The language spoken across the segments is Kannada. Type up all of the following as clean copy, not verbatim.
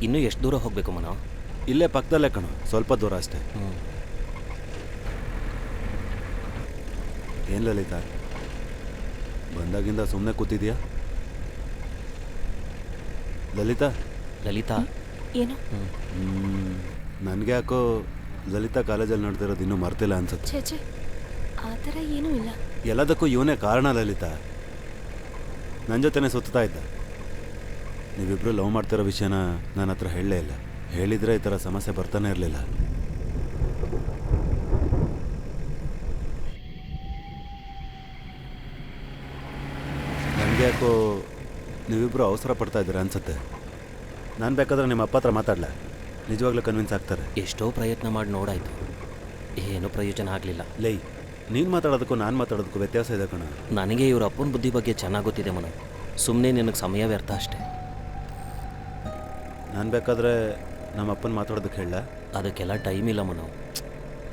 ಇನ್ನೂ ಎಷ್ಟು ದೂರ ಹೋಗಬೇಕು ಮನೋ? ಇಲ್ಲೇ ಪಕ್ಕದಲ್ಲೇ ಕಣೋ, ಸ್ವಲ್ಪ ದೂರ ಅಷ್ಟೇ. ಏನು ಲಲಿತಾ, ಬಂದಾಗಿಂದ ಸುಮ್ಮನೆ ಕೂತಿದ್ಯಾ? ಲಲಿತಾ ಲಲಿತಾ ಏನು? ನನಗೆ ಯಾಕೋ ಲಲಿತಾ ಕಾಲೇಜಲ್ಲಿ ನಡೆದಿರೋದು ಇನ್ನೂ ಮರ್ತಿಲ್ಲ ಅನ್ಸುತ್ತೆ. ಛೇ ಛೇ, ಆ ಥರ ಏನೂ ಇಲ್ಲ. ಎಲ್ಲದಕ್ಕೂ ಇವನೇ ಕಾರಣ ಲಲಿತಾ. ನನ್ನ ಜೊತೆನೇ ಸುತ್ತಾ ಇದ್ದ. ನೀವಿಬ್ಬರು ಲವ್ ಮಾಡ್ತಿರೋ ವಿಷಯನ ನನ್ನ ಹತ್ರ ಹೇಳಲೇ ಇಲ್ಲ. ಹೇಳಿದರೆ ಈ ಥರ ಸಮಸ್ಯೆ ಬರ್ತಾನೆ ಇರಲಿಲ್ಲ. ನನಗೆ ಯಾಕೋ ನೀವಿಬ್ಬರು ಅವಸರ ಪಡ್ತಾ ಇದ್ದೀರಾ ಅನ್ಸುತ್ತೆ. ನಾನು ಬೇಕಾದ್ರೆ ನಿಮ್ಮ ಅಪ್ಪ ಹತ್ರ ಮಾತಾಡಲ, ನಿಜವಾಗ್ಲೂ ಕನ್ವಿನ್ಸ್ ಆಗ್ತಾರೆ. ಎಷ್ಟೋ ಪ್ರಯತ್ನ ಮಾಡಿ ನೋಡಾಯಿತು, ಏನೂ ಪ್ರಯೋಜನ ಆಗಲಿಲ್ಲ. ಲೈ, ನೀನು ಮಾತಾಡೋದಕ್ಕೂ ನಾನು ಮಾತಾಡೋದಕ್ಕೂ ವ್ಯತ್ಯಾಸ ಇದೆ ಕಣ. ನನಗೆ ಇವ್ರ ಅಪ್ಪನ ಬುದ್ಧಿ ಬಗ್ಗೆ ಚೆನ್ನಾಗಿ ಗೊತ್ತಿದೆ ಮನು. ಸುಮ್ಮನೆ ನಿನಗೆ ಸಮಯ ವ್ಯರ್ಥ ಅಷ್ಟೇ. ನಾನು ಬೇಕಾದರೆ ನಮ್ಮ ಅಪ್ಪನ ಮಾತಾಡೋದಕ್ಕೆ ಹೇಳ? ಅದಕ್ಕೆಲ್ಲ ಟೈಮ್ ಇಲ್ಲ ಮನು.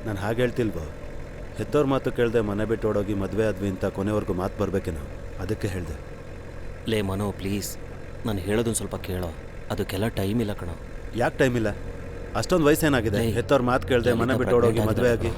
ನಾನು ಹಾಗೆ ಹೇಳ್ತಿಲ್ವೋ? ಹೆತ್ತವ್ರ ಮಾತು ಕೇಳಿದೆ ಮನೆ ಬಿಟ್ಟು ಓಡೋಗಿ ಮದುವೆ ಆದ್ವಿ ಅಂತ ಕೊನೆವರೆಗೂ ಮಾತು ಬರಬೇಕೇನೋ, ಅದಕ್ಕೆ ಹೇಳಿದೆ. ಲೇ ಮನು ಪ್ಲೀಸ್, ನಾನು ಹೇಳೋದೊಂದು ಸ್ವಲ್ಪ ಕೇಳೋ. ಅದಕ್ಕೆಲ್ಲ ಟೈಮ್ ಇಲ್ಲ ಕಣೋ. ಯಾಕೆ ಟೈಮ್ ಇಲ್ಲ? ಅಷ್ಟೊಂದು ವಯಸ್ಸೇನಾಗಿದೆ? ಹೆತ್ತವ್ರ ಮಾತು ಕೇಳಿದೆ ಮನೆ ಬಿಟ್ಟು ಓಡೋಗಿ ಮದುವೆ ಆಗಿ.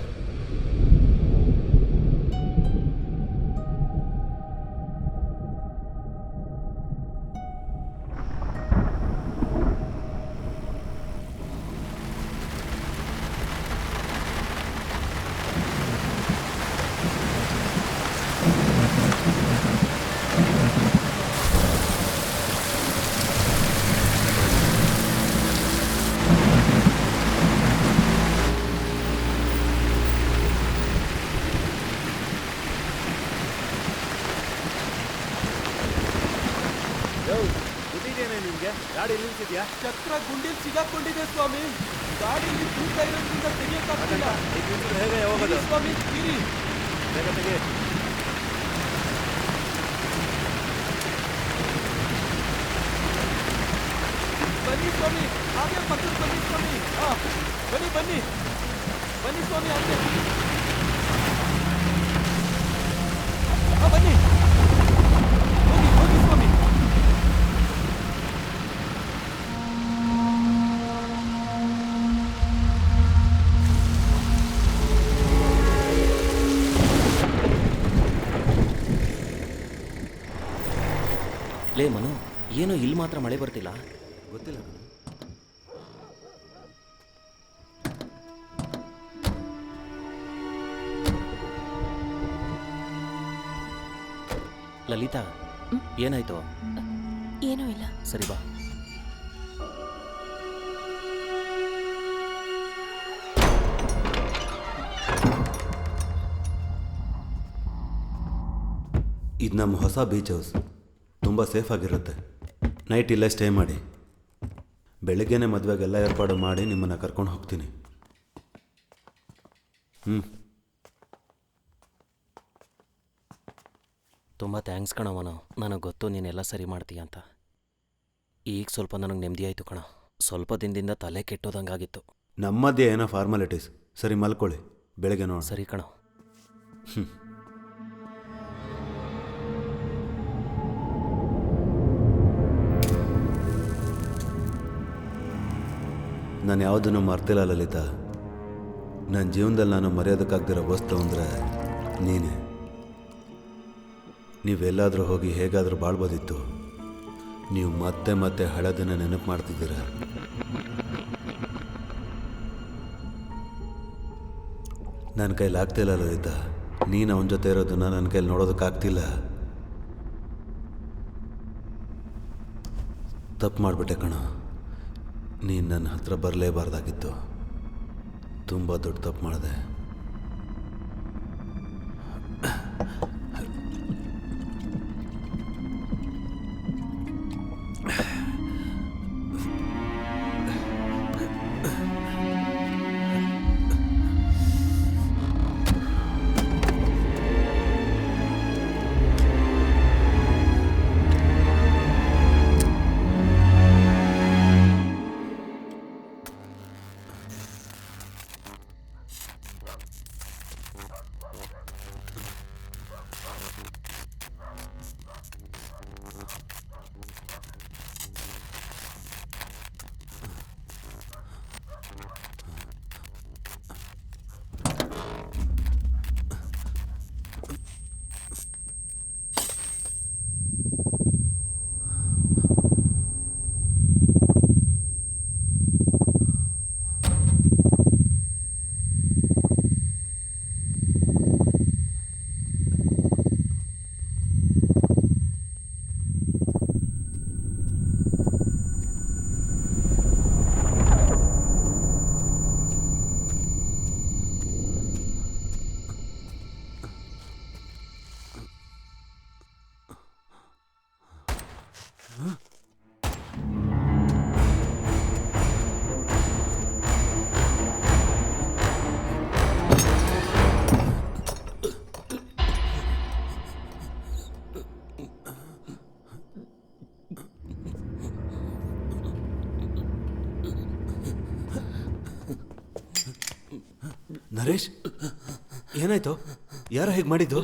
ನಿಮಗೆ ಗಾಡಿ ನಿಲ್ಸಿದ್ಯಾ? ಚಕ್ರ ಗುಂಡಿಲ್ ಸಿಗಾಕೊಂಡಿದೆ ಸ್ವಾಮಿ. ಗಾಡಿಯಲ್ಲಿ ತೂಕ ಇರೋದ್ರಿಂದ ತೆಗಿಯಕ್ಕಾಗ್ತಿಲ್ಲ. ಹೇಗೆ ಹೋಗೋದು ಸ್ವಾಮಿ? ಇರಿ, ಬೇಗ ತೆಗಿ. ಬನ್ನಿ ಸ್ವಾಮಿ, ಹಾಗೆ ಪಕ್ಕಕ್ಕೆ ಬನ್ನಿ ಸ್ವಾಮಿ. ಹಾ, ಬನ್ನಿ ಬನ್ನಿ ಬನ್ನಿ ಸ್ವಾಮಿ, ಹಾಗೆ ಬನ್ನಿ. ಹೋಗಿ ಹೋಗಿ ಸ್ವಾಮಿ. ಲೇ ಮನು, ಏನೋ ಇಲ್ಲಿ ಮಾತ್ರ ಮಳೆ ಬರ್ತಿಲ್ಲ. ಗೊತ್ತಿಲ್ಲ. ಲಲಿತಾ, ಏನಾಯ್ತು? ಏನೂ ಇಲ್ಲ. ಸರಿ ಬಾ. ಇದು ನಮ್ಮ ಹೊಸ ಬೀಚ್ ಹೌಸ್. ತುಂಬ ಸೇಫ್ ಆಗಿರುತ್ತೆ. ನೈಟ್ ಇಲ್ಲೇ ಸ್ಟೇ ಮಾಡಿ, ಬೆಳಗ್ಗೆನೇ ಮದುವೆಗೆಲ್ಲ ಏರ್ಪಾಡು ಮಾಡಿ ನಿಮ್ಮನ್ನು ಕರ್ಕೊಂಡು ಹೋಗ್ತೀನಿ. ತುಂಬ ಥ್ಯಾಂಕ್ಸ್ ಕಣ ಮನು. ನನಗೆ ಗೊತ್ತು ನೀನೆಲ್ಲ ಸರಿ ಮಾಡ್ತೀಯ ಅಂತ. ಈಗ ಸ್ವಲ್ಪ ನನಗೆ ನೆಮ್ಮದಿ ಆಯಿತು ಕಣ. ಸ್ವಲ್ಪ ದಿನದಿಂದ ತಲೆ ಕೆಟ್ಟೋದಂಗಾಗಿತ್ತು. ನಮ್ಮ ಮಧ್ಯೆ ಏನೋ ಫಾರ್ಮಾಲಿಟೀಸ್. ಸರಿ ಮಲ್ಕೊಳ್ಳಿ, ಬೆಳಗ್ಗೆ ನೋಡಿ. ಸರಿ ಕಣ. ನಾನು ಯಾವುದನ್ನು ಮರ್ತಿಲ್ಲ ಲಲಿತಾ. ನನ್ನ ಜೀವನದಲ್ಲಿ ನಾನು ಮರೆಯೋದಕ್ಕಾಗ್ದಿರೋ ವಸ್ತು ಅಂದರೆ ನೀನೇ. ನೀವೆಲ್ಲಾದರೂ ಹೋಗಿ ಹೇಗಾದರೂ ಬಾಳ್ಬೋದಿತ್ತು. ನೀವು ಮತ್ತೆ ಮತ್ತೆ ಹಳದನ್ನು ನೆನಪು ಮಾಡ್ತಿದ್ದೀರ. ನನ್ನ ಕೈಲಿ ಆಗ್ತಿಲ್ಲ ಲಲಿತಾ. ನೀನು ಅವನ ಜೊತೆ ಇರೋದನ್ನು ನನ್ನ ಕೈಲಿ ನೋಡೋದಕ್ಕಾಗ್ತಿಲ್ಲ. ತಪ್ಪು ಮಾಡಿಬಿಟ್ಟೆ ಕಣ. ನೀನು ನನ್ನ ಹತ್ರ ಬರಲೇಬಾರ್ದಾಗಿತ್ತು. ತುಂಬ ದೊಡ್ಡ ತಪ್ಪು ಮಾಡಿದೆ. ನರೇಶ್, ಏನಾಯ್ತು? ಯಾರೋ ಹೇಗೆ ಮಾಡಿದ್ದು?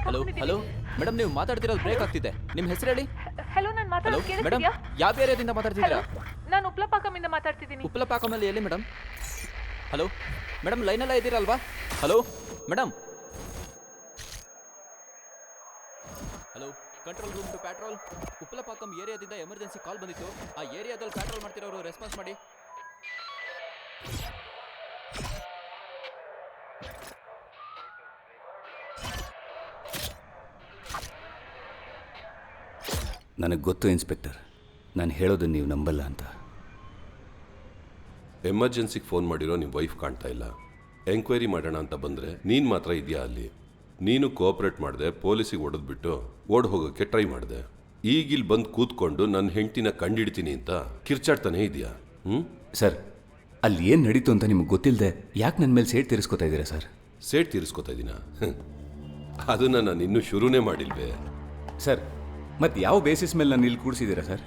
ಹಲೋ ಹಲೋ ಮೇಡಮ್, ನೀವು ಮಾತಾಡ್ತಿರೋದು ಬ್ರೇಕ್ ಆಗ್ತಿದೆ. ನಿಮ್ಮ ಹೆಸರು ಹೇಳಿ. ಹಲೋ, ನಾನು ಮಾತಾಡೋದು ಮೇಡಮ್, ಕೇಳಿಸ್ತಿದ್ಯಾ? ಯಾವ ಏರಿಯಾದಿಂದ ಮಾತಾಡ್ತಿದ್ದೀರಾ? ನಾನು ಉಪ್ಲಪಾಕಮಿಂದ ಮಾತಾಡ್ತಿದ್ದೀನಿ. ಉಪ್ಲಪಾಕಮಲ್ಲಿ ಎಲ್ಲಿ ಮೇಡಮ್? ಹಲೋ ಮೇಡಮ್, ಲೈನೆಲ್ಲ ಇದ್ದೀರಲ್ವಾ? Hello madam. Hello, control room to patrol. Uppalapakam ಏರಿಯಾದಿಂದ ಎಮರ್ಜೆನ್ಸಿ ಕಾಲ್ ಬಂದಿತ್ತು. ಆ ಏರಿಯಾದಲ್ಲಿ ಪ್ಯಾಟ್ರೋಲ್ ಮಾಡ್ತಿರೋರು ರೆಸ್ಪಾನ್ಸ್ ಮಾಡಿ. ನನಗೆ ಗೊತ್ತು ಇನ್ಸ್ಪೆಕ್ಟರ್, ನಾನು ಹೇಳೋದನ್ನು ನೀವು ನಂಬಲ್ಲ ಅಂತ. ಎಮರ್ಜೆನ್ಸಿಗೆ ಫೋನ್ ಮಾಡಿರೋ ನಿಮ್ಮ ವೈಫ್ ಕಾಣ್ತಾ ಇಲ್ಲ. ಎಂಕ್ವೈರಿ ಮಾಡೋಣ ಅಂತ ಬಂದರೆ ನೀನು ಮಾತ್ರ ಇದೆಯಾ ಅಲ್ಲಿ? ನೀನು ಕೋಆಪ್ರೇಟ್ ಮಾಡಿದೆ, ಪೊಲೀಸಿಗೆ ಹೊಡೆದ್ಬಿಟ್ಟು ಓಡ್ ಹೋಗೋಕ್ಕೆ ಟ್ರೈ ಮಾಡಿದೆ. ಈಗಿಲ್ಲಿ ಬಂದು ಕೂತ್ಕೊಂಡು ನನ್ನ ಹೆಂಡ್ತಿನ ಕಂಡಿಡ್ತೀನಿ ಅಂತ ಕಿರ್ಚಾಡ್ತಾನೆ ಇದೆಯಾ? ಸರ್, ಅಲ್ಲಿ ಏನು ನಡೀತು ಅಂತ ನಿಮಗೆ ಗೊತ್ತಿಲ್ಲದೆ ಯಾಕೆ ನನ್ನ ಮೇಲೆ ಸೇಟ್ ತೀರಿಸ್ಕೊತಾ ಇದ್ದೀರಾ ಸರ್? ಸೇಟ್ ತೀರಿಸ್ಕೊತಾ ಇದ್ದೀನಾ? ಅದನ್ನು ನಾನು ಇನ್ನೂ ಶುರುನೇ ಮಾಡಿಲ್ವೇ. ಸರ್, ಮತ್ತು ಯಾವ ಬೇಸಿಸ್ ಮೇಲೆ ನಾನು ಇಲ್ಲಿ ಕೂಡಿಸಿದ್ದೀರಾ ಸರ್?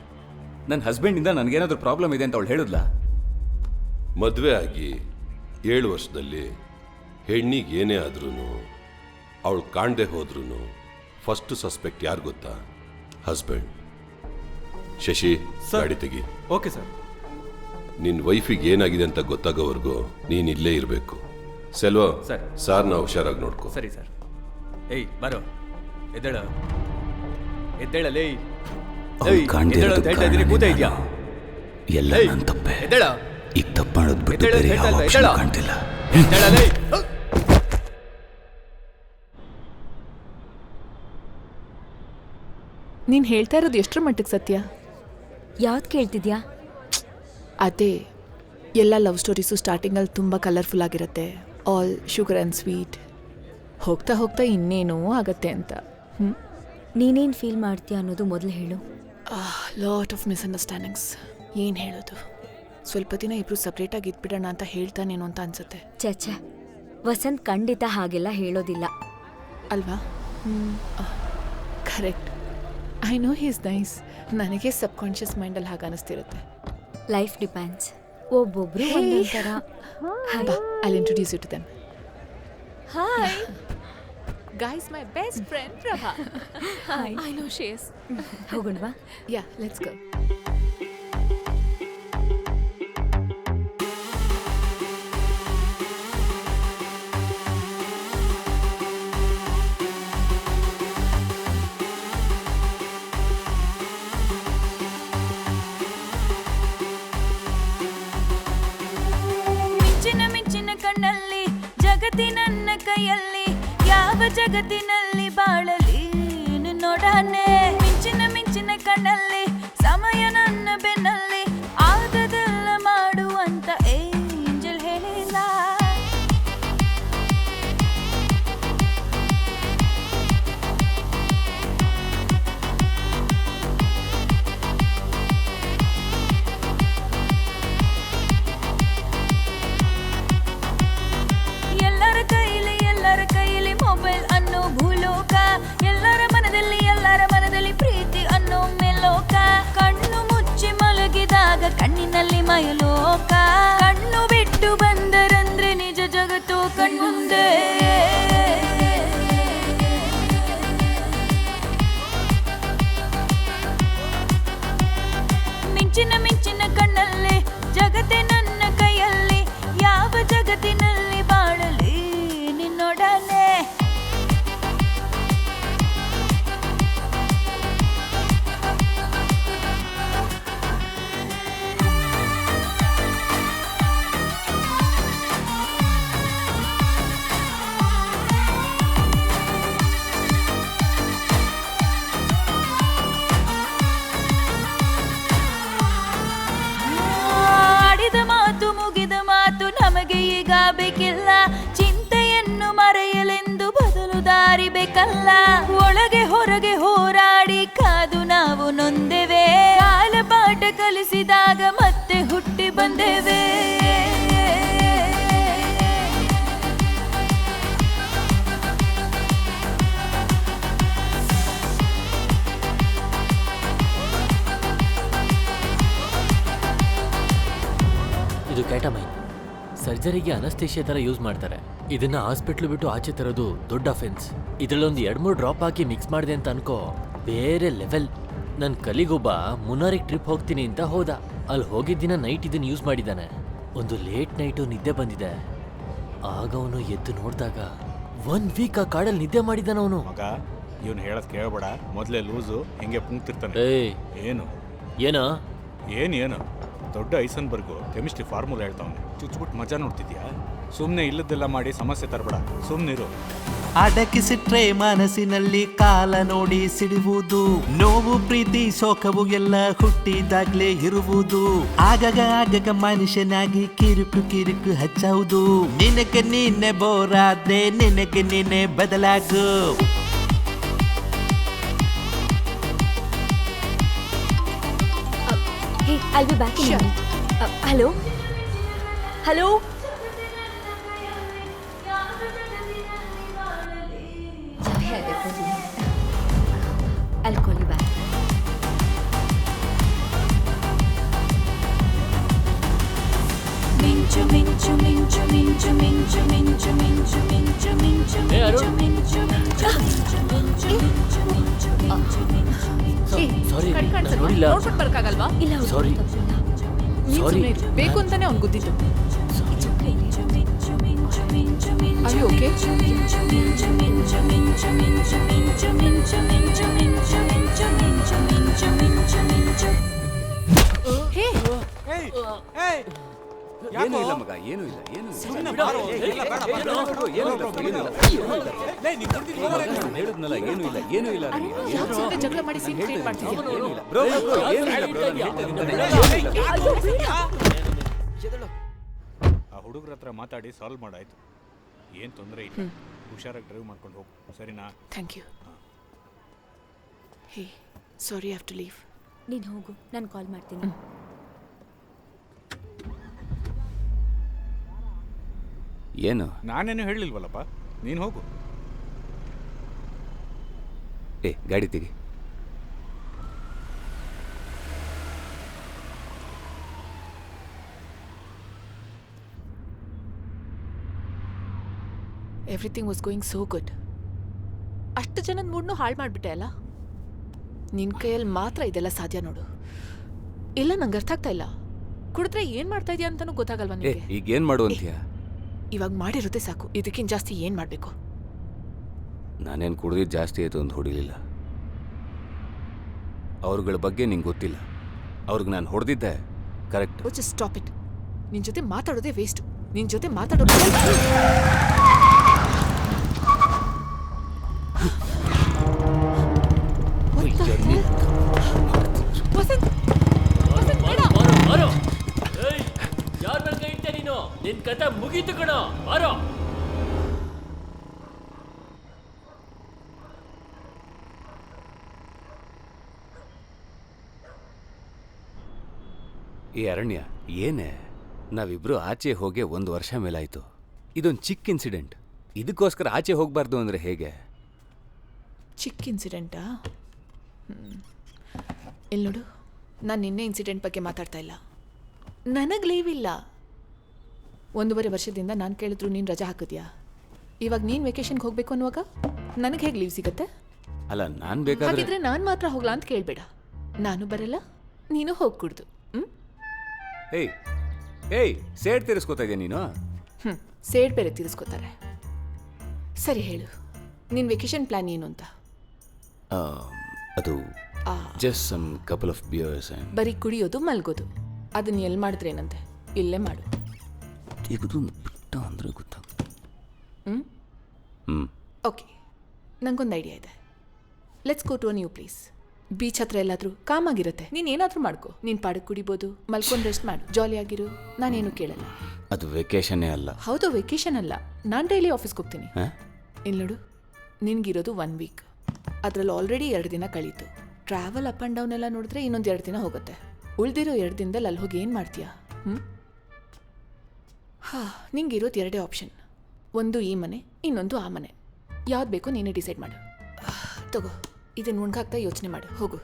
ನನ್ನ ಹಸ್ಬೆಂಡಿಂದ ನನಗೇನಾದರೂ ಪ್ರಾಬ್ಲಮ್ ಇದೆ ಅಂತ ಅವಳು ಹೇಳಿದ್ಲಾ? ಮದುವೆ ಆಗಿ 7 ವರ್ಷದಲ್ಲಿ ಹೆಣ್ಣಿಗೆ ಏನೇ ಆದ್ರೂ ಅವಳು ಕಾಣದೆ ಹೋದ್ರೂ ಫಸ್ಟ್ ಸಸ್ಪೆಕ್ಟ್ ಯಾರು ಗೊತ್ತಾ? ಹಸ್ಬೆಂಡ್. ಶಶಿ, ಗಾಡಿ ತೆಗಿ. Okay sir. ನಿನ್ನ ವೈಫಿಗೆ ಏನಾಗಿದೆ ಅಂತ ಗೊತ್ತಾಗೋವರೆಗೂ ನೀನು ಇಲ್ಲೇ ಇರಬೇಕು. ಸೆಲ್ವ ಸರ್. ಸಾರ್ನ ಹುಷಾರಾಗಿ ನೋಡ್ಕೊ. ಸರಿ ಸರ್. ಏಯ್ ಬರೋ, ಎದ್ದೇಳ ಎದ್ದೇಳಲೇ. ಎಲ್ಲ ನನ್ನ ತಪ್ಪೆ. ಈಗ ತಪ್ಪು ಮಾಡೋದು ಬಿಟ್ಟು ಬೇರೆ ಯಾವ ಆಪ್ಷನ್ ಕಾಣ್ತಿಲ್ಲ. ನೀನು ಹೇಳ್ತಾ ಇರೋದು ಎಷ್ಟರ ಮಟ್ಟಿಗೆ ಸತ್ಯ? ಯಾವ್ದು ಕೇಳ್ತಿದ್ಯಾ? ಅದೇ, ಎಲ್ಲ ಲವ್ ಸ್ಟೋರೀಸು ಸ್ಟಾರ್ಟಿಂಗಲ್ಲಿ ತುಂಬ ಕಲರ್ಫುಲ್ ಆಗಿರುತ್ತೆ. All sugar and sweet. ಹೋಗ್ತಾ ಹೋಗ್ತಾ ಇನ್ನೇನೋ ಆಗತ್ತೆ ಅಂತ. ನೀನೇನು ಫೀಲ್ ಮಾಡ್ತೀಯ ಅನ್ನೋದು ಮೊದಲು ಹೇಳು. Lot of misunderstandings. ಏನು ಹೇಳೋದು? ಸ್ವಲ್ಪ ದಿನ ಇಬ್ಬರು ಸಪ್ರೇಟಾಗಿ ಇದ್ಬಿಡೋಣ ಅಂತ ಹೇಳ್ತಾನೇನೋ ಅಂತ ಅನ್ಸುತ್ತೆ. ಚಚೆ, ವಸಂತ್ ಖಂಡಿತ ಹಾಗೆಲ್ಲ ಹೇಳೋದಿಲ್ಲ ಅಲ್ವಾ? Correct. I know he is nice. ನನಗೆ ಸಬ್ಕಾನ್ಷಿಯಸ್ ಮೈಂಡಲ್ಲಿ ಹಾಗೆ ಅನಿಸ್ತಿರುತ್ತೆ. Life depends. ಒಬ್ಬೊಬ್ರು ಒಂದೊಂದು ಥರ. I will introduce you to them. Hi Guys, my best friend Prabha. Hi. I know she is. ಹೋಗೋಣವಾ? Yeah, let's go. ಕೈಯಲ್ಲಿ ಯಾವ ಜಗತ್ತಿನಲ್ಲಿ ಬಾಳಲಿ ನಿನ್ನೊಡನೆ ಮಿಂಚಿನ ಮಿಂಚಿನ ಕಣ್ಣಲ್ಲಿ ಸಮಯ ನನ್ನ ಬೆನ್ನಲ್ಲಿ ಆಗದೆಲ್ಲ ಮಾಡುವಂತ ಏಂಜಲ್ ಹೇಳಿಲ್ಲ ಎಲ್ಲರ ಕೈಯಲ್ಲಿ ಮೊಬೈಲ್ ಅನ್ನೋ ಭೂಲೋಕ ಎಲ್ಲರ ಮನದಲ್ಲಿ ಪ್ರೀತಿ ಅನ್ನೋ ಮೇಲೋಕ ಕಣ್ಣು ಮುಚ್ಚಿ ಮಲಗಿದಾಗ ಕಣ್ಣಿನಲ್ಲಿ ಮಯಲೋಕ ಕಣ್ಣು ಬಿಟ್ಟು ಬಂದರಂದ್ರೆ ನಿಜ ಜಗತ್ತು ಕಣ್ಮುಂದೆ ಮಿಂಚಿನ ಮಿಂಚಿನ ಕಣ್ಣಲ್ಲಿ ಜಗತ್ತೇ ನನ್ನ ಕೈಯಲ್ಲಿ ಯಾವ ಜಗತ್ತಿನಲ್ಲಿ ಬಾಳಲಿ ನಿನ್ನೊಡನೆ ಮುಗಿದ ಮಾತು ನಮಗೆ ಈಗ ಬೇಕಿಲ್ಲ ಚಿಂತೆಯನ್ನು ಮರೆಯಲೆಂದು ಬದಲು ದಾರಿ ಬೇಕಲ್ಲ ಒಳಗೆ ಹೊರಗೆ ಹೋರಾಡಿ ಕಾದು ನಾವು ನೊಂದೆವೆ ಕಾಲ ಪಾಠ ಕಲಿಸಿದಾಗ ಮತ್ತೆ ಹುಟ್ಟಿ ಬಂದೆವೆ ಇದು ಕ್ಯಾಟಮೈನ್ ಸರ್ಜರಿಗೆ ಅನಸ್ತೇಷಿಯಾ ಥರ ಯೂಸ್ ಮಾಡ್ತಾರೆ. ಇದನ್ನ ಹಾಸ್ಪಿಟ್ಲು ಬಿಟ್ಟು ಆಚೆ ತರೋದು ದೊಡ್ಡ ಅಫೆನ್ಸ್. ಇದರಲ್ಲೊಂದು 2-3 ಡ್ರಾಪ್ ಹಾಕಿ ಮಿಕ್ಸ್ ಮಾಡಿದೆ ಅಂತ ಅನ್ಕೋ, ಬೇರೆ ಲೆವೆಲ್. ನನ್ನ ಕಲಿಗೊಬ್ಬ ಮುನ್ನಾರಿಗೆ ಟ್ರಿಪ್ ಹೋಗ್ತೀನಿ ಅಂತ ಹೋದ. ಅಲ್ಲಿ ಹೋಗಿದ್ದಿನ ನೈಟ್ ಇದನ್ನ ಯೂಸ್ ಮಾಡಿದ್ದಾನೆ. ಒಂದು ಲೇಟ್ ನೈಟು ನಿದ್ದೆ ಬಂದಿದೆ. ಆಗ ಅವನು ಎದ್ದು ನೋಡಿದಾಗ 1 ವೀಕ್ ಆ ಕಾಡಲ್ಲಿ ನಿದ್ದೆ ಮಾಡಿದ್ದಾನ ಅವನು. ಮಗ ಇವನು ಹೇಳೋದು ಕೇಳಬೇಡ, ಮೊದಲೇ ಲೂಸು ಹಿಂಗೆ ಪುಂಕ್ತಿರ್ತಾನೆ. ಏಯ್ ಏನು ಏನೋ ಏನು ದೊಡ್ಡ ಐಸನ್ಬರ್ಗು ಕೆಮಿಸ್ಟ್ರಿ ಫಾರ್ಮುಲಾ ಹೇಳ್ತಾವನೆ. ಚುಚ್ಬಿಟ್ಟು ಮಜಾ ನೋಡ್ತಿದ್ಯಾ? ಸುಮ್ಮನೆ ಇಲ್ಲದೆಲ್ಲ ಮಾಡಿ ಸಮಸ್ಯೆ ತರಬೇಡ, ಸುಮ್ಮನಿರು. ಅಡಕಿಸಿಟ್ರೆ ಮನಸ್ಸಿನಲ್ಲಿ ಕಾಲ ನೋಡಿ ಸಿಡುವುದು, ನೋವು ಪ್ರೀತಿ ಶೋಕವು ಎಲ್ಲ ಹುಟ್ಟಿದಾಗ್ಲೇ ಇರುವುದು. ಆಗಾಗ ಮನುಷ್ಯನಾಗಿ ಕಿರುಕು ಹಚ್ಚುವುದು. ನಿನಗೆ ನೀನೆ ಬೋರಾದ್ರೆ ನಿನಗೆ ನೀನೆ ಬದಲಾಗು. Hey, I'll be back in a minute. Hello? Hello? I'll call you back. ಮಿಂಚು ಮಿಂಚು ಮಿಂಚು ಮಿಂಚು ಮಿಂಚು ಮಿಂಚು ಮಿಂಚು ಮಿಂಚು ಮಿಂಚು ಏ, ಅರುಣ್. ಮಿಂಚು ಮಿಂಚು ಮಿಂಚು ಮಿಂಚು ಮಿಂಚು ಮಿಂಚು ಮಿಂಚು ಮಿಂಚು ಸಾರಿ ನೋಡಿಲ್ಲ. ನೋಡ್ಬಿಟ್ಟು ಬರ್ಕಾಗಲ್ವಾ? ಇಲ್ಲ ಸಾರಿ ನೀನ್ ಸಾರಿ ಸುಮ್ನೆ ಇರು. ಬೇಕು ಅಂತಾನೆ ಅವ್ನು ಗುದ್ದಿದ್ದು. Are you okay? ಏನೂ ಇಲ್ಲ ಮಗ, ಏನೂ ಇಲ್ಲ, ಏನೂ ಇಲ್ಲ. ಹೇಳಿದ್ನಲ್ಲ, ಏನೂ ಇಲ್ಲ, ಏನೂ ಇಲ್ಲ. ಯಾಕ್ ಸುಮ್ನೆ ಜಗಳ ಮಾಡಿ ಸೀನ್ ಕ್ರಿಯೇಟ್ ಮಾಡ್ತಿದ್ಯಾ? ಬ್ರೋ, ಏನೂ ಇಲ್ಲ ಬ್ರೋ, ನಾನು ಹೇಳ್ತಾ ಆ ಹುಡುಗರ ಹತ್ರ ಮಾತಾಡಿ ಸಾಲ್ವ್ ಮಾಡಾಯ್ತು. ಏನು ತೊಂದರೆ ಇಲ್ಲ, ಹುಷಾರಾಗಿ ಡ್ರೈವ್ ಮಾಡ್ಕೊಂಡು ಹೋಗು, ಸರಿನಾ? Thank you. Hey sorry, I have to leave. ನೀನು ಹೋಗು, ನಾನು ಕಾಲ್ ಮಾಡ್ತೀನಿ. ಏನು? ನಾನೇನು ಹೇಳಿಲ್ವಲ್ಲಪ್ಪ, ನೀನು ಹೋಗು. ಏ ಗಾಡಿ ತೆಗಿ. Everything was going so good. ಅಷ್ಟು ಜನದ ಮೂಡ್ನು ಹಾಳು ಮಾಡಿಬಿಟ್ಟೆ ಅಲ್ಲ. ನಿನ್ನ ಕೈಯಲ್ಲಿ ಮಾತ್ರ ಇದೆಲ್ಲ ಸಾಧ್ಯ ನೋಡು. ಇಲ್ಲ, ನಂಗೆ ಅರ್ಥ ಆಗ್ತಾ ಇಲ್ಲ. ಕುಡಿದ್ರೆ ಏನು ಮಾಡ್ತಾ ಇದೆಯಾ ಅಂತಲೂ ಗೊತ್ತಾಗಲ್ವಾ ಏ ನಿಮಗೆ? ಈಗ ಏನು ಮಾಡು ಅಂತೀಯ? ಇವಾಗ ಮಾಡಿರುತ್ತೆ ಸಾಕು, ಇದಕ್ಕಿಂತ ಜಾಸ್ತಿ ಏನು ಮಾಡಬೇಕು? ನಾನೇನು ಕುಡಿದಿದ್ದು ಜಾಸ್ತಿ ಆಯಿತು ಅಂತ ಹೊಡಿಲಿಲ್ಲ. ಅವ್ರಗಳ ಬಗ್ಗೆ ನಿಂಗೆ ಗೊತ್ತಿಲ್ಲ. ಅವ್ರಿಗೆ ನಾನು ಹೊಡೆದಿದ್ದೆ ಕರೆಕ್ಟ್. Just stop it. ನಿನ್ನ ಜೊತೆ ಮಾತಾಡೋದೇ ವೇಸ್ಟು. ನಿನ್ನ ಜೊತೆ ಮಾತಾಡೋದು ಈ ಅರಣ್ಯ ಏನೇ, ನಾವಿಬ್ರು ಆಚೆ ಹೋಗಿ 1 ವರ್ಷ ಮೇಲಾಯಿತು. ಇದೊಂದು ಚಿಕ್ಕ ಇನ್ಸಿಡೆಂಟ್. ಇದಕ್ಕೋಸ್ಕರ ಆಚೆ ಹೋಗಬಾರ್ದು ಅಂದರೆ ಹೇಗೆ? ಚಿಕ್ಕ ಇನ್ಸಿಡೆಂಟಾ? ಇಲ್ಲಿ ನೋಡು, ನಾನು ನಿನ್ನೆ ಇನ್ಸಿಡೆಂಟ್ ಬಗ್ಗೆ ಮಾತಾಡ್ತಾ ಇಲ್ಲ. ನನಗೆ ಲೀವ್ ಇಲ್ಲ. 1.5 ವರ್ಷದಿಂದ ನಾನು ಕೇಳಿದ್ರು ನೀನು ರಜಾ ಹಾಕಿದ್ಯಾ? ಇವಾಗ ನೀನು ವೆಕೇಷನ್ಗೆ ಹೋಗಬೇಕು ಅನ್ನುವಾಗ ನನಗೆ ಹೇಗೆ ಲೀವ್ ಸಿಗುತ್ತೆ? ಅಲ್ಲ, ನಾನು ಬೇಕಾದ್ರೆ ಹಾಗಿದ್ರೆ ನಾನು ಮಾತ್ರ ಹೋಗ್ಲಾ ಅಂತ ಕೇಳಬೇಡ. ನಾನು ಬರಲ್ಲ, ನೀನು ಹೋಗ್ಕೂಡ್ದು. ಏಯ್ ಏಯ್ ಸೇಡ್ ತೀರಿಸ್ಕೋತಾ ಇದೆಯಾ ನೀನು? ಸೇಡ್ ಬೇರೆ ತೀರಿಸ್ಕೋತಾರೆ. ಸರಿ ಹೇಳು, ನಿನ್ನ ವೆಕೇಷನ್ ಪ್ಲ್ಯಾನ್ ಏನು ಅಂತ? ಅದು just some couple of beers. ಬರೀ ಕುಡಿಯೋದು ಮಲ್ಗೋದು. ಅದನ್ನ ಎಲ್ಲಿ ಮಾಡಿದ್ರೇನಂತೆ? ಇಲ್ಲೇ ಮಾಡು. ತೆಗೆದು ಬಿಟ್ಟ ಅಂದರೆ ಗೊತ್ತಾಗುತ್ತೆ. ಓಕೆ, ನಂಗೊಂದು ಐಡಿಯಾ ಇದೆ. Let's go to a new place. Beach ಹತ್ರ ಎಲ್ಲಾದರೂ ಕಾಮಾಗಿರುತ್ತೆ. ನೀನು ಏನಾದರೂ ಮಾಡ್ಕೋ. ನೀನು ಪಾಡಕ್ಕೆ ಕುಡಿಬೋದು, ಮಲ್ಕೊಂಡು ರೆಸ್ಟ್ ಮಾಡು, ಜಾಲಿಯಾಗಿರು. ನಾನೇನು ಕೇಳಲ್ಲ. ಅದು ವೆಕೇಷನ್ನೇ ಅಲ್ಲ. ಹೌದು, ವೆಕೇಷನ್ ಅಲ್ಲ. ನಾನು ಡೈಲಿ ಆಫೀಸ್ಗೆ ಹೋಗ್ತೀನಿ. ಇಲ್ಲಿ ನೋಡು, ನಿನ್ಗಿರೋದು 1 ವೀಕ್. ಅದರಲ್ಲಿ ಆಲ್ರೆಡಿ 2 ದಿನ ಕಳೀತು. ಟ್ರಾವೆಲ್ ಅಪ್ ಆ್ಯಂಡ್ ಡೌನ್ ಎಲ್ಲ ನೋಡಿದ್ರೆ ಇನ್ನೊಂದು 2 ದಿನ ಹೋಗುತ್ತೆ. ಉಳಿದಿರೋ 2 ದಿನದಲ್ಲಿ ಅಲ್ಲಿ ಹೋಗಿ ಏನು ಮಾಡ್ತೀಯಾ? ನಿಂಗೆ ಇರೋದು 2 ಆಪ್ಷನ್. ಒಂದು ಈ ಮನೆ, ಇನ್ನೊಂದು ಆ ಮನೆ. ಯಾವ್ದು ಬೇಕೋ ನೀನೇ ಡಿಸೈಡ್ ಮಾಡು. ತಗೋ, ಇದನ್ನು ಮುಣ್ಗಾಕ್ತಾ ಯೋಚನೆ ಮಾಡು. ಹೋಗು.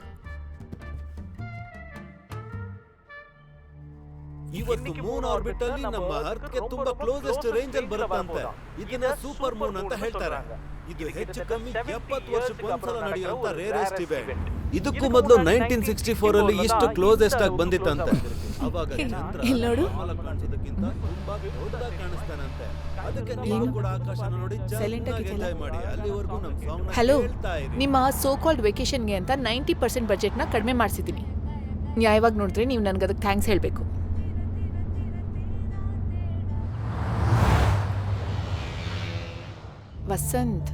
ಇವತ್ತು ಮೂನ್ ಆರ್ಬಿಟ್ ಅಲ್ಲಿ ನಮ್ಮ ಅರ್ಥ್ಗೆ ತುಂಬಾ ಕ್ಲೋಸೆಸ್ಟ್ ರೇಂಜ್ ಅಲ್ಲಿ ಬರುತ್ತಂತೆ. ಇದನ್ನ ಸೂಪರ್ ಮೂನ್ ಅಂತ ಹೇಳ್ತಾರೆ. ಇದು ಹೆಚ್ಚು ಕಮ್ಮಿ 70 ವರ್ಷಕ್ಕೆ ಒಂದ್ಸಲ ನಡೆಯುವಂತ ರೇರೆಸ್ಟ್ ಇವೆಂಟ್. ಇದಕ್ಕೂ ಮೊದಲು 1964 ಅಲ್ಲಿ ಇಷ್ಟು ಕ್ಲೋಸೆಸ್ಟ್ ಆಗಿ ಬಂದಿತ್ತಂತೆ. ಅವಾಗ ಚಂದ್ರ ಕಾಣಿಸೋದಕ್ಕಿಂತ ತುಂಬಾ ದೊಡ್ಡದಾಗಿ ಕಾಣಿಸ್ತಾನಂತೆ. ಅದಕ್ಕೆ ನೀವು ಕೂಡ ಆಕಾಶನ ನೋಡಿ ಚೆನ್ನಾಗಿ ಎಂಜಾಯ್ ಮಾಡಿ. ಅಲ್ಲಿವರೆಗೂ ನಮ್ಮ ಸಾಂಗ್ ಹಲೋ, ನಿಮ್ಮ ಸೋ ಕಾಲ್ಡ್ ವೆಕೇಷನ್ಗೆ ಅಂತ 90% ಬಜೆಟ್ನ ಕಡಿಮೆ ಮಾಡಿಸಿದ್ದೀನಿ. ನ್ಯಾಯವಾಗಿ ನೋಡಿದ್ರೆ ನೀವು ನನಗೆ ಅದಕ್ಕೆ ಥ್ಯಾಂಕ್ಸ್ ಹೇಳಬೇಕು. ವಸಂತ್,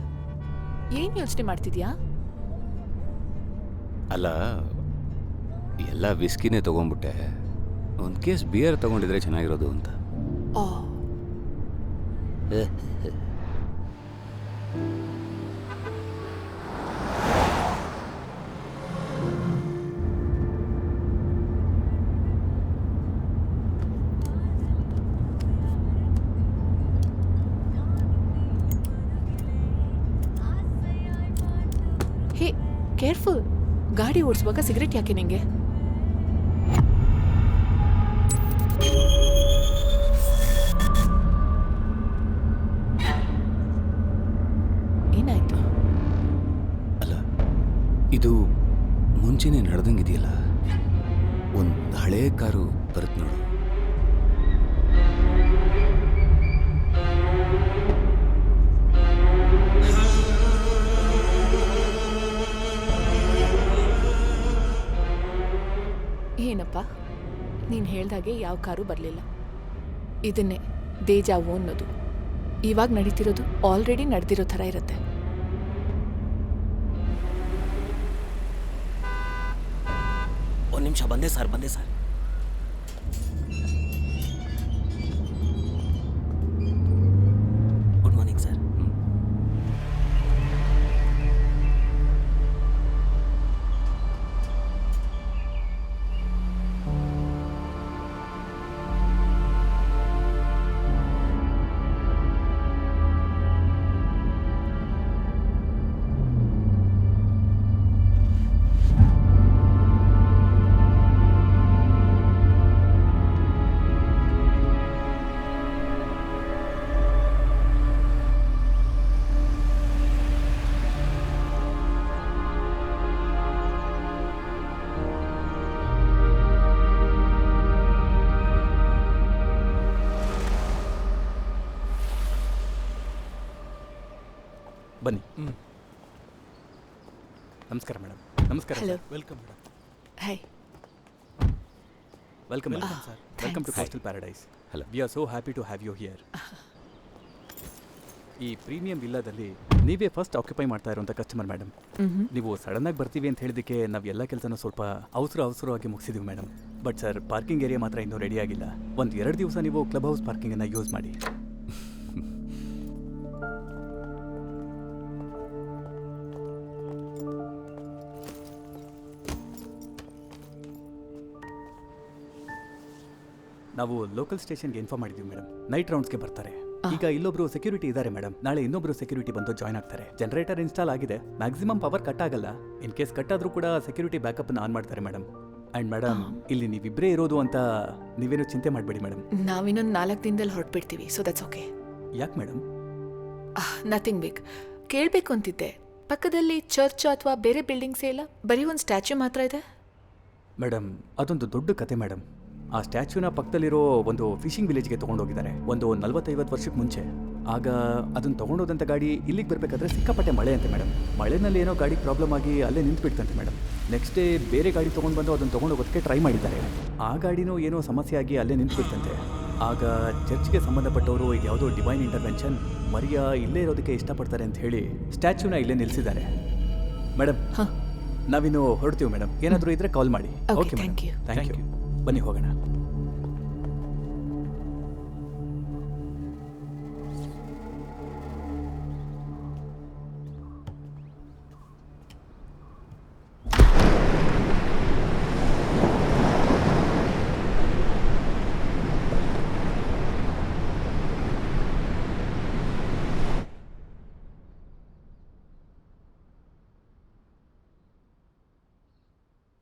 ಏನು ಯೋಚನೆ ಮಾಡ್ತಿದ್ಯಾ? ಅಲ್ಲ, ಎಲ್ಲ ವಿಸ್ಕಿನೇ ತೊಗೊಂಡ್ಬಿಟ್ಟೆ. ಒಂದು ಕೇಸ್ ಬಿಯರ್ ತೊಗೊಂಡಿದ್ರೆ ಚೆನ್ನಾಗಿರೋದು ಅಂತ. ಹೇ, ಕೇರ್ಫುಲ್. ಗಾಡಿ ಓಡಿಸುವಾಗ ಸಿಗರೆಟ್ ಯಾಕೆ ನಿಂಗೆ? ಏನಾಯ್ತು? ಅಲ್ಲ, ಇದು ಮುಂಚೆನೇ ನಡೆದಂಗಿದೆಯಲ್ಲ. ಒಂದು ಹಳೇ ಕಾರು ಬರುತ್ತೆ ನೋಡು. ಏನಪ್ಪ, ನೀನು ಹೇಳ್ದಾಗೆ ಯಾವ ಕಾರು ಬರಲಿಲ್ಲ. ಇದನ್ನೇ ದೇಜಾವು ಅನ್ನೋದು. ಇವಾಗ ನಡೀತಿರೋದು ಆಲ್ರೆಡಿ ನಡೆದಿರೋ ಥರ ಇರುತ್ತೆ. ಒಂದು ನಿಮಿಷ, ಬಂದೆ ಸರ್. Good morning sir. ಬನ್ನಿ. ನಮಸ್ಕಾರ ಮೇಡಮ್. ನಮಸ್ಕಾರ. Hello. Welcome madam. Hi. Welcome sir. Welcome to coastal paradise. Hello. We are so happy to have you here. ಈ ಪ್ರೀಮಿಯಂ ವಿಲ್ಲಾದಲ್ಲಿ ನೀವೇ ಫಸ್ಟ್ ಆಕ್ಯುಪೈ ಮಾಡ್ತಾ ಇರುವಂಥ ಕಸ್ಟಮರ್ ಮೇಡಮ್. ನೀವು ಸಡನ್ನಾಗಿ ಬರ್ತೀವಿ ಅಂತ ಹೇಳಿದಕ್ಕೆ ನಾವು ಎಲ್ಲ ಕೆಲಸನೂ ಸ್ವಲ್ಪ ಅವಸರವಾಗಿ ಮುಗಿಸಿದ್ದೀವಿ madam. But sir, parking area ಮಾತ್ರ ಇನ್ನೂ ರೆಡಿ ಆಗಿಲ್ಲ. 1-2 ದಿವಸ ನೀವು ಕ್ಲಬ್ ಹೌಸ್ ಪಾರ್ಕಿಂಗನ್ನು ಯೂಸ್ ಮಾಡಿ. ನಾವು ಲೋಕಲ್ ಸ್ಟೇಷನ್ಗೆ ಇನ್ಫಾರ್ಮ್ ಮಾಡಿದ್ದೀವಿ ಮೇಡಮ್. ನೈಟ್ ರೌಂಡ್ಸ್ಗೆ ಬರ್ತಾರೆ. ಈಗ ಇಲ್ಲೊಬ್ರು ಸೆಕ್ಯೂರಿಟಿ ಇದ್ದಾರೆ ಮೇಡಮ್. ನಾಳೆ ಇನ್ನೊಬ್ರು ಸೆಕ್ಯೂರಿಟಿ ಬಂದು ಜಾಯ್ನ್ ಆಗ್ತಾರೆ. ಜನರೇಟರ್ ಇನ್ಸ್ಟಾಲ್ ಆಗಿದೆ. ಮ್ಯಾಕ್ಸಿಮಮ್ ಪವರ್ ಕಟ್ ಆಗಲ್ಲ. ಇನ್ ಕೇಸ್ ಕಟ್ ಆದ್ರೂ ಕೂಡ ಸೆಕ್ಯೂರಿಟಿ ಬ್ಯಾಕಪ್ ಆನ್ ಮಾಡ್ತಾರೆ ಮೇಡಮ್. ಅಂಡ್ ಮೇಡಮ್, ಇಲ್ಲಿ ನೀವಿಬ್ಬರೇ ಇರೋದು ಅಂತ ನೀವೇನು ಚಿಂತೆ ಮಾಡಬೇಡಿ ಮೇಡಮ್. ನಾವಿನ್ನೊಂದು 4 ದಿನದಲ್ಲಿ ಹೊರಟ್ಬಿಡ್ತೀವಿ, ಸೊ ದಟ್ಸ್ ಓಕೆ. ಯಾಕೆ ಮೇಡಮ್? Nothing big. ಕೇಳಬೇಕು ಅಂತಿದ್ದೆ, ಪಕ್ಕದಲ್ಲಿ ಚರ್ಚ್ ಅಥವಾ ಬೇರೆ ಬಿಲ್ಡಿಂಗ್ಸೇ ಇಲ್ಲ, ಬರೀ ಒಂದು ಸ್ಟ್ಯಾಚ್ಯೂ ಮಾತ್ರ ಇದೆ. ಮೇಡಮ್, ಅದೊಂದು ದೊಡ್ಡ ಕತೆ ಮೇಡಮ್. ಆ ಸ್ಟ್ಯಾಚ್ಯೂನ ಪಕ್ಕದಲ್ಲಿರೋ ಒಂದು ಫಿಶಿಂಗ್ ವಿಲೇಜ್ಗೆ ತೊಗೊಂಡೋಗಿದ್ದಾರೆ ಒಂದು 40-50 ವರ್ಷಕ್ಕೆ ಮುಂಚೆ. ಆಗ ಅದನ್ನು ತೊಗೊಂಡೋದಂಥ ಗಾಡಿ ಇಲ್ಲಿಗೆ ಬರಬೇಕಾದ್ರೆ ಸಿಕ್ಕಾಪಟ್ಟೆ ಮಳೆ ಅಂತೆ ಮೇಡಮ್. ಮಳೆನಲ್ಲಿ ಏನೋ ಗಾಡಿ ಪ್ರಾಬ್ಲಮ್ ಆಗಿ ಅಲ್ಲೇ ನಿಂತುಬಿಡ್ತಂತೆ ಮೇಡಮ್. ನೆಕ್ಸ್ಟ್ ಡೇ ಬೇರೆ ಗಾಡಿ ತೊಗೊಂಡು ಬಂದು ಅದನ್ನು ತೊಗೊಂಡೋಗೋದಕ್ಕೆ ಟ್ರೈ ಮಾಡಿದ್ದಾರೆ. ಆ ಗಾಡಿನೂ ಏನೋ ಸಮಸ್ಯೆ ಆಗಿ ಅಲ್ಲೇ ನಿಂತುಬಿಡ್ತಂತೆ. ಆಗ ಚರ್ಚ್ಗೆ ಸಂಬಂಧಪಟ್ಟವರು ಇದು ಯಾವುದೋ ಡಿವೈನ್ ಇಂಟರ್ವೆನ್ಷನ್, ಮರಿಯಾ ಇಲ್ಲೇ ಇರೋದಕ್ಕೆ ಇಷ್ಟಪಡ್ತಾರೆ ಅಂತ ಹೇಳಿ ಸ್ಟ್ಯಾಚ್ಯೂನ ಇಲ್ಲೇ ನಿಲ್ಲಿಸಿದ್ದಾರೆ ಮೇಡಮ್. ನಾವಿನ್ನು ಹೊರಡ್ತೀವಿ ಮೇಡಮ್. ಏನಾದರೂ ಇದ್ರೆ ಕಾಲ್ ಮಾಡಿ. Okay, thank you. ಬನ್ನಿ ಹೋಗೋಣ.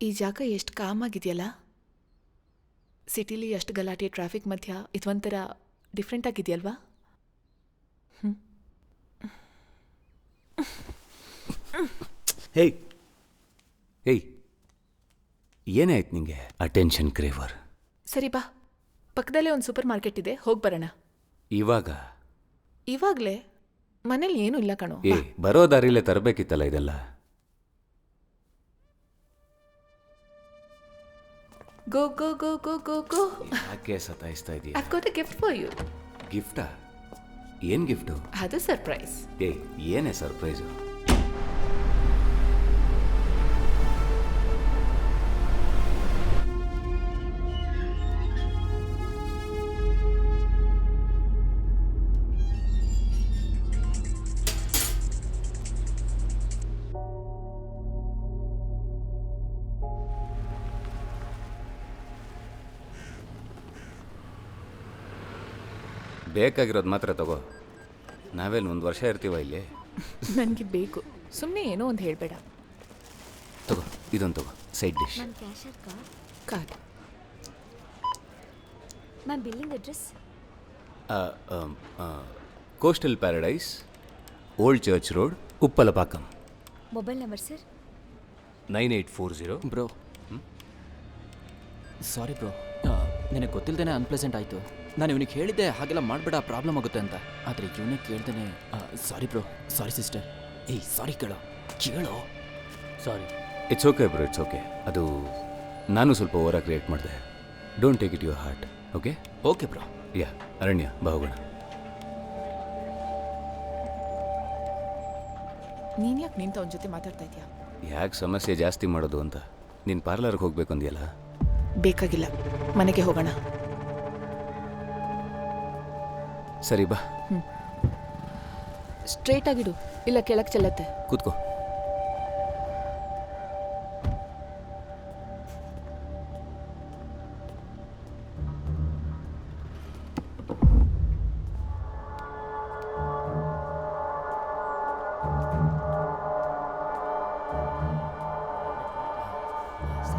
ಈ ಜಾಗ ಎಷ್ಟು ಕಾಮ್ ಆಗಿದೆಯಲ್ಲ. ಸಿಟಿಲಿ ಎಷ್ಟು ಗಲಾಟೆ ಟ್ರಾಫಿಕ್ ಮಧ್ಯ ಇದೊಂಥರ ಡಿಫ್ರೆಂಟ್ ಆಗಿದೆಯಲ್ವಾ? ಹೇಯ್ ಹೇಯ್, ಏನಾಯ್ತು ನಿಂಗೆ? ಅಟೆನ್ಷನ್ ಕ್ರೇವರ್. ಸರಿ ಬಾ, ಪಕ್ಕದಲ್ಲೇ ಒಂದು ಸೂಪರ್ ಮಾರ್ಕೆಟ್ ಇದೆ, ಹೋಗಿ ಬರೋಣ. ಇವಾಗಲೇ ಮನೇಲಿ ಏನೂ ಇಲ್ಲ ಕಣೋ. ಬರೋ ದಾರಿಲೇ ತರಬೇಕಿತ್ತಲ್ಲ ಇದೆಲ್ಲ. ಗೋ ಗೋ ಗೋ ಗೋ ಗೋ ಗೋ. ಯಾಕೆ ಸತಾಯಿಸ್ತಾ ಇದೀಯ? I've got a gift for you. ಗಿಫ್ಟಾ? ಏನ್ ಗಿಫ್ಟು? ಅದು ಸರ್ಪ್ರೈಸ್. ಏನೇ ಸರ್ಪ್ರೈಸು? ಬೇಕಾಗಿರೋದು ಮಾತ್ರ ತಗೋ. ನಾವೆಲ್ಲ 1 ವರ್ಷ ಇರ್ತೀವ ಇಲ್ಲಿ? ನನಗೆ ಬೇಕು, ಸುಮ್ಮನೆ ಏನೋ ಒಂದು ಹೇಳಬೇಡ. ತಗೋ, ಇದೊಂದು ತಗೋ, side dish. Card. Ma'am, billing address? Coastal paradise, old church road, Uppalapakam. Mobile number sir? 9840. Bro, sorry bro, ನಿನಗೆ ಗೊತ್ತಿಲ್ಲದೇ ಅನ್ಪ್ಲೆಸೆಂಟ್ ಆಯಿತು. ನಾನು ಇವನಿಗೆ ಹೇಳಿದ್ದೆ ಹಾಗೆಲ್ಲ ಮಾಡಬೇಡ, ಪ್ರಾಬ್ಲಮ್ ಆಗುತ್ತೆ ಅಂತ. ಆದರೆ ಇವನೇ ಕೇಳ್ದೇನೆ ಸಾರಿ ಬ್ರೋ, ಸಾರಿ ಸಿಸ್ಟರ್. ಸಾರಿ ಕೇಳೋ. Sorry. It's okay bro, it's okay. ಅದು ನಾನು ಸ್ವಲ್ಪ ಓವರಾಗಿ ಕ್ರಿಯೇಟ್ ಮಾಡಿದೆ. Don't take it your heart. Okay? Okay bro. Ya, Aranya ಬಾ ಹೋಗೋಣ. ನೀನು ಯಾಕೆ ನಿಂತ ಅವನ ಜೊತೆ ಮಾತಾಡ್ತಾ ಇದೆಯಾ? ಯಾಕೆ ಸಮಸ್ಯೆ ಜಾಸ್ತಿ ಮಾಡೋದು ಅಂತ. ನೀನು ಪಾರ್ಲರ್ಗೆ ಹೋಗ್ಬೇಕು ಅಂದ್ಯಲ್ಲ? ಬೇಕಾಗಿಲ್ಲ, ಮನೆಗೆ ಹೋಗೋಣ. ಸರಿ ಬಾ. ಸ್ಟ್ರೇಟ್ ಆಗಿಡು, ಇಲ್ಲ ಕೆಳಗೆ ಚೆಲ್ಲತ್ತೆ. ಕೂತ್ಕೋ.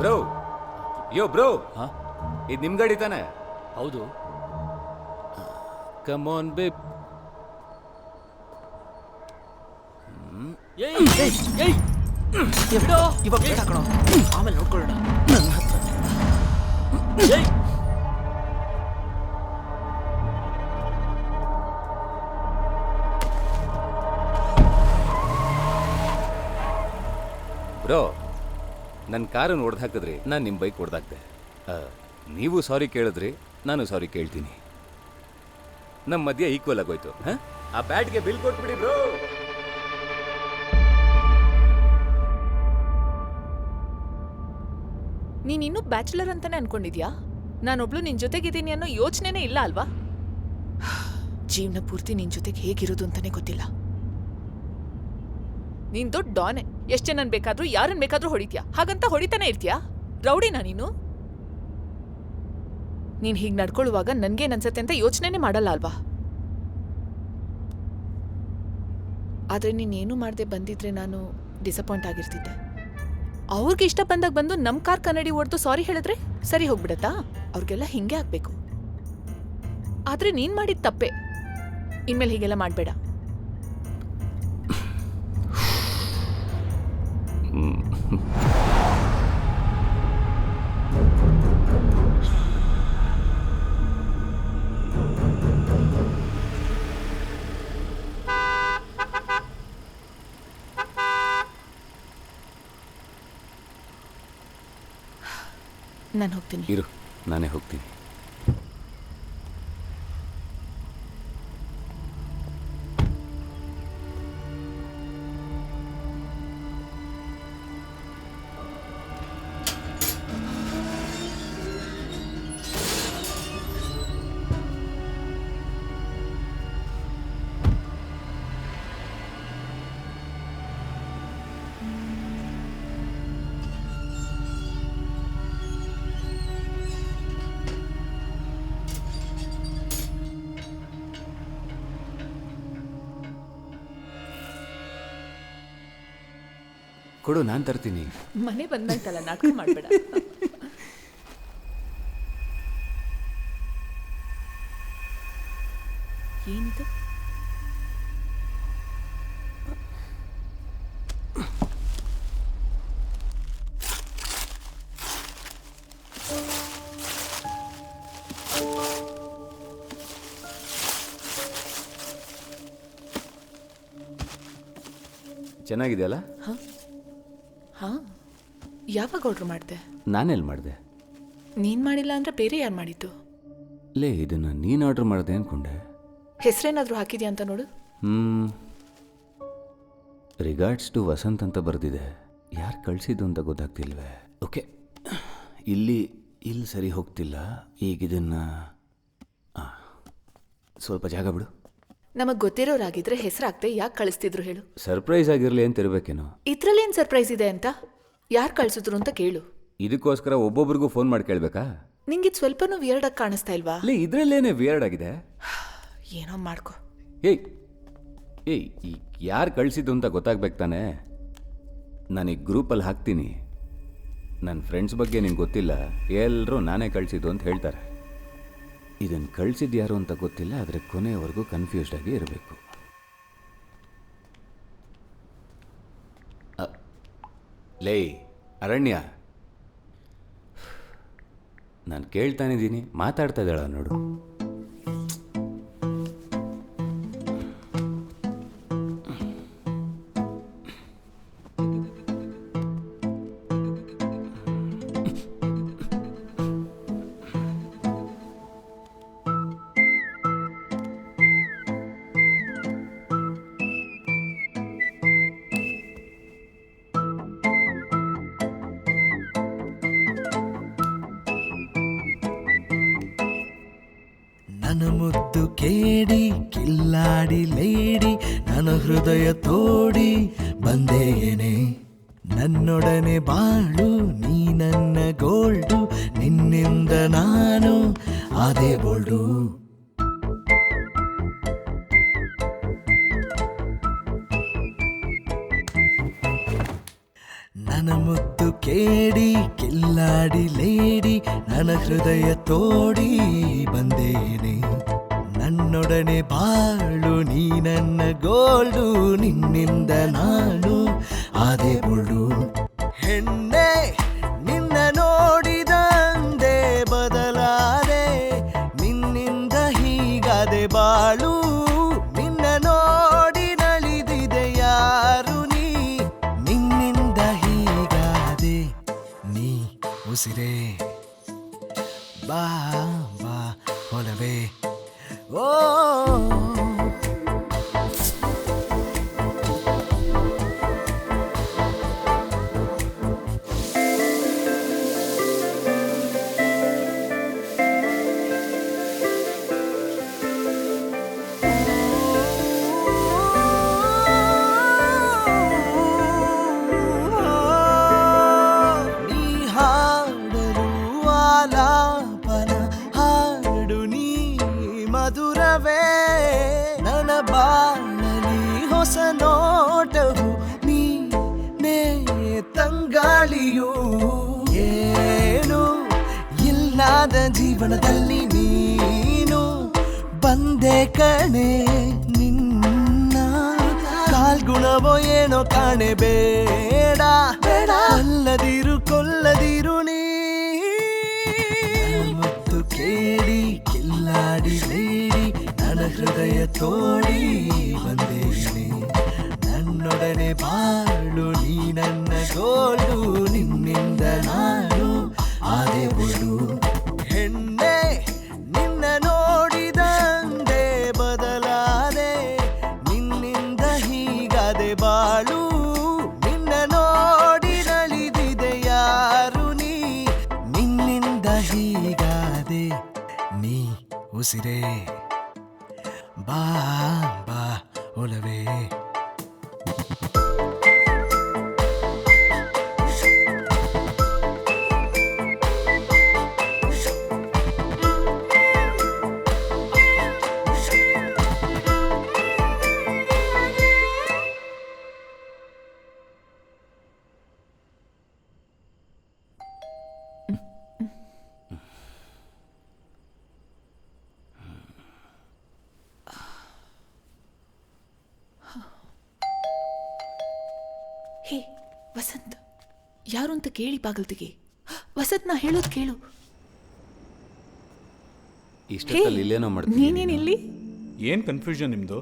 ಬ್ರೋ, ಬ್ರೋ, ಇದು ನಿಮ್ ಗಾಡಿ ತಾನೆ? ಹೌದು. Come on babe. ಇವಾಗ ಬೇಡ ಕಣೋ, ಆಮೇಲೆ ನೋಡ್ಕೊಳ್ಳೋಣ. ಬ್ರೋ, ನನ್ನ ಕಾರನ್ನು ಹೊಡೆದು ಹಾಕಿದ್ರಿ, ನಾನು ನಿಮ್ಮ ಬೈಕ್ ಹೊಡೆದಾಕ್ದೆ. ನೀವು ಸಾರಿ ಕೇಳಿದ್ರಿ, ನಾನು ಸಾರಿ ಕೇಳ್ತೀನಿ. ನಮ್ಮ ಮಧ್ಯೆ ಈಕ್ವಲ್ ಆಗೋಯ್ತು. ಆ ಬ್ಯಾಟ್ಗೆ ಬಿಲ್ ಕೊಟ್ಬಿಡಿ ಬ್ರೋ. ನೀನಿನ್ನೂ ಬ್ಯಾಚುಲರ್ ಅಂತಾನೆ ಅನ್ಕೊಂಡಿದ್ಯಾ? ನಾನೊಬ್ಳು ನಿನ್ ಜೊತೆಗಿದ್ದೀನಿ ಅನ್ನೋ ಯೋಚನೆನೇ ಇಲ್ಲ ಅಲ್ವಾ? ಜೀವನ ಪೂರ್ತಿ ನಿನ್ ಜೊತೆಗೆ ಹೇಗಿರೋದು ಅಂತಾನೆ ಗೊತ್ತಿಲ್ಲ. ನೀನ್ ದೊಡ್ಡ ಡಾನೆ, ಎಷ್ಟು ಜನನ್ ಬೇಕಾದ್ರೂ ಯಾರನ್ ಬೇಕಾದ್ರೂ ಹೊಡಿತ್ಯಾ, ಹಾಗಂತ ಹೊಡಿತಾನೆ ಇರ್ತೀಯಾ? ರೌಡಿನಾ ನೀನು? ನೀನು ಹೀಗೆ ನಡ್ಕೊಳ್ಳುವಾಗ ನನ್ಗೇನು ಅನ್ಸತ್ತೆ ಅಂತ ಯೋಚನೆನೇ ಮಾಡಲ್ಲ ಅಲ್ವಾ? ಆದರೆ ನೀನೇನು ಮಾಡದೆ ಬಂದಿದ್ರೆ ನಾನು ಡಿಸಪಾಯಿಂಟ್ ಆಗಿರ್ತಿದ್ದೆ. ಅವ್ರಿಗೆ ಇಷ್ಟ ಬಂದಾಗ ಬಂದು ನಮ್ಮ ಕಾರ್ ಕನ್ನಡಿ ಹೊಡೆದು ಸಾರಿ ಹೇಳಿದ್ರೆ ಸರಿ ಹೋಗ್ಬಿಡತ್ತಾ? ಅವ್ರಿಗೆಲ್ಲ ಹಿಂಗೆ ಆಗ್ಬೇಕು. ಆದರೆ ನೀನು ಮಾಡಿದ ತಪ್ಪೆ. ಇನ್ಮೇಲೆ ಹೀಗೆಲ್ಲ ಮಾಡಬೇಡ. ನಾನು ಹೋಗ್ತೀನಿ. ಇರು, ನಾನೇ ಹೋಗ್ತೀನಿ. ಕೊಡು, ನಾನು ತರ್ತೀನಿ. ಮನೆ ಬಂದಾಯ್ತಲ್ಲ, ನಾಟಕ ಮಾಡಬೇಡ. ಏನಿದು? ಚೆನ್ನಾಗಿದೆಯಲ್ಲ? ಹಾಂ, ಯಾವಾಗ ಆರ್ಡ್ರ್ ಮಾಡಿದೆ? ನಾನೆಲ್ಲಿ ಮಾಡಿದೆ? ನೀನು ಮಾಡಿಲ್ಲ ಅಂದರೆ ಬೇರೆ ಯಾರು ಮಾಡಿದ್ದು? ಲೇ, ಇದನ್ನು ನೀನು ಆರ್ಡ್ರ್ ಮಾಡಿದೆ ಅಂದ್ಕೊಂಡೆ. ಹೆಸರೇನಾದರೂ ಹಾಕಿದ್ಯಾ ಅಂತ ನೋಡು. ರಿಗಾರ್ಡ್ಸ್ ಟು ವಸಂತ್ ಅಂತ ಬರೆದಿದೆ. ಯಾರು ಕಳಿಸಿದ್ದು ಅಂತ ಗೊತ್ತಾಗ್ತಿಲ್ವೇ? ಓಕೆ, ಇಲ್ಲಿ ಸರಿ ಹೋಗ್ತಿಲ್ಲ. ಈಗ ಇದನ್ನು ಸ್ವಲ್ಪ ಜಾಗ ಬಿಡು. ನಮಗೆ ಗೊತ್ತಿರೋರಾಗಿದ್ರೆ ಹೆಸರಾಗ್ದೆ ಯಾಕೆ ಕಳಿಸ್ತಿದ್ರು ಹೇಳು? ಸರ್ಪ್ರೈಸ್ ಆಗಿರಲಿ ಅಂತ ಇರಬೇಕೇನೋ. ಇದ್ರಲ್ಲೇನು ಸರ್ಪ್ರೈಸ್ ಇದೆ ಅಂತ? ಯಾರು ಕಳಿಸಿದ್ರು ಅಂತ ಕೇಳು. ಇದಕ್ಕೋಸ್ಕರ ಒಬ್ಬೊಬ್ರಿಗೂ ಫೋನ್ ಮಾಡಿ ಕೇಳಬೇಕಾ? ನಿಂಗಿದು ಸ್ವಲ್ಪನೂ ವಿಯರ್ಡ್ ಆಗಿ ಕಾಣಿಸ್ತಾ ಇಲ್ವಾ? ಲೇ, ಇದರಲ್ಲೇನೇ ವಿಯರ್ಡ್ ಆಗಿದೆ. ಏನೋ ಮಾಡ್ಕೊ. ಏಯ್ ಈ ಯಾರು ಕಳಿಸಿದ್ದು ಅಂತ ಗೊತ್ತಾಗ್ಬೇಕು ತಾನೆ. ನಾನೀಗ ಗ್ರೂಪಲ್ಲಿ ಹಾಕ್ತೀನಿ. ನನ್ನ ಫ್ರೆಂಡ್ಸ್ ಬಗ್ಗೆ ನಿಂಗೆ ಗೊತ್ತಿಲ್ಲ, ಎಲ್ಲರೂ ನಾನೇ ಕಳಿಸಿದ್ದು ಅಂತ ಹೇಳ್ತಾರೆ. ಇದನ್ನು ಕಳಿಸಿದ್ದು ಯಾರು ಅಂತ ಗೊತ್ತಿಲ್ಲ, ಆದರೆ ಕೊನೆಯವರೆಗೂ ಕನ್ಫ್ಯೂಸ್ಡ್ ಆಗಿ ಇರಬೇಕು. ಲೇ ಅರಣ್ಯ, ನಾನು ಕೇಳ್ತಾನಿದ್ದೀನಿ, ಮಾತಾಡ್ತಾ ಇದ್ದಾಳ ನೋಡು. ನನ್ನ ಮುದ್ದು ಕೇಳಿ ಕಿಲ್ಲಾಡಿ ಲೇಡಿ, ನನ್ನ ಹೃದಯ ತೋಡಿ ಬಂದೇನೆ. ನನ್ನೊಡನೆ ಬಾಳು, ನೀ ನನ್ನ ಗೋಲ್ಡು, ನಿನ್ನಿಂದ ನಾನು ಅದೇ ಬೋಲ್ಡು. ನನ್ನ ಮುದ್ದು ಕೇಳಿ ಕಿಲ್ಲಾಡಿ ಲೇಡಿ, ನನ್ನ ಹೃದಯ ತೋಡಿ ಬಂದೇನೆ. ನನ್ನೊಡನೆ ಬಾಳು, ನೀ ನನ್ನ ಗೋಲ್ಡು, ನಿನ್ನಿಂದ ನಾನು ಅದೇ ಬೋಲ್ಡು. ಹೆಣ್ಣೆ ನಿನ್ನ ನೋಡಿದಂದೆ ಬದಲಾದೆ, ನಿನ್ನಿಂದ ಹೀಗಾದೆ ಬಾಳು. ನಿನ್ನ ನೋಡಿ ನಲಿದಿದೆ ಯಾರು ನೀ, ನಿನ್ನಿಂದ ಹೀಗಾದೆ ನೀ ಉಸಿರೇ. ಬಾ ಬಾ ಹೊಲವೇ ಓ. ನೀ ಹಾಡಲು ಆಲಾಪನ ಇಲ್ಲದ ಜೀವನದಲ್ಲಿ ನೀನು ಬಂದೆ ಕಣೆ, ನಿನ್ನ ಕಾಲ್ಗುಣವೋ ಏನೋ ಕಾಣೆ ಬೇಡ, ಕೊಲ್ಲದಿರು ನೀ ಮುತ್ತು ಕೇಳಿ ಕಿಲ್ಲಾಡಿ ಬೇಡಿ ನನ್ನ ಹೃದಯ ತೋಡಿ ಬಂದೇನೆ, ನನ್ನೊಡನೆ ಬಾಳು ನೀ ನನ್ನ ಗೋಳು, ನಿನ್ನಿಂದ ನಾನು ಆದೆ ಬೋಳು. ಹೆಣ್ಣೆ ನಿನ್ನ ನೋಡಿದಂದೆ ಬದಲಾದೆ, ನಿನ್ನಿಂದ ಹೀಗಾದೆ ಬಾಳು, ನಿನ್ನ ನೋಡಿ ನಲಿದಿದೆ ಯಾರು ನೀ, ನಿನ್ನಿಂದ ಹೀಗಾದೆ ನೀ ಉಸಿರೇ, ಬಾ ಬಾ ಒಲವೇ. ಹೇ ವಸಂತ್, ಯಾರು ಅಂತ ಕೇಳಿ ಬಾಗಲ್ತಿಗೆ. ವಸಂತ್, ನಾ ಹೇಳೋದು ಕೇಳು. ಇಷ್ಟೊತ್ತಲ್ಲಿ ಇಲ್ಲೇನೋ ಮಾಡ್ತೀನಿ. ನೀನೇನಿಲ್ಲಿ? ಏನು ಕನ್ಫ್ಯೂಷನ್ ನಿಮ್ಮದು?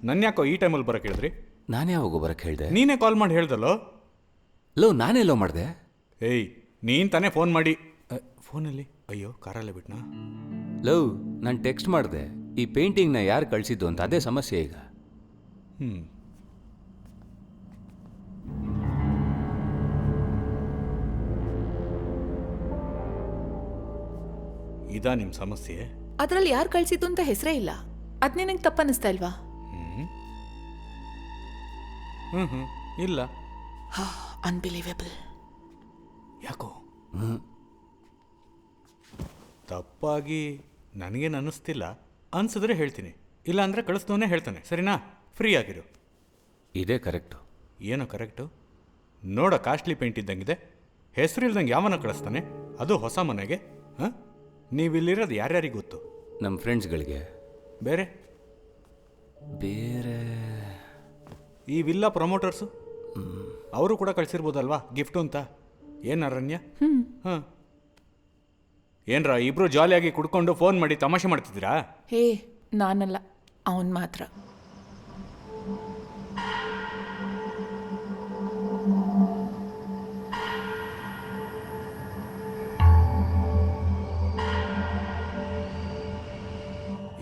ನನ್ನ ಯಾಕೋ ಈ ಟೈಮಲ್ಲಿ ಬರೋಕೆ ಹೇಳಿದ್ರಿ? ನಾನೇ ಯಾವಾಗ ಬರೋಕ್ಕೆ ಹೇಳಿದೆ? ನೀನೇ ಕಾಲ್ ಮಾಡಿ ಹೇಳ್ದಲ್ಲೋ. ಲೋ, ನಾನೇ ಲೋ ಮಾಡಿದೆ. ಏಯ್, ನೀನು ತಾನೇ ಫೋನ್ ಮಾಡಿ. ಫೋನಲ್ಲಿ? ಅಯ್ಯೋ, ಕಾರಲ್ಲೇ ಬಿಟ್ನಾ? ಲವ್, ನಾನು ಟೆಕ್ಸ್ಟ್ ಮಾಡಿದೆ. ಈ ಪೇಂಟಿಂಗ್ನ ಯಾರು ಕಳಿಸಿದ್ದು ಅಂತ, ಅದೇ ಸಮಸ್ಯೆ ಈಗ. ಇದಾ ನಿಮ್ಮ ಸಮಸ್ಯೆ? ಅದರಲ್ಲಿ ಯಾರು ಕಳ್ಸಿದ್ದು ಅಂತ ಹೆಸರೇ ಇಲ್ಲ. ಅದ್ ನಿನಗೆ ತಪ್ಪನ್ನಿಸ್ತಾ ಇಲ್ವಾ? ಇಲ್ಲ. ಅನ್ಬಿಲೀವೇಬಲ್. ಯಾಕೋ ತಪ್ಪಾಗಿ ನನಗೇನು ಅನ್ನಿಸ್ತಿಲ್ಲ. ಅನ್ಸಿದ್ರೆ ಹೇಳ್ತೀನಿ, ಇಲ್ಲ ಅಂದರೆ ಕಳಿಸ್ದವನೇ ಹೇಳ್ತಾನೆ. ಸರಿನಾ? ಫ್ರೀ ಆಗಿರು. ಇದೇ ಕರೆಕ್ಟು. ಏನೋ ಕರೆಕ್ಟು? ನೋಡ, ಕಾಸ್ಟ್ಲಿ ಪೇಂಟ್ ಇದ್ದಂಗಿದೆ. ಹೆಸರು ಇಲ್ದಂಗೆ ಯಾವನ ಕಳಿಸ್ತಾನೆ, ಅದು ಹೊಸ ಮನೆಗೆ. ಹಾಂ, ನೀವಿಲ್ಲಿರೋದು ಯಾರ್ಯಾರಿಗೆ ಗೊತ್ತು? ನಮ್ಮ ಫ್ರೆಂಡ್ಸ್ಗಳಿಗೆ. ಬೇರೆ ಬೇರೆ ಈ ವಿಲ್ಲಾ ಪ್ರಮೋಟರ್ಸು, ಅವರು ಕೂಡ ಕಳಿಸಿರ್ಬೋದಲ್ವಾ ಗಿಫ್ಟು ಅಂತ. ಏನು ಅರಣ್ಯ? ಹಾಂ, ಏನ್ರ ಇಬ್ರು ಜಾಲಿಯಾಗಿ ಕುಡ್ಕೊಂಡು ಫೋನ್ ಮಾಡಿ ತಮಾಷೆ ಮಾಡ್ತಿದ್ದೀರಾ? ಹೇ, ನಾನಲ್ಲ, ಅವನ್ ಮಾತ್ರ.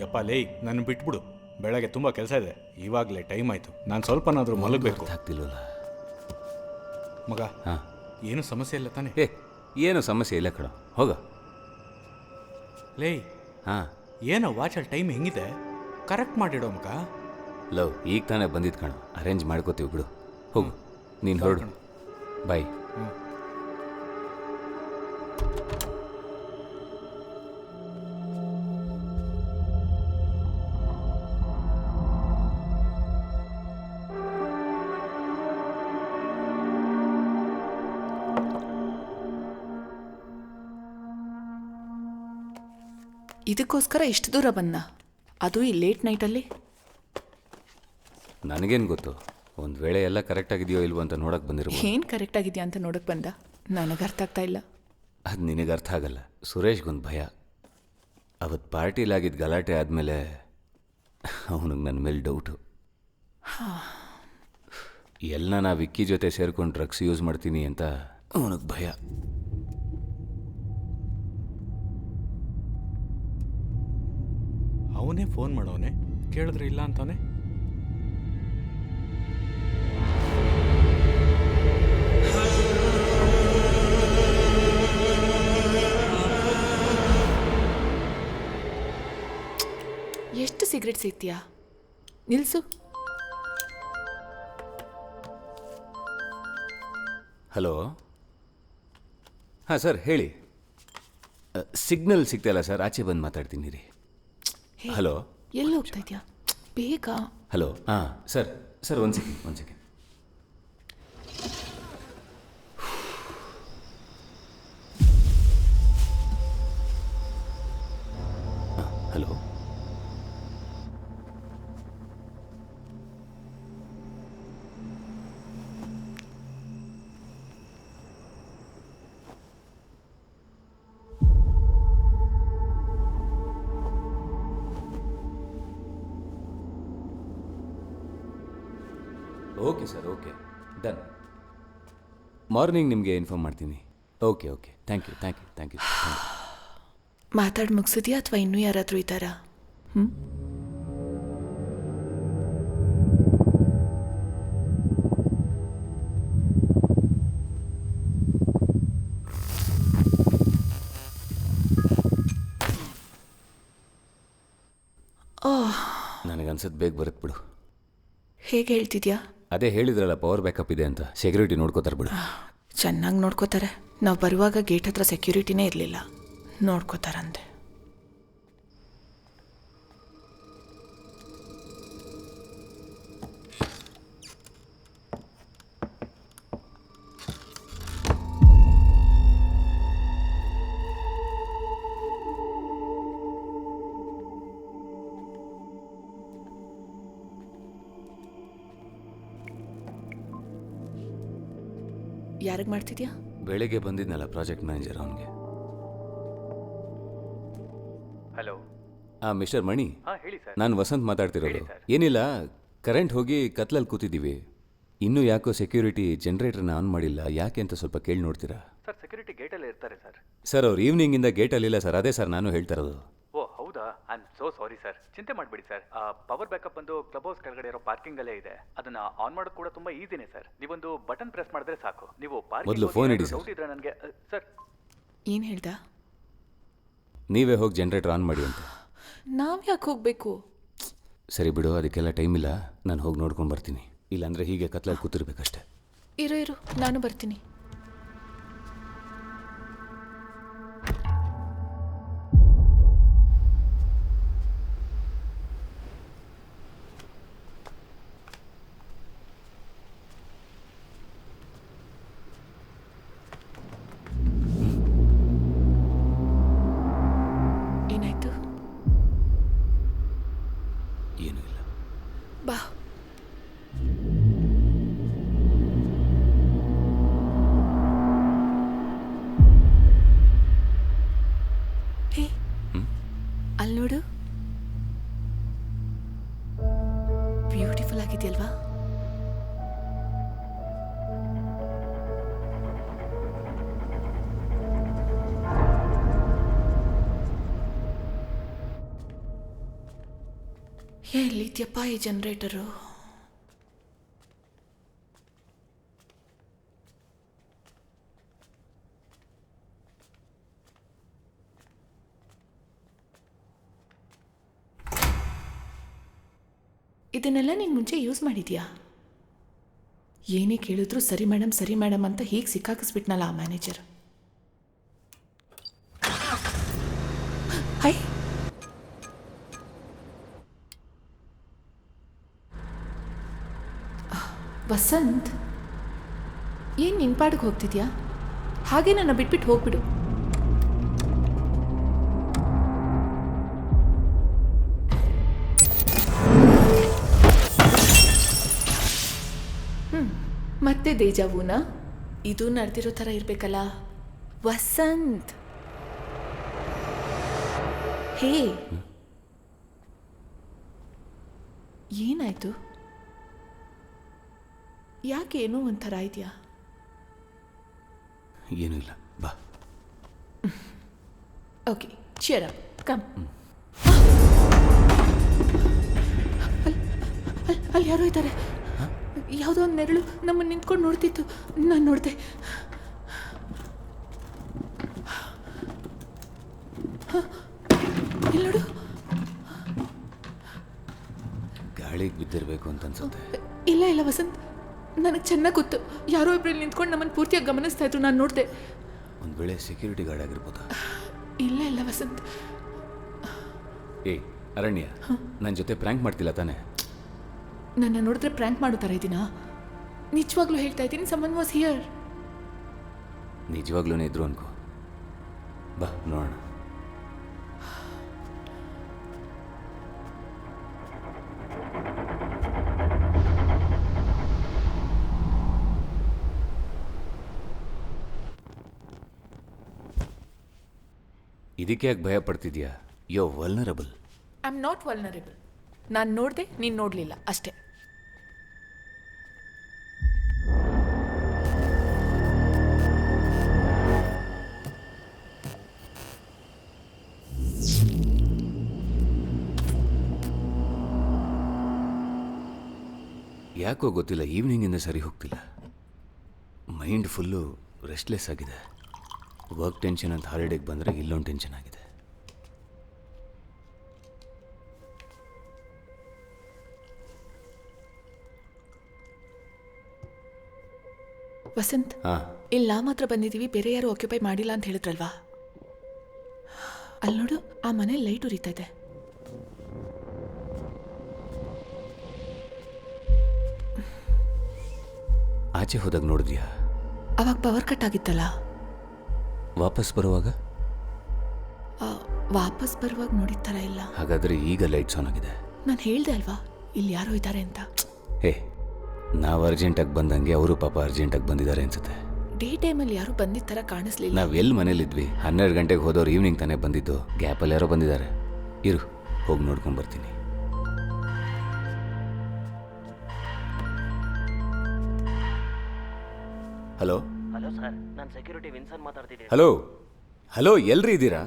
ಯಪ್ಪ ಲೇ, ನನ್ನ ಬಿಟ್ಬಿಡು. ಬೆಳಗ್ಗೆ ತುಂಬ ಕೆಲಸ ಇದೆ. ಇವಾಗಲೇ ಟೈಮ್ ಆಯಿತು. ನಾನು ಸ್ವಲ್ಪನಾದರೂ ಮಲಗಬೇಕು. ಆಗ್ತಿಲ್ವಲ್ಲ ಮಗ? ಹಾಂ, ಏನು ಸಮಸ್ಯೆ ಇಲ್ಲ ತಾನೆ? ಏನು ಸಮಸ್ಯೆ ಇಲ್ಲ ಕಣ, ಹೋಗ. ಲೇ, ಹಾಂ, ಏನೋ ವಾಚಲ್ಲಿ ಟೈಮ್ ಹೆಂಗಿದೆ? ಕರೆಕ್ಟ್ ಮಾಡಿಡೋ ಮಗ. ಲವ್, ಈಗ ತಾನೇ ಬಂದಿದ್ದು ಕಣ, ಅರೇಂಜ್ ಮಾಡ್ಕೋತೀವಿ ಬಿಡು. ಹೋಗು, ನೀನು ಹೊರಡು. ಬಾಯ್. ಇದಕ್ಕೋಸ್ಕರ ಇಷ್ಟು ದೂರ ಬಂದ, ಅದು ಈ ಲೇಟ್ ನೈಟಲ್ಲಿ? ನನಗೇನು ಗೊತ್ತು, ಒಂದು ವೇಳೆ ಎಲ್ಲ ಕರೆಕ್ಟ್ ಆಗಿದೆಯೋ ಇಲ್ವೋ ಅಂತ ನೋಡಕ್ಕೆ ಬಂದಿರ್ಬೋದು. ಏನು ಕರೆಕ್ಟ್ ಆಗಿದೆಯಾ ಅಂತ ನೋಡಕ್ಕೆ ಬಂದ? ನನಗೆ ಅರ್ಥ ಆಗ್ತಾ ಇಲ್ಲ. ಅದು ನಿನಗೆ ಅರ್ಥ ಆಗಲ್ಲ. ಸುರೇಶ್ಗೊಂದು ಭಯ. ಅವತ್ತು ಪಾರ್ಟಿಲಾಗಿದ್ದ ಗಲಾಟೆ ಆದಮೇಲೆ ಅವನಿಗೆ ನನ್ನ ಮೇಲೆ ಡೌಟು. ಎಲ್ಲ ನಾ ವಿಕ್ಕಿ ಜೊತೆ ಸೇರ್ಕೊಂಡು ಡ್ರಗ್ಸ್ ಯೂಸ್ ಮಾಡ್ತೀನಿ ಅಂತ ಅವನಿಗೆ ಭಯ. ಅವನೇ ಫೋನ್ ಮಾಡೋನೆ, ಕೇಳಿದ್ರೆ ಇಲ್ಲ ಅಂತಾನೆ. ಎಷ್ಟು ಸಿಗರೇಟ್ ಸಿಗ್ತೀಯಾ? ನಿಲ್ಸು. ಹಲೋ. ಹಾಂ ಸರ್, ಹೇಳಿ. ಸಿಗ್ನಲ್ ಸಿಗ್ತಾಯಿಲ್ಲ ಸರ್, ಆಚೆ ಬಂದು ಮಾತಾಡ್ತೀನಿ ರೀ. ಹಲೋ, ಎಲ್ಲಿ ಹೋಗ್ತಾ ಇದೆಯಾ? ಬೇಗ. ಹಲೋ. ಹಾಂ ಸರ್, ಸರ್ ಒಂದು second. Okay sir, okay, done. Morning ನಿಮಗೆ ಇನ್ಫಾರ್ಮ್ ಮಾಡ್ತೀನಿ. Okay okay, thank you thank you thank you. ಮಾತಾಡಿ ಮುಗಿಸಿದ್ಯಾ ಅಥವಾ ಇನ್ನೂ ಯಾರಾದರೂ ಇದ್ದಾರಾ? ನನಗನ್ಸದ್ ಬೇಗ ಬರುತ್ತೆ ಬಿಡು. ಹೇಗೆ ಹೇಳ್ತಿದ್ಯಾ? ಅದೇ ಹೇಳಿದ್ರಲ್ಲ ಪವರ್ ಬ್ಯಾಕಪ್ ಇದೆ ಅಂತ. ಸೆಕ್ಯೂರಿಟಿ ನೋಡ್ಕೋತಾರೆ ಬಿಡು. ಚೆನ್ನಾಗಿ ನೋಡ್ಕೋತಾರೆ. ನಾವು ಬರುವಾಗ ಗೇಟ್ ಹತ್ರ ಸೆಕ್ಯೂರಿಟಿನೇ ಇರಲಿಲ್ಲ. ನೋಡ್ಕೋತಾರಂತೆ. ಯಾರಿಗೆ ಮಾಡ್ತಿದ್ಯಾ? ಬೆಳಿಗ್ಗೆ ಬಂದಿದ್ನಲ್ಲ ಪ್ರಾಜೆಕ್ಟ್ ಮ್ಯಾನೇಜರ್, ಅವನಿಗೆ. ಹಲೋ. ಮಿಸ್ಟರ್ ಮಣಿ. ಹೇಳಿ ಸರ್. ನಾನು ವಸಂತ್ ಮಾತಾಡ್ತಿರೋದು. ಏನಿಲ್ಲ, ಕರೆಂಟ್ ಹೋಗಿ ಕತ್ಲಲ್ಲಿ ಕೂತಿದ್ದೀವಿ. ಇನ್ನೂ ಯಾಕೋ ಸೆಕ್ಯೂರಿಟಿ ಜನರೇಟರ್ನ ಆನ್ ಮಾಡಿಲ್ಲ. ಯಾಕೆ ಅಂತ ಸ್ವಲ್ಪ ಕೇಳಿ ನೋಡ್ತೀರಾ? ಸರ್, ಸೆಕ್ಯೂರಿಟಿ ಗೇಟಲ್ಲೇ ಇರ್ತಾರೆ ಸರ್. ಸರ್, ಅವ್ರು ಈವ್ನಿಂಗಿಂದ ಗೇಟಲ್ಲಿಲ್ಲ ಸರ್. ಅದೇ ಸರ್ ನಾನು ಹೇಳ್ತಾ ಇರೋದು. ಓ ಹೌದಾ? I am so sorry sir. ಚಿಂತೆ ಮಾಡಬೇಡಿ ಸರ್. ಪವರ್ ಬ್ಯಾಕಪ್ ಬಂದು ಕ್ಲಬ್ ಹೌಸ್ ಕೆಳಗಡೆ ಇರೋ ಪಾರ್ಕಿಂಗಲ್ಲೇ ಇದೆ. ಅದನ್ನ ಆನ್ ಮಾಡೋದು ಕೂಡ ತುಂಬಾ ಈಸಿನೇ ಸರ್. ನೀವೊಂದು ಬಟನ್ ಪ್ರೆಸ್ ಮಾಡಿದ್ರೆ ಸಾಕು. ನೀವು ಮೊದಲು ಫೋನ್ ಇಡಿ ಸರ್. ಇದ್ರೆ ನನಗೆ ಸರ್. ಏನು ಹೇಳ್ದ? ನೀವೇ ಹೋಗಿ ಜನರೇಟರ್ ಆನ್ ಮಾಡಿ ಅಂತ. ನಾವು ಯಾಕೆ ಹೋಗಬೇಕು? ಸರಿ ಬಿಡು, ಅದಕ್ಕೆಲ್ಲ ಟೈಮ್ ಇಲ್ಲ. ನಾನು ಹೋಗಿ ನೋಡ್ಕೊಂಡು ಬರ್ತೀನಿ. ಇಲ್ಲಾಂದರೆ ಹೀಗೆ ಕತ್ಲಲ್ಲಿ ಕೂತಿರ್ಬೇಕಷ್ಟೆ. ಇರು, ನಾನು ಬರ್ತೀನಿ. ಏನಾಯ್ತು? ಏನೂ ಇಲ್ಲ. ಬಾ. ಹೇ, ಅಲ್ಲಿ ನೋಡು. ಬ್ಯೂಟಿಫುಲ್ ಆಗಿದೆಯಲ್ವಾ? ಎಲ್ಲಿದ್ಯಪ್ಪ ಈ ಜನರೇಟರು? ಇದನ್ನೆಲ್ಲ ನೀನು ಮುಂಚೆ ಯೂಸ್ ಮಾಡಿದ್ಯಾ? ಏನೇ ಕೇಳಿದ್ರು ಸರಿ ಮೇಡಮ್ ಅಂತ ಹೀಗೆ ಸಿಕ್ಕಾಕಿಸ್ಬಿಟ್ನಲ್ಲ ಆ ಮ್ಯಾನೇಜರ್. ಹೈ, ವಸಂತ್, ಏನು ನಿನ್ನ ಪಾಡಿಗೆ ಹೋಗ್ತಿದ್ಯಾ? ಹಾಗೆ ನನ್ನ ಬಿಟ್ಬಿಟ್ಟು ಹೋಗ್ಬಿಡು. ಮತ್ತೆ ದೇಜಾವೂನಾ? ಇದು ನಡೆದಿರೋ ಥರ ಇರಬೇಕಲ್ಲ ವಸಂತ್. ಹೇ, ಏನಾಯ್ತು? ಯಾಕೆ ಏನೋ ಒಂಥರ ಇದೆಯಾ? ಏನೂ ಇಲ್ಲ, ಬಾ. Okay, cheer up, come. ಅಲ್ಲಿ ಯಾರೋ ಇದ್ದಾರೆ. ಯಾವುದೋ ಒಂದು ನೆರಳು ನಮ್ಮನ್ನು ನಿಂತ್ಕೊಂಡು ನೋಡ್ತಿತ್ತು. ನಾನು ನೋಡಿದೆ. ಇಲ್ಲಿ ನೋಡು. ಗಾಳಿಗೆ ಬಿದ್ದಿರಬೇಕು ಅಂತ ಅನ್ಸುತ್ತೆ. ಇಲ್ಲ ವಸಂತ್, ನನಗೆ ಚೆನ್ನಾಗಿ ಗೊತ್ತು. ಯಾರೋ ಇಬ್ಬರು ನಿಂತ್ಕೊಂಡು ನಮ್ಮನ್ನು ಪೂರ್ತಿಯಾಗಿ ಗಮನಿಸ್ತಾ ಇದ್ರು. ನಾನು ನೋಡಿದೆ. ಒಂದು ವೇಳೆ ಸೆಕ್ಯೂರಿಟಿ ಗಾರ್ಡ್ ಆಗಿರ್ಬೋದಾ? ಇಲ್ಲ ವಸಂತ್. ಅರಣ್ಯ, ನನ್ನ ಜೊತೆ ಪ್ರ್ಯಾಂಕ್ ಮಾಡ್ತಿಲ್ಲ ತಾನೆ? ನನ್ನ ನೋಡಿದ್ರೆ ಪ್ರ್ಯಾಂಕ್ ಮಾಡೋ ಥರ ಇದ್ದೀನಾ? ನಿಜವಾಗ್ಲೂ ಹೇಳ್ತಾ ಇದ್ದೀನಿ, ಸಮನ್ ವಾಸ್ ಹಿಯರ್. ನಿಜವಾಗ್ಲೂ ಇದ್ರು ಅನ್ಕೋ. ಬಾ ನೋಡೋಣ. ಇದಕ್ಕೆ ಯಾಕೆ ಭಯ ಪಡ್ತಿದ್ಯಾ? Yo vulnerable. I am not vulnerable. ನಾನು ನೋಡಿದೆ, ನೀನು ನೋಡಲಿಲ್ಲ ಅಷ್ಟೇ. ಯಾಕೋ ಗೊತ್ತಿಲ್ಲ, ಈವ್ನಿಂಗಿಂದ ಸರಿ ಹೋಗ್ತಿಲ್ಲ. ಮೈಂಡ್ ಫುಲ್ಲು ರೆಸ್ಟ್ಲೆಸ್ ಆಗಿದೆ. ವರ್ಕ್ ಟೆನ್ಷನ್ ಅಂತ ಹಾಲಿಡೇಗೆ ಬಂದರೆ ಇಲ್ಲೊಂದು ಟೆನ್ಷನ್ ಆಗಿದೆ. ವಸಂತ್, ಇಲ್ಲಿ ನಾವು ಮಾತ್ರ ಬಂದಿದ್ದೀವಿ, ಬೇರೆ ಯಾರು ಆಕ್ಯುಪೈ ಮಾಡಿಲ್ಲ ಅಂತ ಹೇಳಿದ್ರಲ್ವಾ? ಅಲ್ಲಿ ನೋಡು, ಆ ಮನೆ ಲೈಟ್ ಉರಿತಾ ಇದೆ. ಆಚೆ ಹೋದಾಗ ನೋಡಿದ್ಯಾ? ಅವಾಗ ಪವರ್ ಕಟ್ ಆಗಿತ್ತಲ್ಲ. ವಾಪಸ್ ಬರುವಾಗ ನೋಡಿದ ಥರ ಇಲ್ಲ. ಹಾಗಾದರೆ ಈಗ ಲೈಟ್ಸ್ ಆನ್ ಆಗಿದೆ. ನಾನು ಹೇಳ್ದೆ ಅಲ್ವಾ ಇಲ್ಲಿ ಯಾರೋ ಇದ್ದಾರೆ ಅಂತ. ಹೇ, ನಾವು ಅರ್ಜೆಂಟಾಗಿ ಬಂದಂಗೆ ಅವರು ಪಾಪ ಅರ್ಜೆಂಟಾಗಿ ಬಂದಿದ್ದಾರೆ ಅನ್ಸುತ್ತೆ. ಡೇ ಟೈಮಲ್ಲಿ ಯಾರು ಬಂದಿದ್ದ ಥರ ಕಾಣಿಸ್ಲಿಲ್ಲ. ನಾವು ಎಲ್ಲಿ ಮನೇಲಿದ್ವಿ? 12 ಗಂಟೆಗೆ ಹೋದವ್ರು ಈವ್ನಿಂಗ್ ತಾನೇ ಬಂದಿದ್ದು. ಗ್ಯಾಪಲ್ಲಿ ಯಾರೋ ಬಂದಿದ್ದಾರೆ. ಇರು, ಹೋಗಿ ನೋಡ್ಕೊಂಡು ಬರ್ತೀನಿ. ಹಲೋ ಹಲೋ ಸರ್, ನಾನು ಸೆಕ್ಯೂರಿಟಿ ವಿನ್ಸನ್ ಮಾತಾಡ್ತಿದ್ದೀನಿ. ಹಲೋ ಹಲೋ, ಎಲ್ರಿ ಇದ್ದೀರಾ?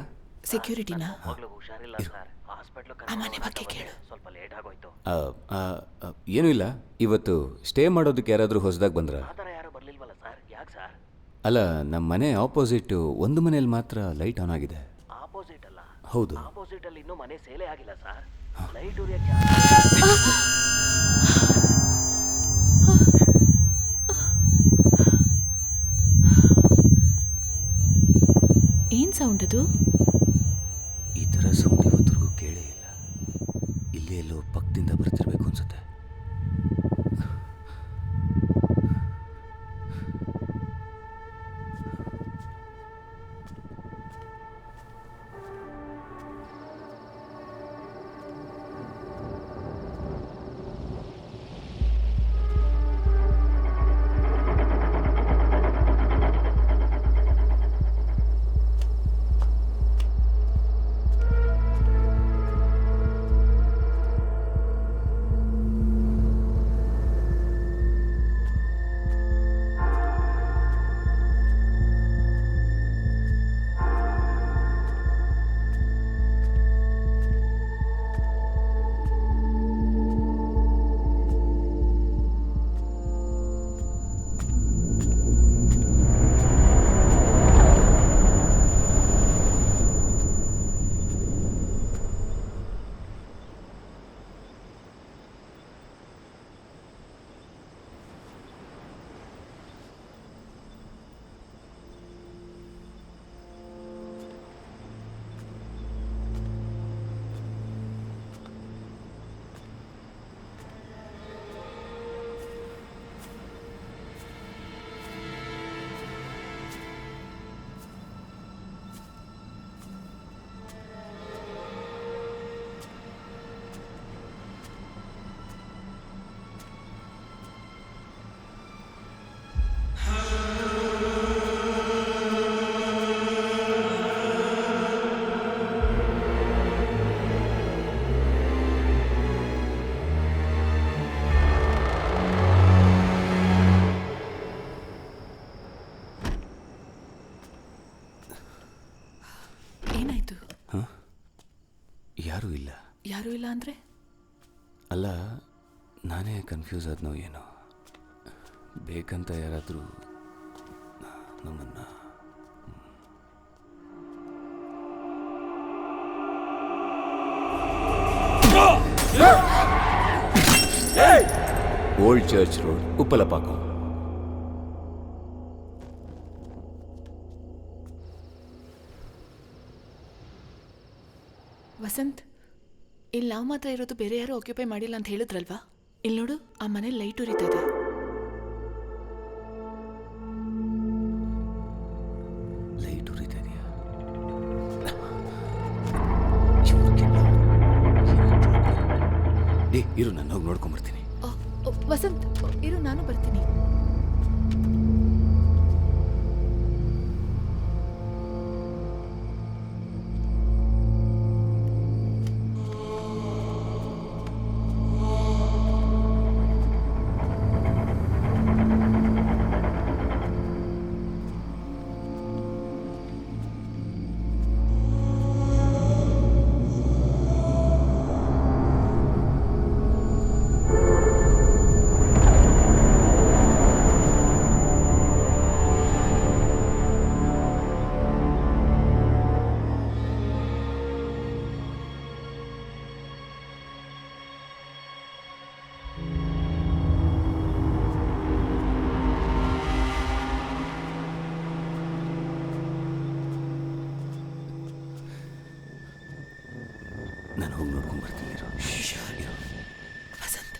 ಸೆಕ್ಯೂರಿಟಿನಾ? ಹುಷಾರಿಲ್ಲ ಸರ್, ಹಾಸ್ಪಿಟ್ಲು ಆ ಮನೆ ಬಗ್ಗೆ ಕೇಳು. ಸ್ವಲ್ಪ ಲೇಟ್ ಆಗೋಯ್ತು. ಏನೂ ಇಲ್ಲ. ಇವತ್ತು ಸ್ಟೇ ಮಾಡೋದಕ್ಕೆ ಯಾರಾದರೂ ಹೊಸದಾಗಿ ಬಂದ್ರಾ? ಆ ಥರ ಯಾರು ಬರಲಿಲ್ವಲ್ಲ ಸರ್. ಯಾಕೆ ಸರ್? ಅಲ್ಲ, ನಮ್ಮ ಮನೆ ಆಪೋಸಿಟ್ ಒಂದು ಮನೇಲಿ ಮಾತ್ರ ಲೈಟ್ ಆನ್ ಆಗಿದೆ. ಆಪೋಸಿಟ್ ಅಲ್ಲ? ಹೌದು. ಆಪೋಸಿಟ್ ಅಲ್ಲಿ ಇನ್ನೂ ಮನೆ ಸೇಲೇ ಆಗಿಲ್ಲ ಸರ್. ಲೈಟ್ ಉರಿಯಕ್ಕೆ ಏನ್ ಸೌಂಡ್ ಅದು? ಈ ಥರ ಸೌಂಡ್ ಇವತ್ತರೆಗೂ ಕೇಳೇ ಇಲ್ಲ. ಇಲ್ಲೇ ಎಲ್ಲೋ ಪಕ್ಕದಿಂದ ಬರ್ತಿರ್ಬೇಕು ಅನ್ಸುತ್ತೆ. ಯಾರೂ ಇಲ್ಲ ಅಂದರೆ? ಅಲ್ಲ, ನಾನೇ ಕನ್ಫ್ಯೂಸ್ ಆದ್ನೋ ಏನೋ. ಬೇಕಂತ ಯಾರಾದರೂ ನಮ್ಮನ್ನು ಓಲ್ಡ್ ಚರ್ಚ್ ರೋಡ್, ಉಪ್ಪಲಪಾಕಂ. ವಸಂತ್, ಇಲ್ಲಿ ನಾವು ಮಾತ್ರ ಇರೋದು, ಬೇರೆ ಯಾರು ಆಕ್ಯುಪೈ ಮಾಡಿಲ್ಲ ಅಂತ ಹೇಳಿದ್ರಲ್ವಾ? ಇಲ್ಲಿ ನೋಡು, ಆ ಮನೆ ಲೈಟ್ ಉರಿತಾ ಇದೆ. ಲೈಟ್ ಉರಿತಾ ಇದೆಯಾ? ಇರು, ನಾನು ಹೋಗಿ ನೋಡ್ಕೊಂಬರ್ತೀನಿ. ವಸಂತ್ ಇರು, ನಾನು ಬರ್ತೀನಿ. ಬರ್ತಿದ್ದೀರೋ ವಸಂತ್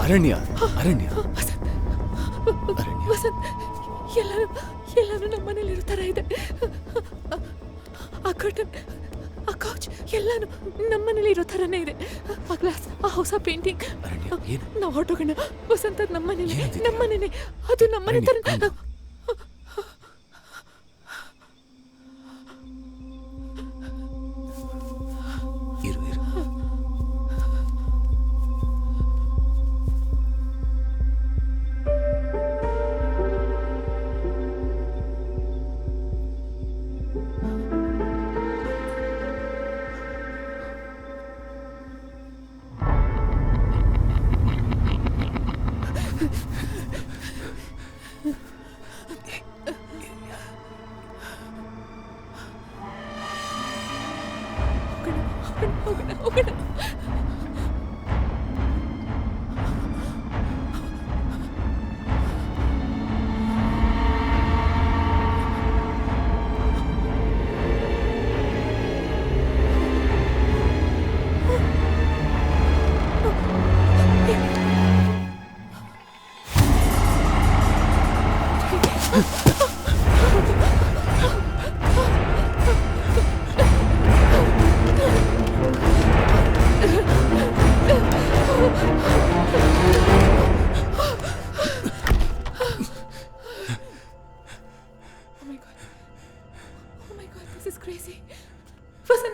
ಅರಣ್ಯ ಅರಣ್ಯ ವಸಂತ್ ಎಲ್ಲರೂ ನಮ್ಮ ಮನೇಲಿ ಇರೋ ಥರ ಇದೆ. ಆ ಕರ್ಟನ್, ಆ ಕೌಚ್ ಎಲ್ಲಾನು ನಮ್ಮ ಮನೇಲಿ ಇರೋ ಥರನೇ ಇದೆ. ಆ ಗ್ಲಾಸ್, ಆ ಹೊಸ ಪೇಂಟಿಂಗ್. ನಾವು ಹೊರಟೋಗೋಣ ವಸಂತ್. ಅದು ನಮ್ಮನೇನೆ ಅದು ನಮ್ಮನೆ ಥರ. ಹೋಗೋಣ.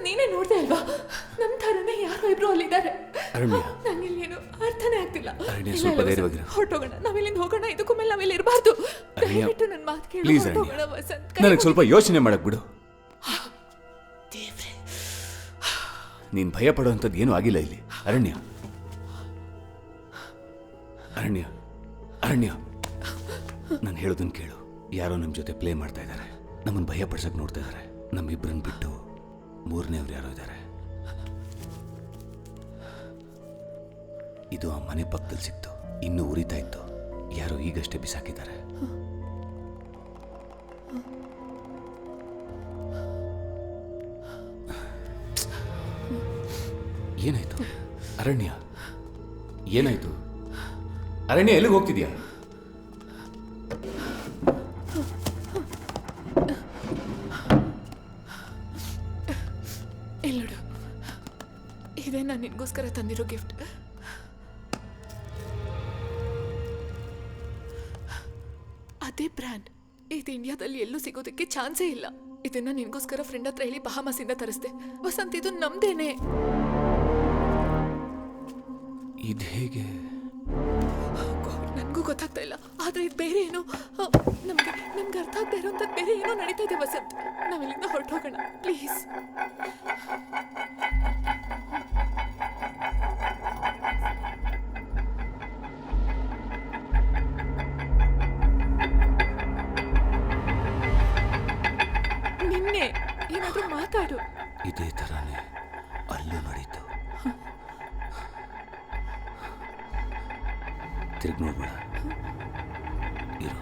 ನೀನೇ ನೋಡ್ದೆ ಅಲ್ವಾ? ನಮ್ಮ ಥರನೇ ಯಾರೋ ಇಬ್ರು ಅಲ್ಲಿದ್ದಾರೆ. ನನಗೇನು ಅರ್ಥನೇ ಆಗ್ತಿಲ್ಲ. ಹೊರಟೋಗೋಣ, ನಾವಿಲ್ಲಿಂದ ಹೋಗೋಣ. ಇದಕ್ಕೂ ಮೇಲೆ ನಾವಿಲ್ಲಿ ಇರಬಾರ್ದು. ದಯವಿಟ್ಟು ನನ್ನ ಮಾತು ಕೇಳಿ ಹೊರಟೋಗೋಣ ವಸಂತ್. ನನಗೆ ಸ್ವಲ್ಪ ಯೋಚನೆ ಮಾಡಕ್ ಬಿಡು. ನೀನ್ ಭಯ ಪಡುವಂಥದ್ದು ಏನೂ ಆಗಿಲ್ಲ ಇಲ್ಲಿ. ಅರಣ್ಯ ಅರಣ್ಯ ಅರಣ್ಯ ನಾನು ಹೇಳೋದನ್ನ ಕೇಳು. ಯಾರೋ ನಮ್ಮ ಜೊತೆ ಪ್ಲೇ ಮಾಡ್ತಾ ಇದ್ದಾರೆ. ನಮ್ಮನ್ನು ಭಯ ಪಡ್ಸಕ್ ನೋಡ್ತಾ ಇದ್ದಾರೆ. ನಮ್ಮಿಬ್ಬರನ್ನ ಬಿಟ್ಟು ಮೂರನೇವ್ರು ಯಾರೋ ಇದ್ದಾರೆ. ಇದು ಆ ಮನೆ ಪಕ್ಕದಲ್ಲಿ ಸಿಕ್ತು. ಇನ್ನೂ ಉರಿತಾ ಇತ್ತು. ಯಾರೋ ಈಗಷ್ಟೇ ಬಿಸಾಕಿದ್ದಾರೆ. ಏನಾಯ್ತು ಅರಣ್ಯ? ಏನಾಯ್ತು ಅರಣ್ಯ? ಎಲ್ಲಿಗೆ ಹೋಗ್ತಿದ್ಯಾ? ಎಲ್ಲೋಡು, ಇದೇ ನಾನು ನಿನ್ಗೋಸ್ಕರ ತಂದಿರೋ ಗಿಫ್ಟ್. ಅದೇ ಬ್ರ್ಯಾಂಡ್. ಇದು ಇಂಡಿಯಾದಲ್ಲಿ ಎಲ್ಲೂ ಸಿಗೋದಕ್ಕೆ ಚಾನ್ಸೇ ಇಲ್ಲ. ಇದನ್ನ ನಿನ್ಗೋಸ್ಕರ ಫ್ರೆಂಡ್ ಹತ್ರ ಹೇಳಿ ಬಹಾಮಾಸಿಂದ ತರಿಸ್ದೆ. ವಸಂತ್, ಇದು ನಮ್ದೇನೆ. ಇದು ಹೇಗೆ? ನನಗೂ ಗೊತ್ತಾಗ್ತಾ ಇಲ್ಲ. ಆದ್ರೆ ಇದು ಬೇರೆ ಏನೋ. ನಮ್ಗೆ ಅರ್ಥ ಆಗ್ತಾ ಇರೋಂಥದ್ದು ಬೇರೆ ಏನೋ ನಡೀತಾ ಇದೆ ವಸಂತ್. ನಾವಿಲ್ಲಿಂದ ಹೊರಟೋಗೋಣ ಪ್ಲೀಸ್. ನಿನ್ನೆ ಏನಾದ್ರೂ ಮಾತಾಡು. ಇದೇ ತರಾನೇ ಅಲ್ಲೂ ನಡೀತು. ತಿರುಗಿ ನೋಡ್ಬೇಡ. ಇರು.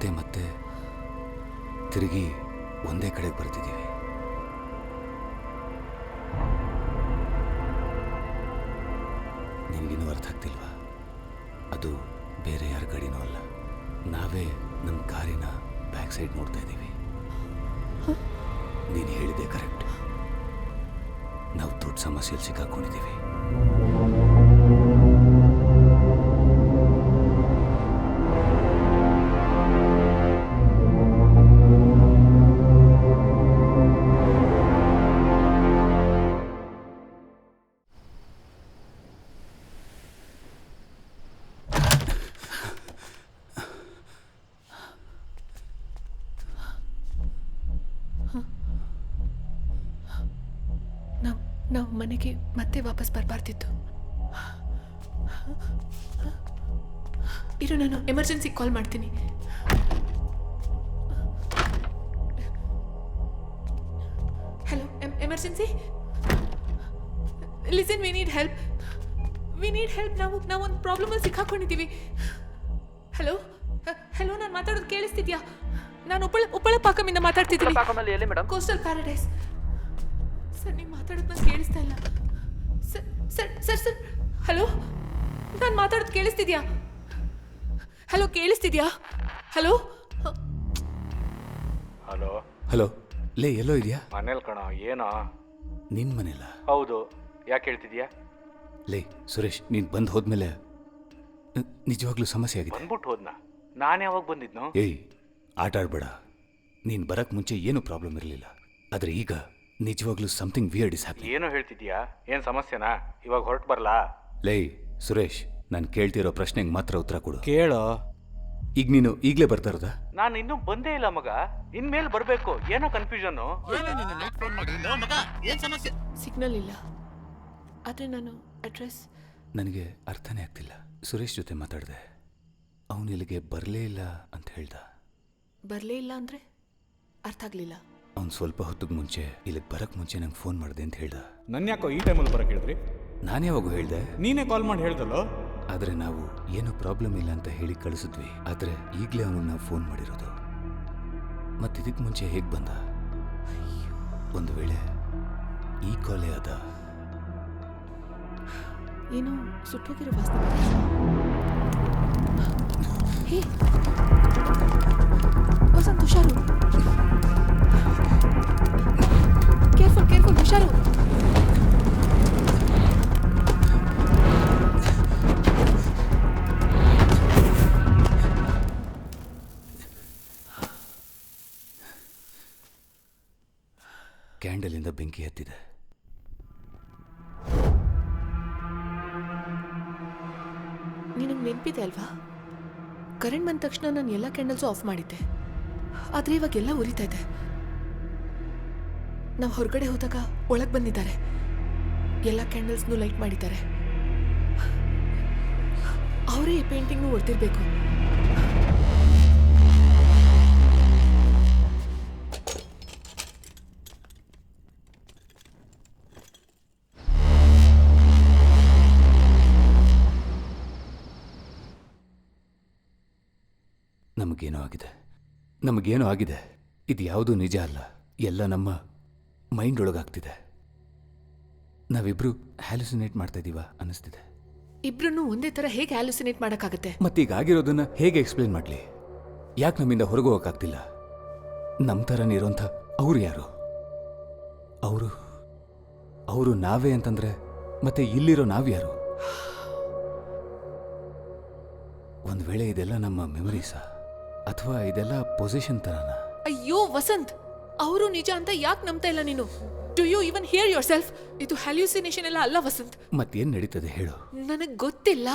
ಮತ್ತೆ ಮತ್ತೆ ತಿರುಗಿ ಒಂದೇ ಕಡೆಗೆ ಬರ್ತಿದ್ದೀವಿ. ನಿನಗಿನ್ನೂ ಅರ್ಥ ಆಗ್ತಿಲ್ವಾ? ಅದು ಬೇರೆ ಯಾರ ಗಾಡಿನೂ ಅಲ್ಲ, ನಾವೇ ನಮ್ಮ ಕಾರಿನ ಬ್ಯಾಕ್ ಸೈಡ್ ನೋಡ್ತಾ ಇದ್ದೀವಿ. ನೀನು ಹೇಳಿದೆ ಕರೆಕ್ಟ್. ನಾವು ದೊಡ್ಡ ಸಮಸ್ಯೆಯಲ್ಲಿ ಸಿಕ್ಕಾಕೊಂಡಿದ್ದೀವಿ. ನಾವು ಮನೆಗೆ ಮತ್ತೆ ವಾಪಸ್ ಬರಬಾರ್ದಿತ್ತು. ಇರು, ನಾನು ಎಮರ್ಜೆನ್ಸಿ ಕಾಲ್ ಮಾಡ್ತೀನಿ. Hello, emergency. Listen, we need help. ನಾವು ಒಂದು ಪ್ರಾಬ್ಲಮಲ್ಲಿ ಸಿಕ್ಕಾಕೊಂಡಿದ್ದೀವಿ. ಹಲೋ, ನಾನು ಮಾತಾಡೋದು ಕೇಳಿಸ್ತಿದ್ಯಾ? ನಾನು ಉಪ್ಪಳ ಪಾಕಮಿಂದ ಮಾತಾಡ್ತಿದ್ದೀನಿ. Coastal paradise. ಸರ್, ನೀವು ಮಾತಾಡೋದು ನಂಗೆ ಕೇಳಿಸ್ತಾ ಇಲ್ಲ. ಸರ್ ಹಲೋ, ನಾನು ಮಾತಾಡೋದು ಕೇಳಿಸ್ತಿದ್ಯಾ? ಹಲೋ, ಕೇಳಿಸ್ತಿದ್ಯಾ? ಹಲೋ ಹಲೋ ಹಲೋ, ಲೇ ಎಲ್ಲೋ ಇದೆಯಾ? ಮನೇಲಿ ಕಣ. ಏನೋ? ನಿನ್ನ ಮನೆಯಲ್ಲ? ಹೌದು. ಯಾಕೆ ಹೇಳ್ತಿದ್ಯಾ? ಲೇ ಸುರೇಶ್, ನೀನು ಬಂದು ಹೋದ್ಮೇಲೆ ನಿಜವಾಗ್ಲೂ ಸಮಸ್ಯೆ ಆಗಿದೆ. ಬಂದ್ಬಿಟ್ಟು ಹೋದ್ನಾ? ನಾನು ಯಾವಾಗ ಬಂದಿದ್ನೋ? ಏಯ್, ಆಟ ಆಡ್ಬೇಡ. ನೀನು ಬರಕ್ಕೆ ಮುಂಚೆ ಏನೂ ಪ್ರಾಬ್ಲಮ್ ಇರಲಿಲ್ಲ, ಆದರೆ ಈಗ ನಿಜವಾಗ್ಲೂ ಸಮಥಿಂಗ್ ವಿಯರ್ಡ್ ಇಸ್ ಹ್ಯಾಪನಿಂಗ್. ಏನೋ ಹೇಳ್ತಿದ್ಯಾ? ಏನು ಸಮಸ್ಯೆನಾ? ಇವಾಗ ಹೊರಟು ಬರಲಾ? ಲೇ ಸುರೇಶ್, ನಾನು ಕೇಳ್ತಿರೋ ಪ್ರಶ್ನೆಗೆ ಮಾತ್ರ ಉತ್ತರ ಕೊಡು. ಕೇಳೋ. ಈಗ ನೀನು ಈಗಲೇ ಬರ್ತಾ ಇರೋದಾ? ನಾನು ಇನ್ನೂ ಬಂದೇ ಇಲ್ಲ ಮಗ. ಇನ್ಮೇಲೆ ಬರಬೇಕು. ಏನೋ ಕನ್ಫ್ಯೂಷನ್ನು. ಸಿಗ್ನಲ್ ಇಲ್ಲ, ಆದರೆ ನಾನು ಅಡ್ರೆಸ್ ನನಗೆ ಅರ್ಥನೇ ಆಗ್ತಿಲ್ಲ. ಸುರೇಶ್ ಜೊತೆ ಮಾತಾಡಿದೆ, ಅವನು ಇಲ್ಲಿಗೆ ಬರಲೇ ಇಲ್ಲ ಅಂತ ಹೇಳ್ದ. ಬರಲೇ ಇಲ್ಲ ಅಂದರೆ ಅರ್ಥ ಆಗಲಿಲ್ಲ. ಅವ್ನು ಸ್ವಲ್ಪ ಹೊತ್ತಿಗೆ ಮುಂಚೆ ಇಲ್ಲಿಗೆ ಬರಕ್ಕೆ ಮುಂಚೆ ನಂಗೆ ಫೋನ್ ಮಾಡಿದೆ ಅಂತ ಹೇಳ್ದ. ನನ್ನ ಯಾಕೋ ಈ ಟೈಮಲ್ಲಿ ಬರಕ್ಕೆ ಹೇಳಿದ್ರಿ? ನಾನು ಯಾವಾಗ ಹೇಳಿದೆ? ನೀನೇ ಕಾಲ್ ಮಾಡಿ ಹೇಳ್ದಲ್ಲೋ. ಆದರೆ ನಾವು ಏನೂ ಪ್ರಾಬ್ಲಮ್ ಇಲ್ಲ ಅಂತ ಹೇಳಿ ಕಳಿಸಿದ್ವಿ. ಆದರೆ ಈಗಲೇ ಅವನು ನಾವು ಫೋನ್ ಮಾಡಿರೋದು. ಮತ್ತು ಇದಕ್ಕೆ ಮುಂಚೆ ಹೇಗೆ ಬಂದ? ಒಂದು ವೇಳೆ ಈ ಕಾಲೇ ಅದ? ಏನು ಸುಟ್ಟೋಗಿರೋ ವಾಸನೆ. ಹೇ ವಸಂತ್, ಹುಷಾರು. ಕೇರ್ಫುಲ್, ಹುಷಾರು. ಕ್ಯಾಂಡಲಿಂದ ಬೆಂಕಿ ಹತ್ತಿದೆ. ನಿನಗೆ ನೆನಪಿದೆ ಅಲ್ವಾ? ಕರೆಂಟ್ ಬಂದ ತಕ್ಷಣ ನಾನು ಎಲ್ಲ ಕ್ಯಾಂಡಲ್ಸು ಆಫ್ ಮಾಡಿದ್ದೆ, ಆದರೆ ಇವಾಗೆಲ್ಲ ಉರಿತಾ ಇದೆ. ನಾವು ಹೊರಗಡೆ ಹೋದಾಗ ಒಳಗೆ ಬಂದಿದ್ದಾರೆ, ಎಲ್ಲ ಕ್ಯಾಂಡಲ್ಸ್ನೂ ಲೈಟ್ ಮಾಡಿದ್ದಾರೆ. ಅವರೇ ಈ ಪೇಂಟಿಂಗ್ನೂ ಹೊಡೆದಿರಬೇಕು. ನಮಗೇನೋ ಆಗಿದೆ. ಇದು ಯಾವುದೂ ನಿಜ ಅಲ್ಲ, ಎಲ್ಲ ನಮ್ಮ ಮೈಂಡ್ ಒಳಗಾಗ್ತಿದೆ. ನಾವಿಬ್ರು ಹ್ಯಾಲುಸಿನೇಟ್ ಮಾಡ್ತಾ ಇದೀವ ಅನ್ನಿಸ್ತಿದೆ. ಇಬ್ರನ್ನು ಒಂದೇ ಥರ ಹೇಗೆ ಹ್ಯಾಲುಸಿನೇಟ್ ಮಾಡೋಕ್ಕಾಗತ್ತೆ? ಮತ್ತೀಗ ಆಗಿರೋದನ್ನ ಹೇಗೆ ಎಕ್ಸ್ಪ್ಲೇನ್ ಮಾಡಲಿ? ಯಾಕೆ ನಮ್ಮಿಂದ ಹೊರಗೆ ಹೋಗೋಕ್ಕಾಗ್ತಿಲ್ಲ? ನಮ್ಮ ಥರನೇ ಇರೋಂಥ ಅವರು ಯಾರು? ಅವರು ನಾವೇ ಅಂತಂದ್ರೆ ಮತ್ತೆ ಇಲ್ಲಿರೋ ನಾವ್ಯಾರು? ಒಂದು ವೇಳೆ ಇದೆಲ್ಲ ನಮ್ಮ ಮೆಮರೀಸಾ ಅಥವಾ ಇದೆಲ್ಲ ಪೊಸಿಷನ್ ಥರನಾ? ಅಯ್ಯೋ ವಸಂತ್, ಅವರು ನಿಜ ಅಂತ ಯಾಕೆ ನಂಬ್ತಾ ಇಲ್ಲ ನೀನು? Do you even hear yourself? ಇದು ಹ್ಯಾಲ್ಯೂಸಿನೇಷನ್ ಎಲ್ಲ ಅಲ್ಲ ವಸಂತ್. ಮತ್ತೇನು ನಡೀತದೆ ಹೇಳು? ನನಗೆ ಗೊತ್ತಿಲ್ಲ,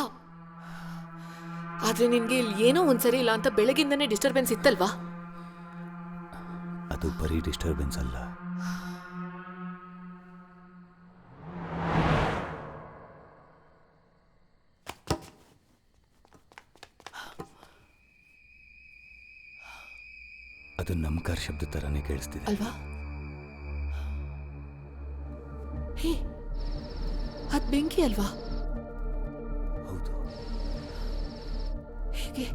ಆದ್ರೆ ನಿನ್ಗೆ ಇಲ್ಲಿ ಏನೋ ಒಂದ್ಸರಿ ಇಲ್ಲ ಅಂತ ಬೆಳಗಿಂದನೇ ಡಿಸ್ಟರ್ಬೆನ್ಸ್ ಇತ್ತಲ್ವಾ? ಅದು ಬರೀ ಡಿಸ್ಟರ್ಬೆನ್ಸ್ ಅಲ್ಲ, ಅದು ನಮ್ಮ ಕಾರ್ ಶಬ್ದ ತರಾನೇ ಕೇಳಿಸ್ತಿದೆ ಅಲ್ವಾ? ಹೇ, ಅದ್ ಬೆಂಕಿ ಅಲ್ವಾ? ಹೌದು. ಹೇಗೆ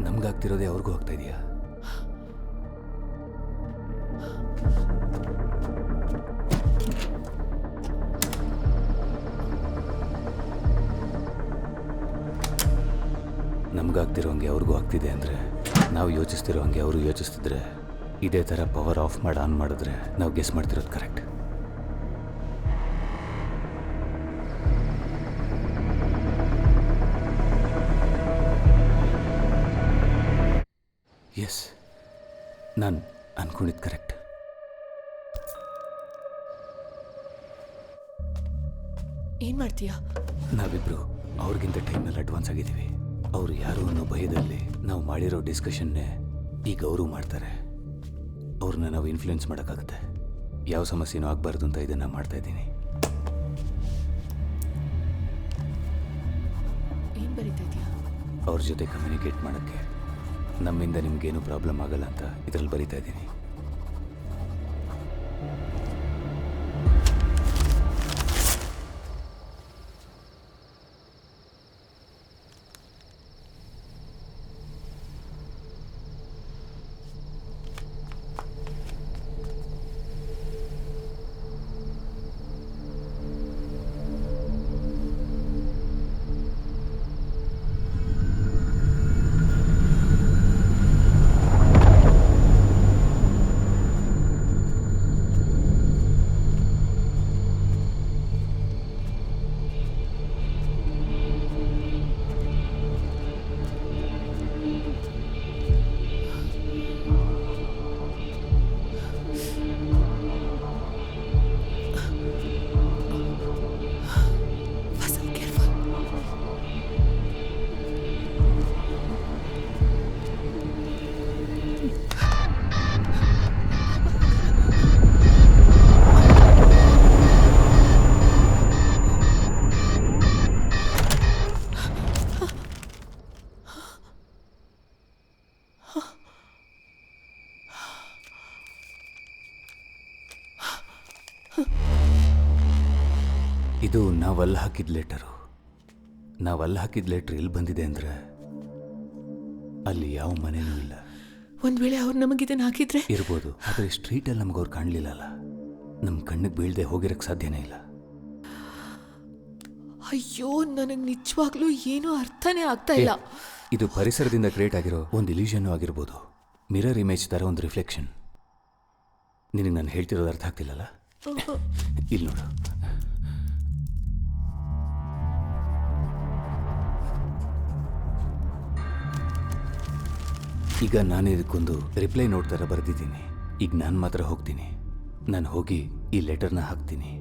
ನಮ್ಗಾಗ್ತಿರೋದೇ ಅವ್ರಿಗೂ ಆಗ್ತಾ ಇದೆಯಾ? ನಮ್ಗಾಗ್ತಿರೋ ಹಂಗೆ ಅವ್ರಿಗೂ ಆಗ್ತಿದೆ ಅಂದರೆ, ನಾವು ಯೋಚಿಸ್ತಿರೋ ಹಂಗೆ ಅವರು ಯೋಚಿಸ್ತಿದ್ರೆ, ಇದೇ ಥರ ಪವರ್ ಆಫ್ ಮಾಡಿ ಆನ್ ಮಾಡಿದ್ರೆ ನಾವು ಗೆಸ್ ಮಾಡ್ತಿರೋದು ಕರೆಕ್ಟ್. ಎಸ್, ನಾನು ಅನ್ಕೊಂಡಿದ್ದು ಕರೆಕ್ಟ್. ಏನ್ ಮಾಡ್ತೀಯಾ? ನಾವಿಬ್ರು ಅವ್ರಿಗಿಂತ ಟೈಮ್ನಲ್ಲಿ ಅಡ್ವಾನ್ಸ್ ಆಗಿದ್ದೀವಿ. ಅವರು ಯಾರು ಅನ್ನೋ ಭಯದಲ್ಲಿ ನಾವು ಮಾಡಿರೋ ಡಿಸ್ಕಷನ್ನೇ ಈಗ ಅವರು ಮಾಡ್ತಾರೆ. ಅವ್ರನ್ನ ನಾವು ಇನ್ಫ್ಲೂಯೆನ್ಸ್ ಮಾಡೋಕ್ಕಾಗುತ್ತೆ. ಯಾವ ಸಮಸ್ಯೆನೂ ಆಗಬಾರ್ದು ಅಂತ ಇದನ್ನು ಮಾಡ್ತಾ ಇದ್ದೀನಿ. ಏನ್ ಬರೀತಾ ಇದೀಯಾ? ಅವ್ರ ಜೊತೆ ಕಮ್ಯುನಿಕೇಟ್ ಮಾಡೋಕ್ಕೆ, ನಮ್ಮಿಂದ ನಿಮ್ಗೇನು ಪ್ರಾಬ್ಲಮ್ ಆಗಲ್ಲ ಅಂತ ಇದರಲ್ಲಿ ಬರೀತಾ ಇದ್ದೀನಿ. ಇದು ನಾವಲ್ಲಿ ಹಾಕಿದ ಲೆಟರು. ನಾವಲ್ಲಿ ಹಾಕಿದ ಲೆಟ್ರ್ ಎಲ್ಲಿ ಬಂದಿದೆ ಅಂದರೆ, ಅಲ್ಲಿ ಯಾವ ಮನೆಯೂ ಇಲ್ಲ. ಒಂದ್ ವೇಳೆ ಅವ್ರು ನಮಗಿದನ್ನ ಹಾಕಿದ್ರೆ ಇರ್ಬೋದು, ಆದರೆ ಸ್ಟ್ರೀಟಲ್ಲಿ ನಮ್ಗೆ ಅವ್ರು ಕಾಣಲಿಲ್ಲಲ್ಲ. ನಮ್ಮ ಕಣ್ಣಿಗೆ ಬೀಳದೆ ಹೋಗಿರಕ್ಕೆ ಸಾಧ್ಯನೇ ಇಲ್ಲ. ಅಯ್ಯೋ, ನನಗೆ ನಿಜವಾಗ್ಲೂ ಏನೂ ಅರ್ಥನೇ ಆಗ್ತಾ ಇಲ್ಲ. ಇದು ಪರಿಸರದಿಂದ ಕ್ರಿಯೇಟ್ ಆಗಿರೋ ಒಂದು ಇಲ್ಯೂಷನ್ನು ಆಗಿರ್ಬೋದು. ಮಿರರ್ ಇಮೇಜ್ ಥರ ಒಂದು ರಿಫ್ಲೆಕ್ಷನ್. ನಿನಗೆ ನಾನು ಹೇಳ್ತಿರೋದು ಅರ್ಥ ಆಗ್ತಿಲ್ಲಲ್ಲ? ಇಲ್ಲಿ ನೋಡು. ಈಗ ನಾನು ಇದಕ್ಕೊಂದು ರಿಪ್ಲೈ ನೋಟ್ ಥರ ಬರೆದಿದ್ದೀನಿ. ಈಗ ನಾನು ಮಾತ್ರ ಹೋಗ್ತೀನಿ. ನಾನು ಹೋಗಿ ಈ ಲೆಟರ್ನ ಹಾಕ್ತೀನಿ.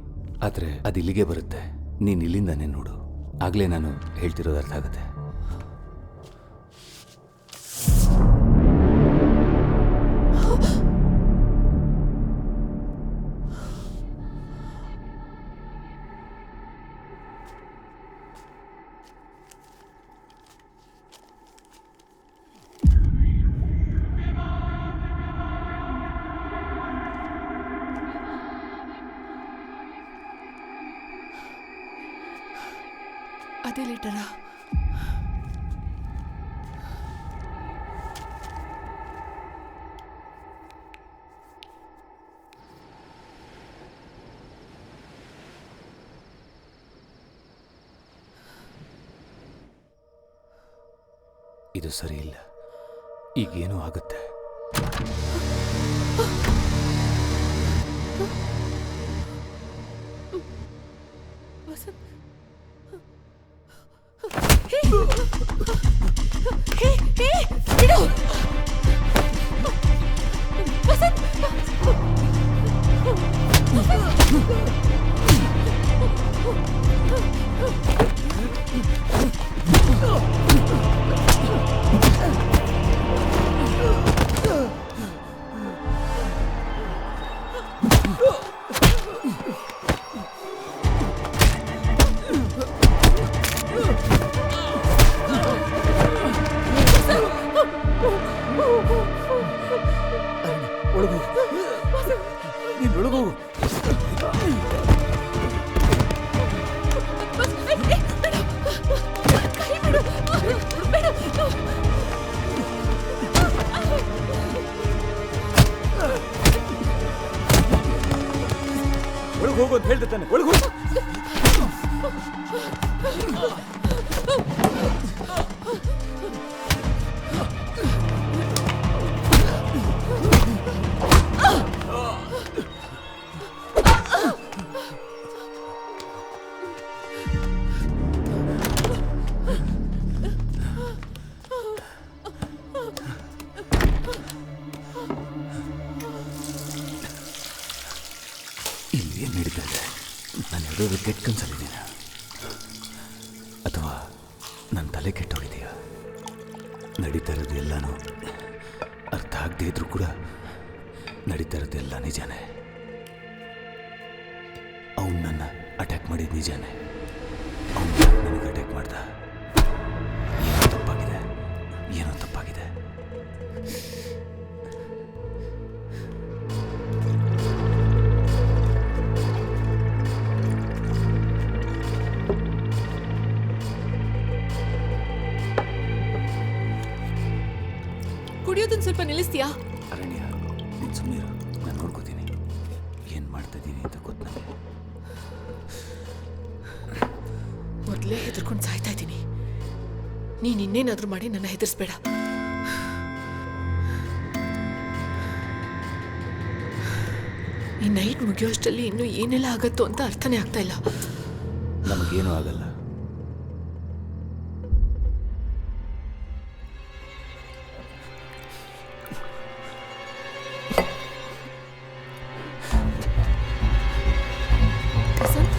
ಆದರೆ ಅದು ಇಲ್ಲಿಗೆ ಬರುತ್ತೆ. ನೀನು ಇಲ್ಲಿಂದಾನೇ ನೋಡು. ಆಗಲೇ ನಾನು ಹೇಳ್ತಿರೋದು ಅರ್ಥ ಆಗುತ್ತೆ. ಅದೇ ಲೆಟರಾ? ಇದು ಸರಿ ಇಲ್ಲ. ಈಗೇನೂ ಆಗುತ್ತೆ. ಒಳಗೆ ಇಲ್ಲಿ ಏನು ನಡೀತಾ ಇದೆ? ನಾನು ಯಾವುದಾದ್ರು ಕೆಟ್ಟ ಕನ್ಸಲ್ಲಿದ್ದೀನ ಅಥವಾ ನನ್ನ ತಲೆ ಕೆಟ್ಟೋಗಿದೆಯಾ? ನಡೀತಾ ಇರೋದು ಎಲ್ಲನೂ ಅರ್ಥ ಆಗದೇ ಇದ್ರೂ ಕೂಡ ನಡೀತಾ ಇರೋದು ಎಲ್ಲ ನಿಜಾನೇ. ಅವನು ನನ್ನ ಅಟ್ಯಾಕ್ ಮಾಡಿದ ನಿಜಾನೇ. ಅವನು ನನಗೆ ಅಟ್ಯಾಕ್ ಮಾಡ್ದ. ಏನೋ ತಪ್ಪಾಗಿದೆ, ಏನೋ ತಪ್ಪಾಗಿದೆ. ಕುಡಿಯೋದನ್ನ ಸ್ವಲ್ಪ ನಿಲ್ಲಿಸ್ತೀಯಾ? ಅರಣ್ಯ, ನೀನು ಸುಮ್ಮನಿರು, ನಾನು ನೋಡ್ಕೋತೀನಿ. ಏನು ಮಾಡ್ತಾ ಇದ್ದೀನಿ ಅಂತ ಗೊತ್ತು ನನಗೆ. ಮೊದಲೇ ಹೆದರ್ಕೊಂಡು ಸಾಯ್ತಾ ಇದ್ದೀನಿ. ನೀನು ಇನ್ನೇನಾದ್ರೂ ಮಾಡಿ ನನ್ನ ಹೆದರ್ಸ್ಬೇಡ. ಈ ನೈಟ್ ಮುಗಿಯೋಷ್ಟರಲ್ಲಿ ಇನ್ನೂ ಏನೆಲ್ಲ ಆಗತ್ತೋ ಅಂತ ಅರ್ಥನೇ ಆಗ್ತಾ ಇಲ್ಲ. ನಮಗೇನೂ ಆಗಲ್ಲ. ವಸಂತ್,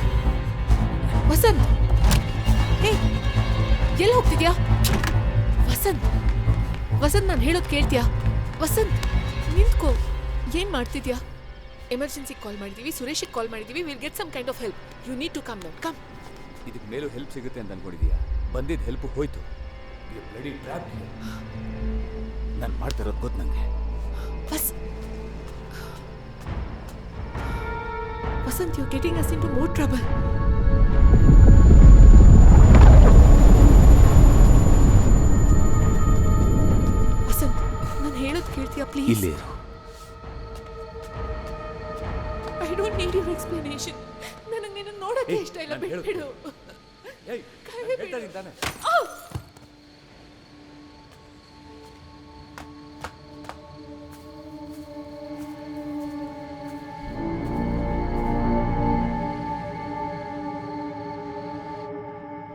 ವಸಂತ್, ಹೇ, ಎಲ್ಲಿ ಹೋಗ್ತಿದ್ಯಾ? ವಸಂತ್, ವಸಂತ್, ನಾನು ಹೇಳೋದು ಕೇಳ್ತೀಯಾ? ವಸಂತ್, ನಿಂತ್ಕೋ. ಏನ್ ಮಾಡ್ತಿದ್ಯಾ? ಎಮರ್ಜೆನ್ಸಿ ಕಾಲ್ ಮಾಡಿದೀವಿ, ಸುರೇಶಿಗೆ ಕಾಲ್ ಮಾಡಿದೀವಿ. Will get some kind of help. You need to come down. Come. ಇದಕ್ಕೆ ಮೇಲೂ ಹೆಲ್ಪ್ ಸಿಗುತ್ತೆ ಅಂತ ಅನ್ಕೊಂಡಿದೀಯಾ? ಬಂದಿದ್ದ ಹೆಲ್ಪ್ ಹೋಯ್ತು. ನಾನು ಮಾಡ್ತಾ ಇರೋದು ಗೊತ್ತು ನನಗೆ. Vasant, you getting us into more trouble. Vasant, ನಾನು ಹೇಳೋದು ಕೇಳ್ತೀಯಾ ಪ್ಲೀಸ್? ಇಲ್ಲೇ ಇರು. I don't need your explanation. ನನಗೆ ನಿನ್ನ ನೋಡಕ್ಕೆ ಇಷ್ಟ ಇಲ್ಲ. ಬಿಡು.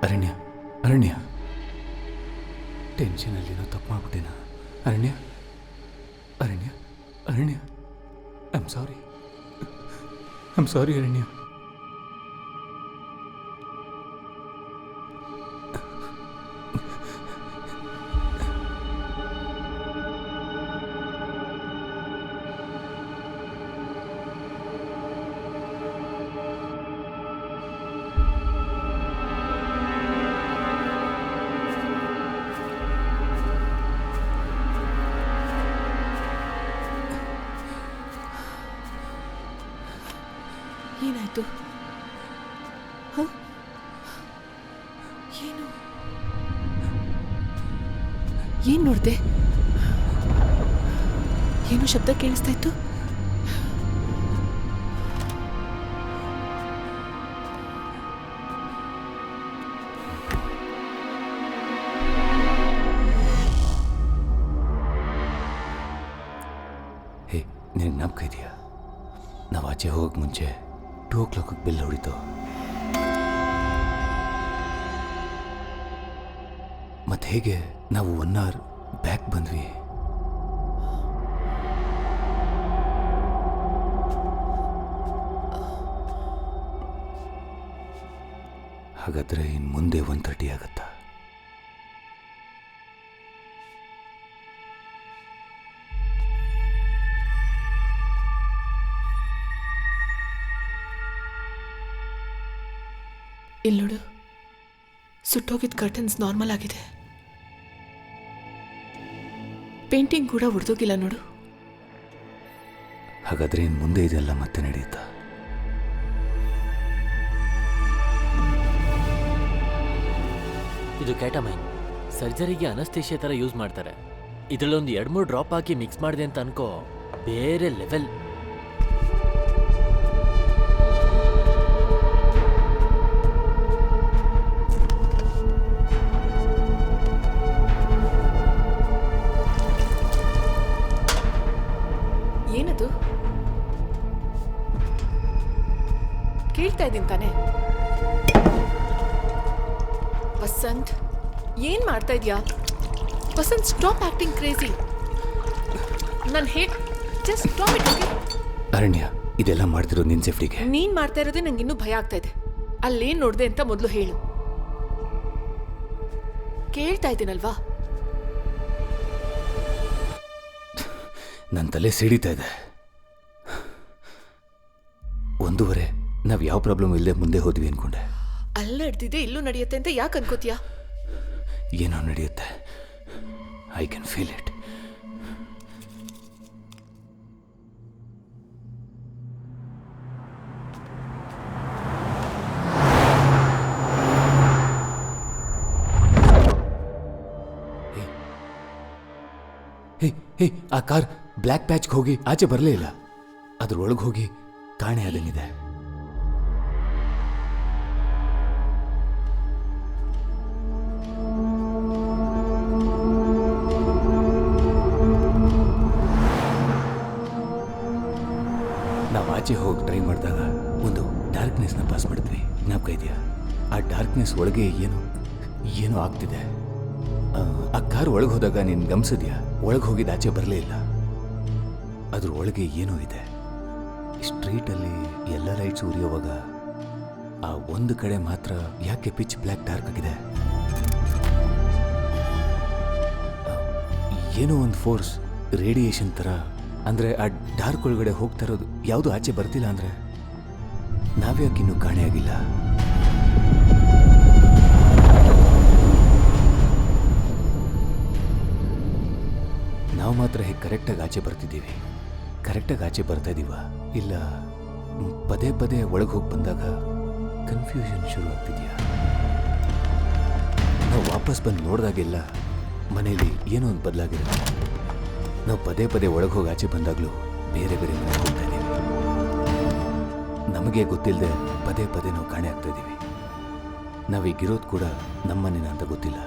ಅರಣ್ಯ, ಅರಣ್ಯ, ಟೆನ್ಷನಲ್ಲಿ ಏನೋ ತಪ್ಪು ಮಾಡ್ಬಿಟ್ಟೇನ? ಅರಣ್ಯ, ಅರಣ್ಯ, ಅರಣ್ಯ, I am sorry, I am sorry ಅರಣ್ಯ. ಏನಾಯ್ತು? ಏನು ಏನ್ ನೋಡ್ದೆ? ಏನು ಶಬ್ದ ಕೇಳಿಸ್ತಾ ಇತ್ತು? ಹೇ, ನಿನಗೆ ಜ್ಞಾಪಕ ಇದೆಯಾ? ನಾವು ಆಚೆ ಹೋಗಕ್ಕೆ ಮುಂಚೆ 2 o'clock ಬೆಲ್ ಹೊಡಿತು. ಮತ್ತೆ ಹೇಗೆ ನಾವು 1 hour ಬ್ಯಾಕ್ ಬಂದ್ವಿ. ಹಾಗಾದ್ರೆ ಇನ್ನು ಮುಂದೆ 1:30 ಆಗತ್ತಾ? ಇಲ್ಲೋಡು, ಸುಟ್ಟೋಗಿದ್ದ ಕರ್ಟನ್ಸ್ ನಾರ್ಮಲ್ ಆಗಿದೆ. ಪೇಂಟಿಂಗ್ ಕೂಡ ಉಡ್ದೋಗಿಲ್ಲ ನೋಡು. ಹಾಗಾದ್ರೆ ಇನ್ನು ಮುಂದೆ ಇದೆಲ್ಲ ಮತ್ತೆ ನಡೆಯುತ್ತಾ? ಇದು ಕ್ಯಾಟಮೈನ್. ಸರ್ಜರಿಗೆ ಅನಸ್ತೇಶಿಯಾ ಥರ ಯೂಸ್ ಮಾಡ್ತಾರೆ. ಇದರಲ್ಲೊಂದು 2-3 ಡ್ರಾಪ್ ಹಾಕಿ ಮಿಕ್ಸ್ ಮಾಡಿದೆ ಅಂತ ಅನ್ಕೋ, ಬೇರೆ ಲೆವೆಲ್. ವಸಂತ್ ಏನ್ ಮಾಡ್ತಾ ಇದ್ಯಾ? Vasant stop acting crazy. ನಾನು just stop it. Okay Aranya, ಇದೆಲ್ಲ ಮಾಡ್ತಿರೋದು ನಿನ್ನ ಸೇಫ್ಟಿಗೆ. ನೀನ್ ಮಾಡ್ತಾ ಇರೋದೇ ನಂಗೆ ಇನ್ನೂ ಭಯ ಆಗ್ತಾ ಇದೆ. ಅಲ್ಲೇನ್ ನೋಡ್ದೆ ಅಂತ ಮೊದಲು ಹೇಳು. ಕೇಳ್ತಾ ಇದ್ದೀನಲ್ವಾ? ನನ್ನ ತಲೆ ಸಿಡಿತಾ ಇದೆ. 1:30 ನಾವು ಯಾವ ಪ್ರಾಬ್ಲಮ್ ಇಲ್ಲದೆ ಮುಂದೆ ಹೋದ್ವಿ ಅನ್ಕೊಂಡೆ. ಅಲ್ಲ ನಡೆದಿದೆ ಇಲ್ಲೂ ನಡೆಯುತ್ತೆ ಅಂತ ಯಾಕೆ ಅನ್ಕೋತೀಯಾ? ಏನೋ ನಡೆಯುತ್ತೆ. I can feel it. Hey, ಆ ಕಾರ್ ಬ್ಲ್ಯಾಕ್ ಪ್ಯಾಚ್ಗೆ ಹೋಗಿ ಆಚೆ ಬರಲೇ ಇಲ್ಲ. ಅದ್ರೊಳಗೆ ಹೋಗಿ ಕಾಣೆ ಆದಂಗಿದೆ. ನಾವು ಆಚೆ ಹೋಗಿ ಟ್ರೈ ಮಾಡಿದಾಗ ಒಂದು ಡಾರ್ಕ್ನೆಸ್ನ ಪಾಸ್ ಮಾಡಿದ್ವಿ. ಜ್ಞಾಪಕ ಇದೆಯಾ? ಆ ಡಾರ್ಕ್ನೆಸ್ ಒಳಗೆ ಏನೋ ಆಗ್ತಿದೆ. ಆ ಕಾರ್ ಒಳಗೆ ಹೋದಾಗ ನೀನು ಗಮನಿಸಿದ್ಯಾ? ಒಳಗೆ ಹೋಗಿದ್ದು ಆಚೆ ಬರಲೇ ಇಲ್ಲ. ಅದ್ರ ಒಳಗೆ ಏನೋ ಇದೆ. ಸ್ಟ್ರೀಟಲ್ಲಿ ಎಲ್ಲ ಲೈಟ್ಸ್ ಉರಿಯುವಾಗ ಆ ಒಂದು ಕಡೆ ಮಾತ್ರ ಯಾಕೆ ಪಿಚ್ ಬ್ಲ್ಯಾಕ್ ಡಾರ್ಕ್ ಆಗಿದೆ? ಏನೋ ಒಂದು ಫೋರ್ಸ್, ರೇಡಿಯೇಷನ್ ಥರ. ಅಂದರೆ ಆ ಡಾರ್ಕ್ ಒಳಗಡೆ ಹೋಗ್ತಾ ಇರೋದು ಯಾವುದು ಆಚೆ ಬರ್ತಿಲ್ಲ. ಅಂದರೆ ನಾವ್ಯಾಕೆ ಇನ್ನೂ ಕಾಣೆಯಾಗಿಲ್ಲ? ನಾವು ಮಾತ್ರ ಹೇಗೆ ಕರೆಕ್ಟಾಗಿ ಆಚೆ ಬರ್ತಿದ್ದೀವಿ? ಕರೆಕ್ಟಾಗಿ ಆಚೆ ಬರ್ತಾ ಇದ್ದೀವ ಇಲ್ಲ ಪದೇ ಪದೇ ಒಳಗೆ ಹೋಗಿ ಬಂದಾಗ ಕನ್ಫ್ಯೂಷನ್ ಶುರು ಆಗ್ತಿದೆಯಾ? ನಾವು ವಾಪಸ್ ಬಂದು ನೋಡಿದಾಗೆಲ್ಲ ಮನೇಲಿ ಏನೋ ಒಂದು ಬದಲಾಗಿರುತ್ತೆ. ನಾವು ಪದೇ ಪದೇ ಒಳಗೆ ಹೋಗಿ ಆಚೆ ಬಂದಾಗಲೂ ಬೇರೆ ಬೇರೆ ಮನೆಗೆ ಹೋಗ್ತಾ ಇದ್ದೀವಿ. ನಮಗೆ ಗೊತ್ತಿಲ್ಲದೆ ಪದೇ ಪದೇ ನಾವು ಕಾಣೆ ಆಗ್ತಾ ಇದ್ದೀವಿ. ನಾವೀಗಿರೋದು ಕೂಡ ನಮ್ಮನೇನ ಅಂತ ಗೊತ್ತಿಲ್ಲ.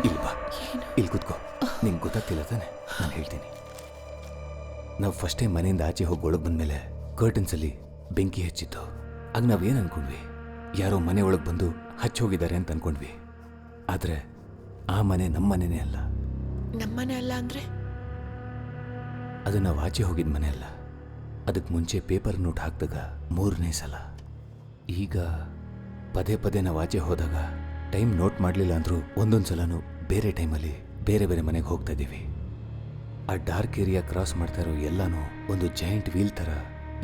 ಇಲ್ವಾ? ಇಲ್ಲಿ ಕೂತ್ಕೋ. ನಿಂಗೆ ಗೊತ್ತಾಗ್ತಿಲ್ಲ ತಾನೆ? ನಾನು ಹೇಳ್ತೀನಿ. ನಾವು ಫಸ್ಟ್ ಟೈಮ್ ಮನೆಯಿಂದ ಆಚೆ ಹೋಗಿ ಒಳಗೆ ಬಂದಮೇಲೆ ಕರ್ಟನ್ಸಲ್ಲಿ ಬೆಂಕಿ ಹಚ್ಚಿತ್ತು. ಆಗ ನಾವೇನು ಅಂದ್ಕೊಂಡ್ವಿ? ಯಾರೋ ಮನೆ ಒಳಗೆ ಬಂದು ಹಚ್ಚೋಗಿದ್ದಾರೆ ಅಂತ ಅಂದ್ಕೊಂಡ್ವಿ. ಆದರೆ ಆ ಮನೆ ನಮ್ಮ ಮನೆಯೇ ಅಲ್ಲ. ನಮ್ಮನೆ ಅಲ್ಲ ಅಂದರೆ? ಅದು ನಾವು ಆಚೆ ಹೋಗಿದ ಮನೆ ಅಲ್ಲ. ಅದಕ್ಕೆ ಮುಂಚೆ ಪೇಪರ್ ನೋಟ್ ಹಾಕಿದಾಗ 3ನೇ ಸಲ. ಈಗ ಪದೇ ಪದೇ ನಾವು ಆಚೆ ಹೋದಾಗ ಟೈಮ್ ನೋಟ್ ಮಾಡಲಿಲ್ಲ ಅಂದರೂ ಒಂದೊಂದು ಸಲನೂ ಬೇರೆ ಟೈಮಲ್ಲಿ ಬೇರೆ ಬೇರೆ ಮನೆಗೆ ಹೋಗ್ತಾ ಇದ್ದೀವಿ. ಆ ಡಾರ್ಕ್ ಏರಿಯಾ ಕ್ರಾಸ್ ಮಾಡ್ತಾ ಇರೋ ಎಲ್ಲನೂ ಒಂದು ಜಾಯಿಂಟ್ ವೀಲ್ ಥರ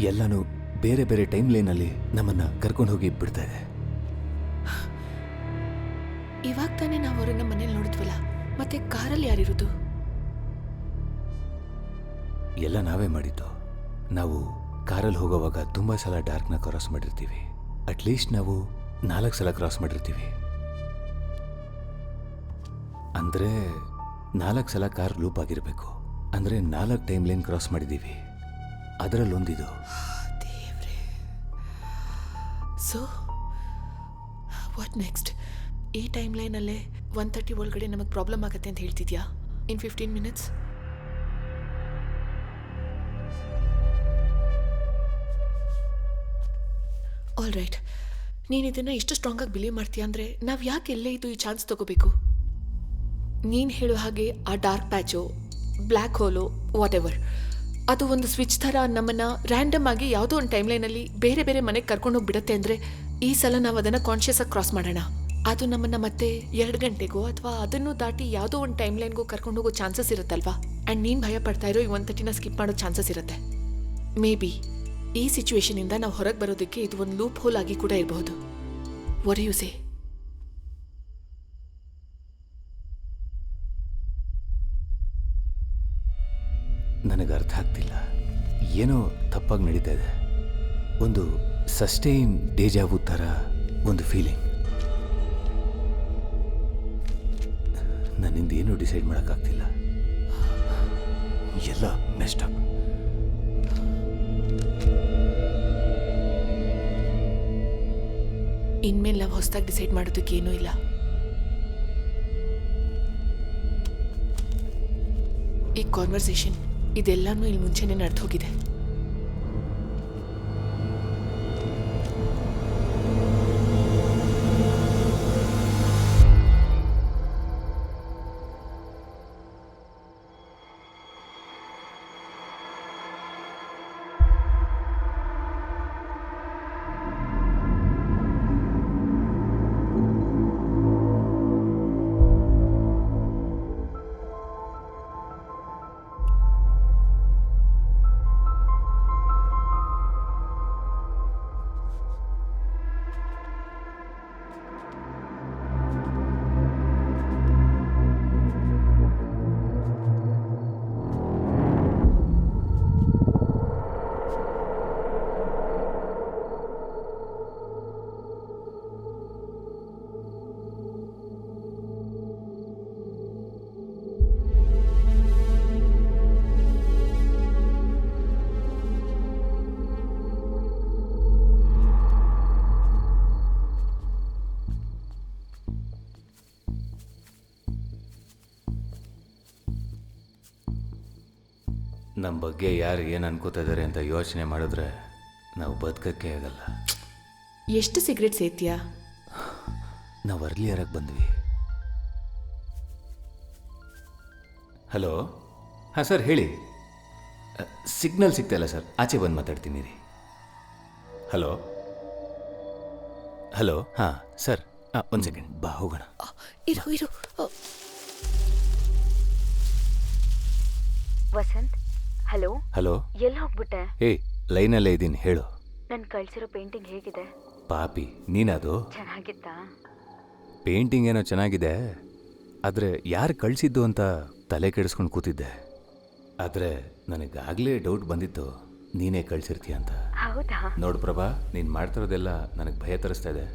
ಎಲ್ಲನೂ ಬೇರೆ ಬೇರೆ ಟೈಮ್ ಲೈನಲ್ಲಿ ನಮ್ಮನ್ನು ಕರ್ಕೊಂಡು ಹೋಗಿ ಬಿಡ್ತಾ ಇದೆ. ಇವಾಗ ತಾನೇ ನಾವು ಅವ್ರನ್ನ ಮನೇಲಿ ನೋಡಿದ್ವಲ್ಲ, ಮತ್ತೆ ಕಾರಲ್ಲಿ ಯಾರಿರೋದು? ಎಲ್ಲ ನಾವೇ ಮಾಡಿದ್ದು. ನಾವು ಕಾರಲ್ಲಿ ಹೋಗೋವಾಗ ತುಂಬ ಸಲ ಡಾರ್ಕ್ನ ಕ್ರಾಸ್ ಮಾಡಿರ್ತೀವಿ. ಅಟ್ಲೀಸ್ಟ್ ನಾವು 4 ಸಲ ಕ್ರಾಸ್ ಮಾಡಿರ್ತೀವಿ. ಅಂದರೆ 4 ಸಲ ಕಾರ್ ಲೂಪ್ ಆಗಿರಬೇಕು. ಅಂದರೆ 4 ಟೈಮ್ ಲೈನ್ ಕ್ರಾಸ್ ಮಾಡಿದ್ದೀವಿ. ಅದರಲ್ಲೊಂದಿದು. So what next? ಈ ಟೈಮ್ ಲೈನಲ್ಲೇ 1:30 ಒಳಗಡೆ ನಮಗೆ ಪ್ರಾಬ್ಲಮ್ ಆಗುತ್ತೆ ಅಂತ ಹೇಳ್ತಿದ್ಯಾ? In 15 minutes? All right. ನೀನು ಇದನ್ನು ಇಷ್ಟು ಸ್ಟ್ರಾಂಗಾಗಿ ಬಿಲೀವ್ ಮಾಡ್ತೀಯ ಅಂದರೆ ನಾವು ಯಾಕೆ ಎಲ್ಲೇ ಇದು ಈ ಚಾನ್ಸ್ ತಗೋಬೇಕು? ನೀನು ಹೇಳೋ ಹಾಗೆ ಆ dark patch, black hole, what ever, ಅದು ಒಂದು ಸ್ವಿಚ್ ಥರ ನಮ್ಮನ್ನು ರ್ಯಾಂಡಮ್ ಆಗಿ ಯಾವುದೋ ಒಂದು ಟೈಮ್ ಲೈನಲ್ಲಿ ಬೇರೆ ಬೇರೆ ಮನೆಗೆ ಕರ್ಕೊಂಡೋಗಿ ಬಿಡುತ್ತೆ ಅಂದರೆ ಈ ಸಲ ನಾವು ಅದನ್ನು ಕಾನ್ಷಿಯಸ್ಸಾಗಿ ಕ್ರಾಸ್ ಮಾಡೋಣ. ಅದು ನಮ್ಮನ್ನು ಮತ್ತೆ 2 ಗಂಟೆಗೋ ಅಥವಾ ಅದನ್ನು ದಾಟಿ ಯಾವುದೋ ಒಂದು ಟೈಮ್ ಲೈನ್ಗೂ ಕರ್ಕೊಂಡು ಹೋಗೋ ಚಾನ್ಸಸ್ ಇರುತ್ತಲ್ವಾ? ಆ್ಯಂಡ್ ನೀನು ಭಯ ಪಡ್ತಾ ಇರೋ ಈ 1:30ನ ಸ್ಕಿಪ್ ಮಾಡೋ ಚಾನ್ಸಸ್ ಇರುತ್ತೆ. ಮೇ ಬಿ ಈ ಸಿಚುವೇಶನಿಂದ ನಾವು ಹೊರಗೆ ಬರೋದಕ್ಕೆ ಇದು ಒಂದು ಲೂಪ್ ಹೋಲ್ ಆಗಿ ಕೂಡ ಇರಬಹುದು. What you say? ನನಗೆ ಅರ್ಥ ಆಗ್ತಿಲ್ಲ. ಏನೋ ತಪ್ಪಾಗಿ ನಡೀತಾ ಇದೆ. ಒಂದು ಸಸ್ಟೈನ್ ಡೇಜಾವು ಥರ ಒಂದು ಫೀಲಿಂಗ್. ನನ್ನಿಂದ ಏನೂ ಡಿಸೈಡ್ ಮಾಡೋಕ್ಕಾಗ್ತಿಲ್ಲ. ಎಲ್ಲ ಮೆಸ್ಡ್ ಅಪ್. ಇನ್ಮೇಲೆ ನಾವು ಹೊಸದಾಗಿ ಡಿಸೈಡ್ ಮಾಡೋದಕ್ಕೆ ಏನೂ ಇಲ್ಲ. ಈ ಕಾನ್ವರ್ಸೇಷನ್ ಇದೆಲ್ಲನೂ ಇಲ್ಲಿ ಮುಂಚೆನೇ ನಡೆದು ಹೋಗಿದೆ. ನಮ್ಮ ಬಗ್ಗೆ ಯಾರು ಏನು ಅನ್ಕೋತಾ ಇದ್ದಾರೆ ಅಂತ ಯೋಚನೆ ಮಾಡಿದ್ರೆ ನಾವು ಬದುಕಕ್ಕೆ ಆಗಲ್ಲ. ಎಷ್ಟು ಸಿಗರೇಟ್ ಸೇತೀಯಾ? ನಾವು ಅರ್ಲಿಯರಾಗಿ ಬಂದ್ವಿ. ಹಲೋ, ಹಾಂ ಸರ್ ಹೇಳಿ. ಸಿಗ್ನಲ್ ಸಿಗ್ತಾಯಿಲ್ಲ ಸರ್, ಆಚೆ ಬಂದು ಮಾತಾಡ್ತೀನಿ ರೀ. ಹಲೋ ಹಲೋ, ಹಾಂ ಸರ್, ಒಂದು ಸೆಕೆಂಡ್ ಬಾ ಹೋಗೋಣ. ಇರು ಇರು. ವಸಂತ್, ಹಲೋ. ಹಲೋ, ಎಲ್ಲಿ ಹೋಗ್ಬಿಟ್ಟೆ? ಏಯ್ ಲೈನಲ್ಲೇ ಇದ್ದೀನಿ, ಹೇಳು. ನನ್ ಕಳ್ಸಿರೋ ಪೇಂಟಿಂಗ್ ಹೇಗಿದೆ? ಪಾಪಿ, ನೀನದು? ಚೆನ್ನಾಗಿತ್ತಾ? ಪೇಂಟಿಂಗ್ ಏನೋ ಚೆನ್ನಾಗಿದೆ, ಆದರೆ ಯಾರು ಕಳಿಸಿದ್ದು ಅಂತ ತಲೆ ಕೆಡಿಸ್ಕೊಂಡು ಕೂತಿದ್ದೆ. ಆದರೆ ನನಗಾಗಲೇ ಡೌಟ್ ಬಂದಿತ್ತು ನೀನೇ ಕಳಿಸಿರ್ತೀಯ ಅಂತ. ಹೌದಾ? ನೋಡು ಪ್ರಭಾ, ನೀನು ಮಾಡ್ತಿರೋದೆಲ್ಲ ನನಗೆ ಭಯ ತರಿಸ್ತಾ ಇದೆ.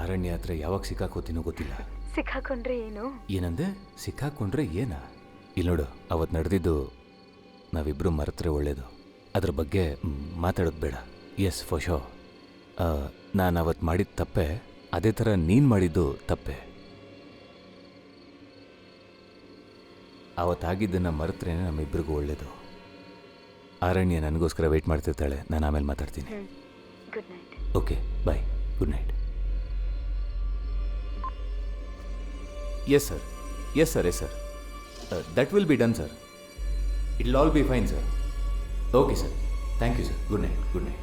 ಅರಣ್ಯ ಹತ್ರ ಯಾವಾಗ ಸಿಕ್ಕಾಕೋತೀನೋ ಗೊತ್ತಿಲ್ಲ. ಸಿಕ್ಕಾಕೊಂಡ್ರೆ ಏನು? ಏನಂದೆ? ಸಿಕ್ಕಾಕೊಂಡ್ರೆ ಏನಾ? ಇಲ್ಲಿ ನೋಡು, ಅವತ್ತು ನಡೆದಿದ್ದು ನಾವಿಬ್ಬರು ಮರೆತರೆ ಒಳ್ಳೇದು. ಅದ್ರ ಬಗ್ಗೆ ಮಾತಾಡೋದು ಬೇಡ. ಎಸ್ ಫಾರ್ ಶೋರ್, ನಾನು ಅವತ್ತು ಮಾಡಿದ ತಪ್ಪೆ, ಅದೇ ಥರ ನೀನು ಮಾಡಿದ್ದು ತಪ್ಪೆ. ಅವತ್ತಾಗಿದ್ದನ್ನು ಮರೆತ್ರೆ ನಮ್ಮಿಬ್ಬರಿಗೂ ಒಳ್ಳೇದು. ಅರಣ್ಯ ನನಗೋಸ್ಕರ ವೆಯ್ಟ್ ಮಾಡ್ತಿರ್ತಾಳೆ, ನಾನು ಆಮೇಲೆ ಮಾತಾಡ್ತೀನಿ. Good night. Okay bye, good night. Yes sir, yes sir, yes sir, that will be done sir. It will all be fine sir. Okay sir, thank you sir. Good night, good night.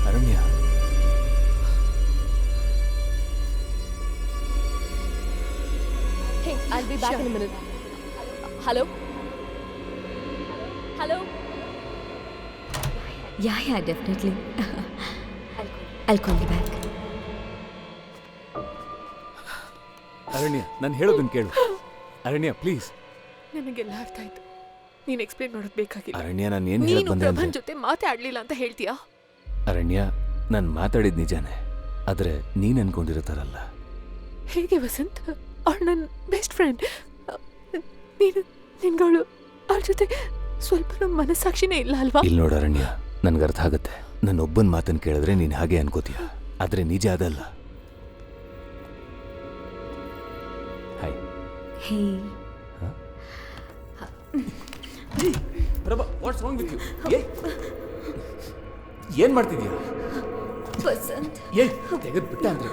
Aranya, Hey, I'll be back in a minute. Hello? Hello? Yeah, definitely. I'll call you back. ಅರಣ್ಯ, ನಾನು ಹೇಳೋದನ್ನು ಕೇಳು. ಅರಣ್ಯ ಪ್ಲೀಸ್. ನನಗೆಲ್ಲ ಅರ್ಥ ಆಯ್ತು, ನೀನು ಎಕ್ಸ್ಪ್ಲೇನ್ ಮಾಡೋದು ಬೇಕಾಗಿಲ್ಲ. ಅರಣ್ಯ, ನಾನು ಏನು ಹೇಳಕ್ ನೀನು ಬಂದೆ ಪ್ರಭನ್ ಅಂದ್ರೆ, ಜೊತೆ ಮಾತಾಡ್ಲಿಲ್ಲ ಅಂತ ಹೇಳ್ತೀಯಾ? ಅರಣ್ಯ, ನಾನು ಮಾತಾಡಿದ ನಿಜಾನೇ, ಆದರೆ ನೀನು ಅನ್ಕೊಂಡಿರೋ ಥರ ಅಲ್ಲ. ಹೇಗೆ ವಸಂತ್? ಅವಳು ನನ್ನ ಬೆಸ್ಟ್ ಫ್ರೆಂಡ್. ನೀನು ನಿನ್ಗಳು ಅವಳ ಜೊತೆ ಸ್ವಲ್ಪ ಮನಸ್ಸಾಕ್ಷಿನೇ ಇಲ್ಲ ಅಲ್ವಾ? ಇಲ್ಲಿ ನೋಡು ಅರಣ್ಯ, ನನ್ಗೆ ಅರ್ಥ ಆಗುತ್ತೆ. ನನ್ನೊಬ್ಬನ ಮಾತನ್ನು ಕೇಳಿದ್ರೆ ನೀನು ಹಾಗೆ ಅನ್ಕೋತೀಯ, ಆದರೆ ನಿಜ ಅದಲ್ಲ. ಹಾಯ್. Hey. Prabha, what's wrong with you? ಏನು ಮಾಡ್ತಿದ್ಯಾ? ವಸಂತ್. ತೆಗೆದು ಬಿಟ್ಟ ಅಂದ್ರೆ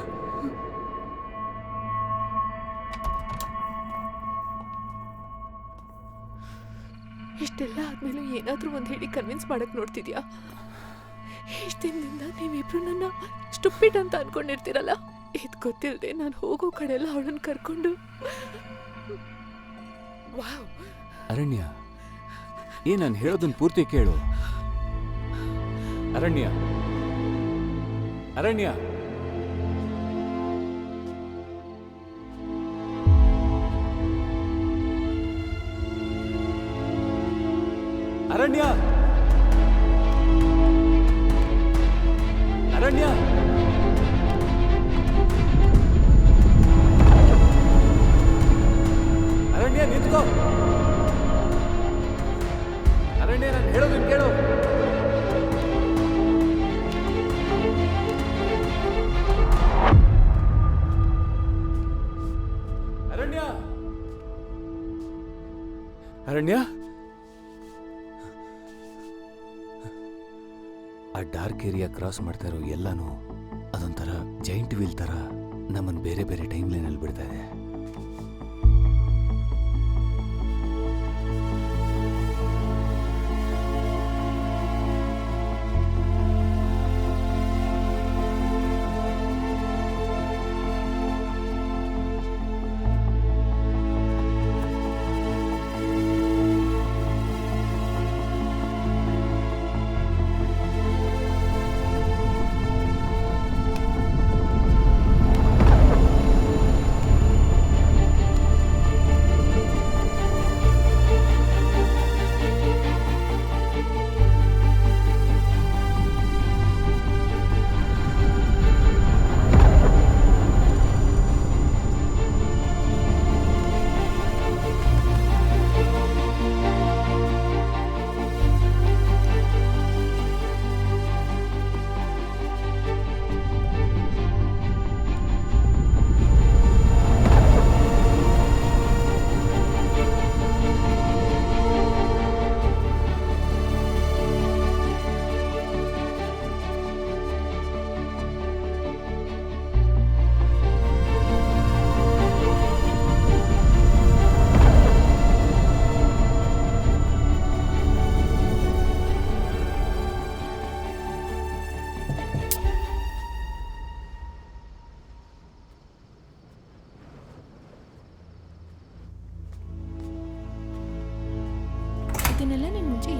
ಇಷ್ಟೆಲ್ಲ ಆದ್ಮೇಲೆ ಏನಾದ್ರೂ ಒಂದು ಹೇಳಿ ಕನ್ವಿನ್ಸ್ ಮಾಡಕ್ ನೋಡ್ತಿದ್ಯಾ? ಇಷ್ಟ ದಿನದಿಂದ ನೀವಿಬ್ರು ನನ್ನ ಸ್ಟುಪಿಡ್ ಅಂತ ಅನ್ಕೊಂಡಿರ್ತೀರಲ್ಲ. ಇದು ಗೊತ್ತಿಲ್ಲದೆ ನಾನು ಹೋಗೋ ಕಡೆಲ್ಲ ಅವಳನ್ನು ಕರ್ಕೊಂಡು. ವಾವ್. ಅರಣ್ಯ, ನಾನು ಹೇಳೋದನ್ನ ಪೂರ್ತಿ ಕೇಳು. ಅರಣ್ಯ, ಅರಣ್ಯ, ಅರಣ್ಯ, ಅರಣ್ಯ, ಅರಣ್ಯ ನಿಂತ್ಕೋ. ಅರಣ್ಯ, ನಾನು ಹೇಳೋದನ್ನ ಕೇಳು. ಅರಣ್ಯ, ಅರಣ್ಯ, ಆ ಡಾರ್ಕ್ ಏರಿಯಾ ಕ್ರಾಸ್ ಮಾಡ್ತಾ ಇರೋ ಎಲ್ಲಾನು ಅದೊಂಥರ ಜೈಂಟ್ ವೀಲ್ ಥರ ನಮ್ಮನ್ನು ಬೇರೆ ಬೇರೆ ಟೈಮ್ ಲೈನಲ್ಲಿ ಬಿಡ್ತಾ ಇದೆ.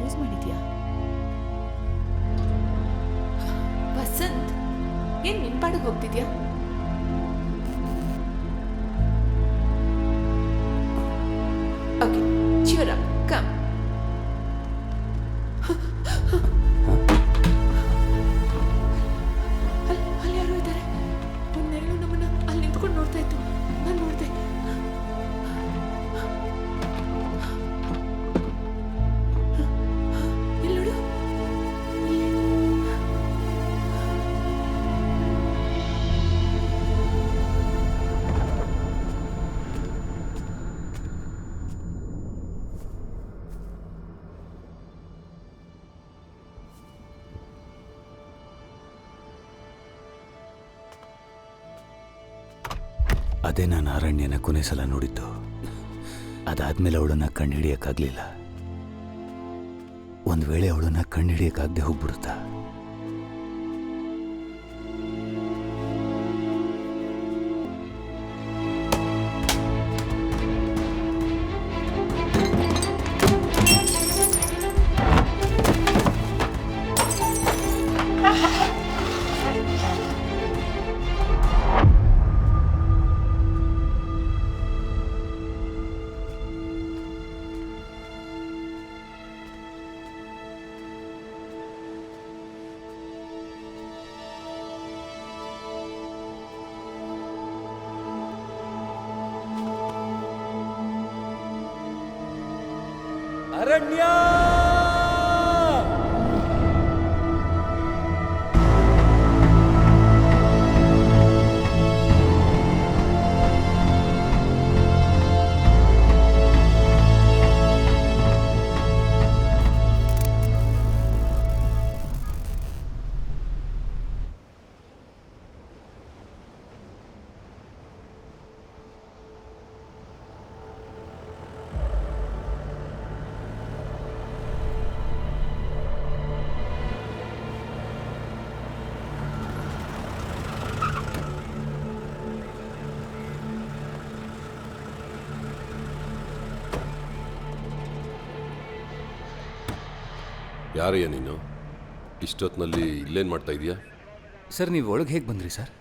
ಯೂಸ್ ಮಾಡಿದ್ಯಾ? ವಸಂತ್, ಏನ್ ನಿನ್ ಪಾಡಿಗೆ ಹೋಗ್ತಿದ್ಯಾ? Okay, cheer up, come. ಅಲ್ಲಿ ಯಾರೋ ಇದ್ದಾರೆ. ಒಂದ್ ನೆರಳು ನಮ್ಮನ್ನ ಅಲ್ಲಿ ನಿಂತ್ಕೊಂಡು ನೋಡ್ತಾ ಇತ್ತು. ನಾನು ನೋಡ್ದೆ. ಇಲ್ಲಿ ನೋಡು. ಅದೇ ನಾನು ಅರಣ್ಯನ ಕೊನೆ ಸಲ ನೋಡಿದ್ದು. ಅದಾದ್ಮೇಲೆ ಅವಳನ್ನ ಕಂಡುಹಿಡಿಯಕ್ಕಾಗ್ಲಿಲ್ಲ. ಒಂದು ವೇಳೆ ಅವಳನ್ನ ಕಂಡುಹಿಡಿಯಕ್ಕಾಗದೆ ಹೋಗ್ಬಿಡುತ್ತಾ? ಅರಣ್ಯ! ಯಾರಯ್ಯ ನೀನು? ಇಷ್ಟೊತ್ತಿನಲ್ಲಿ ಇಲ್ಲೇನು ಮಾಡ್ತಾ ಇದೀಯಾ? ಸರ್, ನೀವು ಒಳಗೆ ಹೇಗೆ ಬಂದ್ರಿ ಸರ್?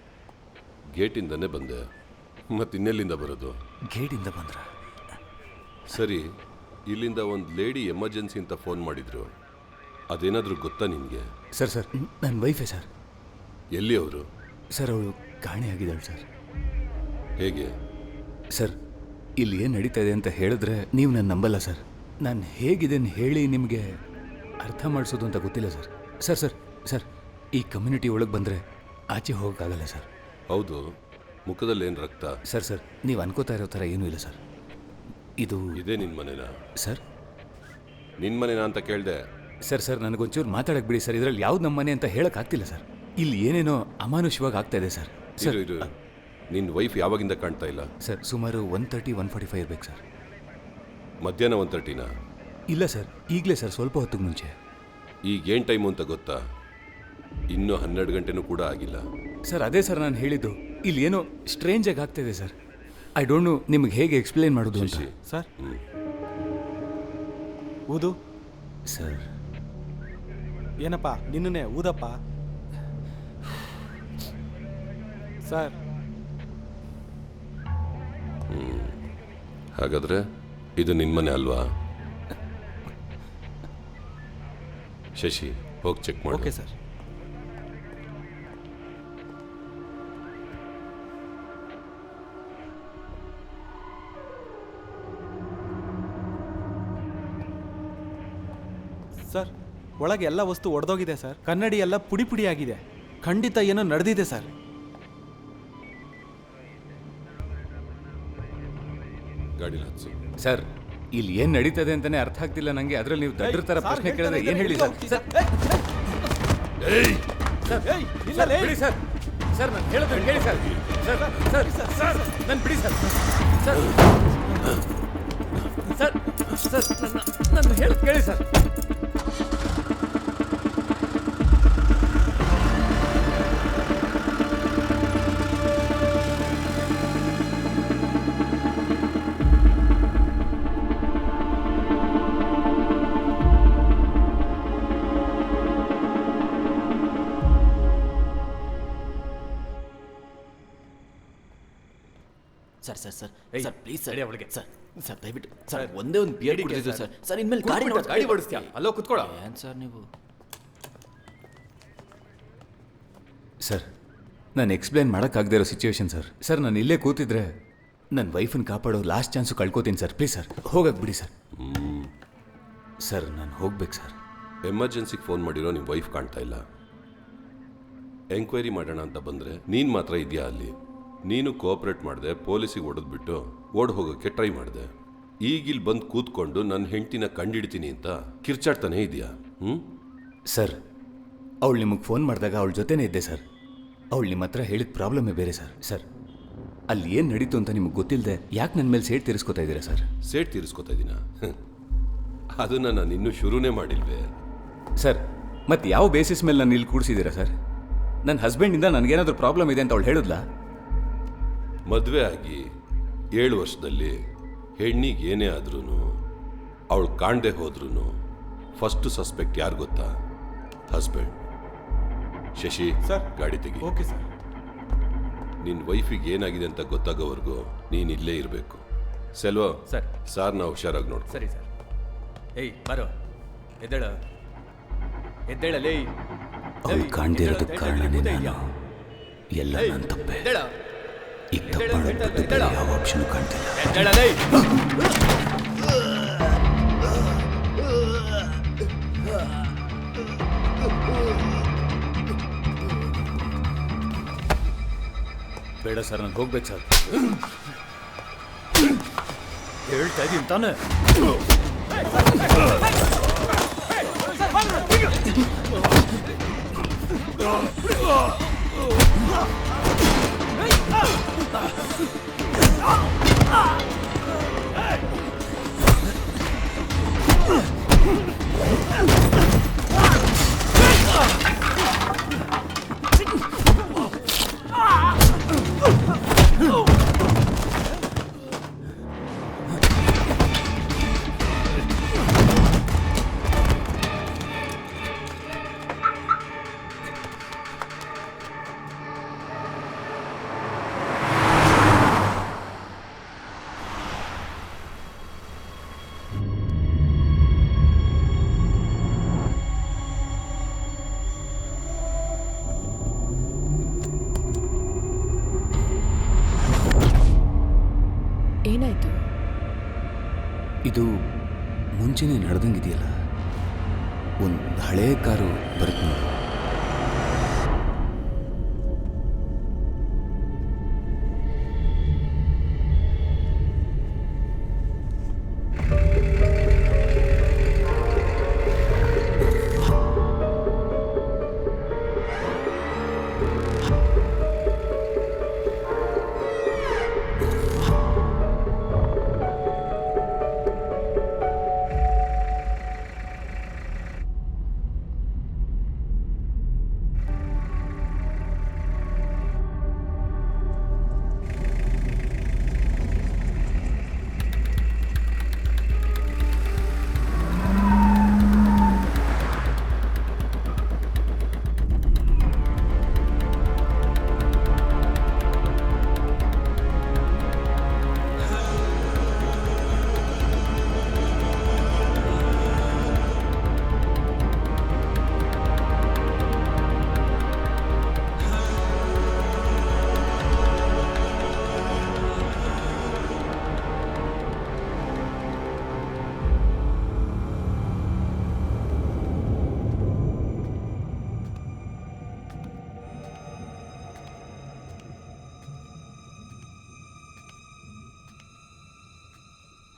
ಗೇಟಿಂದನೇ ಬಂದೆ. ಮತ್ತಿನ್ನೆಲ್ಲಿಂದ ಬರೋದು? ಗೇಟಿಂದ ಬಂದ್ರ? ಸರಿ, ಇಲ್ಲಿಂದ ಒಂದು ಲೇಡಿ ಎಮರ್ಜೆನ್ಸಿ ಅಂತ ಫೋನ್ ಮಾಡಿದ್ರು. ಅದೇನಾದರೂ ಗೊತ್ತಾ ನಿನಗೆ? ಸರ್ ನನ್ನ ವೈಫೇ ಸರ್. ಎಲ್ಲಿ ಅವರು? ಸರ್, ಅವಳು ಕಾಣೆಯಾಗಿದ್ದಾಳೆ ಸರ್. ಹೇಗೆ? ಸರ್, ಇಲ್ಲಿ ಏನು ನಡೀತಾ ಇದೆ ಅಂತ ಹೇಳಿದ್ರೆ ನೀವು ನನ್ನ ನಂಬಲ್ಲ ಸರ್. ನಾನು ಹೇಗಿದ್ದೇನೆ ಹೇಳಿ ನಿಮಗೆ ಅರ್ಥ ಮಾಡಿಸೋದು ಅಂತ ಗೊತ್ತಿಲ್ಲ ಸರ್. ಸರ್ ಸರ್ ಸರ್ ಈ ಕಮ್ಯುನಿಟಿ ಒಳಗೆ ಬಂದರೆ ಆಚೆ ಹೋಗೋಕ್ಕಾಗಲ್ಲ ಸರ್. ಹೌದು, ಮುಖದಲ್ಲಿ ಏನು ರಕ್ತ? ಸರ್ ನೀವು ಅನ್ಕೋತಾ ಇರೋ ಥರ ಏನೂ ಇಲ್ಲ ಸರ್. ಇದೇ ನಿನ್ನ ಮನೆನಾ? ಸರ್, ನಿನ್ನ ಮನೆನಾ ಅಂತ ಕೇಳಿದೆ. ಸರ್ ನನಗೊಂಚೂರು ಮಾತಾಡಕ್ಕೆ ಬಿಡಿ ಸರ್. ಇದರಲ್ಲಿ ಯಾವ್ದು ನಮ್ಮ ಮನೆ ಅಂತ ಹೇಳೋಕ್ಕಾಗ್ತಿಲ್ಲ ಸರ್. ಇಲ್ಲಿ ಏನೇನೋ ಅಮಾನುಷವಾಗಿ ಆಗ್ತಾ ಇದೆ ಸರ್. ಸರ್, ನಿನ್ನ ವೈಫ್ ಯಾವಾಗಿಂದ ಕಾಣ್ತಾ ಇಲ್ಲ? ಸರ್, ಸುಮಾರು 1:30, 1:45 ಇರಬೇಕು ಸರ್. ಮಧ್ಯಾಹ್ನ 1:30ನಾ? ಇಲ್ಲ ಸರ್, ಈಗಲೇ ಸರ್, ಸ್ವಲ್ಪ ಹೊತ್ತಿಗೆ ಮುಂಚೆ. ಈಗ ಏನು ಟೈಮು ಅಂತ ಗೊತ್ತಾ? ಇನ್ನೂ 12 ಗಂಟೆನೂ ಕೂಡ ಆಗಿಲ್ಲ. ಸರ್, ಅದೇ ಸರ್ ನಾನು ಹೇಳಿದ್ದು. ಇಲ್ಲಿ ಏನೋ ಸ್ಟ್ರೇಂಜಾಗಿ ಆಗ್ತಾಯಿದೆ ಸರ್. ಐ ಡೋಂಟ್ ನೋ ನಿಮಗೆ ಹೇಗೆ ಎಕ್ಸ್ಪ್ಲೇನ್ ಮಾಡೋದು ಅಂತ. ಸರ್, ಊದು. ಸರ್, ಏನಪ್ಪ ನಿನ್ನೆ ಊದಪ್ಪ. ಸರ್, ಹಾಗಾದ್ರೆ ಇದು ನಿನ್ನ ಮನೆ ಅಲ್ವಾ? ಶಶಿ, ಹೋಗಿ ಚೆಕ್ ಮಾಡಿ. Okay sir. ಸರ್, ಒಳಗೆ ಎಲ್ಲ ವಸ್ತು ಒಡೆದೋಗಿದೆ ಸರ್. ಕನ್ನಡಿ ಎಲ್ಲ ಪುಡಿ ಪುಡಿ ಆಗಿದೆ. ಖಂಡಿತ ಏನೋ ನಡೆದಿದೆ ಸರ್. ಗಾಡಿ ಹಚ್ಚು. ಸರ್, ಇಲ್ಲಿ ಏನು ನಡೀತದೆ ಅಂತಾನೆ ಅರ್ಥ ಆಗ್ತಿಲ್ಲ ನನಗೆ. ಅದರಲ್ಲಿ ನೀವು ದಡ್ರ ಥರ ಪ್ರಶ್ನೆ ಕೇಳಿದ್ರೆ ಏನು ಹೇಳಿ ಸರ್? ಬಿಡಿ ಸರ್. ಸರ್, ನಾನು ಹೇಳೋದು ಹೇಳಿ ಸರ್. ಸರ್ ಸರ್ ಸರ್ ನನ್ನ ಬಿಡಿ ಸರ್. ಸರ್ ಸರ್ ಸರ್ ನನ್ನ ಹೇಳೋದು ಕೇಳಿ ಸರ್. ಸರ್ ಸರ್ ಸರ್ ಏಯ್, ಸರ್ ಪ್ಲೀಸ್ ಸರ್ ನಡಿ ಅವಳಿಗೆ. ಸರ್ ಸರ್ ದಯವಿಟ್ಟು ಸರ್ ಒಂದೇ ಒಂದು ಬಿಯರ್ ಕುಡಿದಿದ್ದು ಸರ್ ಸರ್ ಇನ್ಮೇಲೆ ಗಾಡಿ ಓಡಿಸ್ತೀಯ ಅಲ್ಲೋ ಕುತ್ಕೊಳ್ಳೋ. ಏನು ಸರ್ ನೀವು ಸರ್ ನಾನು ಎಕ್ಸ್ಪ್ಲೇನ್ ಮಾಡೋಕ್ಕಾಗದೇ ಇರೋ ಸಿಚುವೇಶನ್ ಸರ್. ಸರ್ ನಾನು ಇಲ್ಲೇ ಕೂತಿದ್ರೆ ನನ್ನ ವೈಫನ್ನು ಕಾಪಾಡೋ ಲಾಸ್ಟ್ ಚಾನ್ಸು ಕಳ್ಕೊತೀನಿ ಸರ್. ಪ್ಲೀಸ್ ಸರ್ ಹೋಗಕ್ಕೆ ಬಿಡಿ ಸರ್. ಸರ್ ನಾನು ಹೋಗ್ಬೇಕು ಸರ್. ಎಮರ್ಜೆನ್ಸಿಗೆ ಫೋನ್ ಮಾಡಿರೋ ನಿಮ್ಮ ವೈಫ್ ಕಾಣ್ತಾ ಇಲ್ಲ. ಎಂಕ್ವೈರಿ ಮಾಡೋಣ ಅಂತ ಬಂದರೆ ನೀನು ಮಾತ್ರ ಇದೆಯಾ ಅಲ್ಲಿ. ನೀನು ಕೋಆಪ್ರೇಟ್ ಮಾಡಿದೆ, ಪೊಲೀಸಿಗೆ ಹೊಡೆದ್ಬಿಟ್ಟು ಓಡ್ ಹೋಗೋಕ್ಕೆ ಟ್ರೈ ಮಾಡಿದೆ. ಈಗಿಲ್ಲಿ ಬಂದು ಕೂತ್ಕೊಂಡು ನನ್ನ ಹೆಂಡ್ತಿನ ಕಂಡಿಡ್ತೀನಿ ಅಂತ ಕಿರ್ಚಾಡ್ತಾನೆ ಇದೆಯಾ? ಸರ್ ಅವಳು ನಿಮಗೆ ಫೋನ್ ಮಾಡಿದಾಗ ಅವಳ ಜೊತೆನೇ ಇದ್ದೆ ಸರ್. ಅವಳು ನಿಮ್ಮ ಹತ್ರ ಹೇಳಿದ ಪ್ರಾಬ್ಲಮ್ಮೇ ಬೇರೆ ಸರ್. ಸರ್ ಅಲ್ಲಿ ಏನು ನಡೀತು ಅಂತ ನಿಮಗೆ ಗೊತ್ತಿಲ್ಲದೆ ಯಾಕೆ ನನ್ನ ಮೇಲೆ ಸೇಟ್ ತೀರಿಸ್ಕೊತಾ ಇದ್ದೀರಾ ಸರ್? ಸೇಟ್ ತೀರಿಸ್ಕೊತಾ ಇದ್ದೀನಾ? ಅದನ್ನು ನಾನು ಇನ್ನೂ ಶುರುನೇ ಮಾಡಿಲ್ವೇ. ಸರ್ ಮತ್ತು ಯಾವ ಬೇಸಿಸ್ ಮೇಲೆ ನಾನು ಇಲ್ಲಿ ಕೂಡಿಸಿದ್ದೀರಾ ಸರ್? ನನ್ನ ಹಸ್ಬೆಂಡಿಂದ ನನಗೇನಾದರೂ ಪ್ರಾಬ್ಲಮ್ ಇದೆ ಅಂತ ಅವಳು ಹೇಳಿದ್ಲಾ? ಮದುವೆ ಆಗಿ 7 ವರ್ಷದಲ್ಲಿ ಹೆಣ್ಣಿಗೆ ಏನೇ ಆದ್ರೂ ಅವಳು ಕಾಣದೆ ಹೋದ್ರೂ ಫಸ್ಟ್ ಸಸ್ಪೆಕ್ಟ್ ಯಾರು ಗೊತ್ತಾ? ಹಸ್ಬೆಂಡ್. ಶಶಿ ಸರ್ ಗಾಡಿ ತೆಗಿ. Okay sir. ನಿನ್ನ ವೈಫಿಗೆ ಏನಾಗಿದೆ ಅಂತ ಗೊತ್ತಾಗೋವರೆಗೂ ನೀನು ಇಲ್ಲೇ ಇರಬೇಕು. ಸೆಲ್ವಾ ಸರ್. ಸಾರ್ನ ಹುಷಾರಾಗಿ ನೋಡು. ಸರಿ ಸರ್. ಏಯ್ ಬರೋ ಎದ್ದೇಳ ಎದ್ದೇಳಲೇ. ಅವಳು ಕಾಣದೇ ಇರೋದಕ್ಕೆ ಕಾರಣನೇ ನಾನು. ಎಲ್ಲ ನನ್ನ ತಪ್ಪೆ. ಈಗ ತಪ್ಪು ಮಾಡೋದು ಬೇರೆ ಯಾವ ಆಪ್ಷನು ಕಾಣ್ತಿಲ್ಲ. ಎದ್ದೇಳಲೇ. ಬೇಡ ಸರ್ ನಾನು ಹೋಗ್ಬೇಕು ಸರ್. ಹೇಳ್ತಾ ಇದ್ದೀನಿ ತಾನೆ. ಏನಾಯ್ತು? ಇದು ಮುಂಚೆನೇ ನಡೆದಂಗಿದೆಯಲ್ಲ. ಒಂದು ಹಳೇ ಕಾರು ಬರುತ್ತೆ ನೋಡಿ.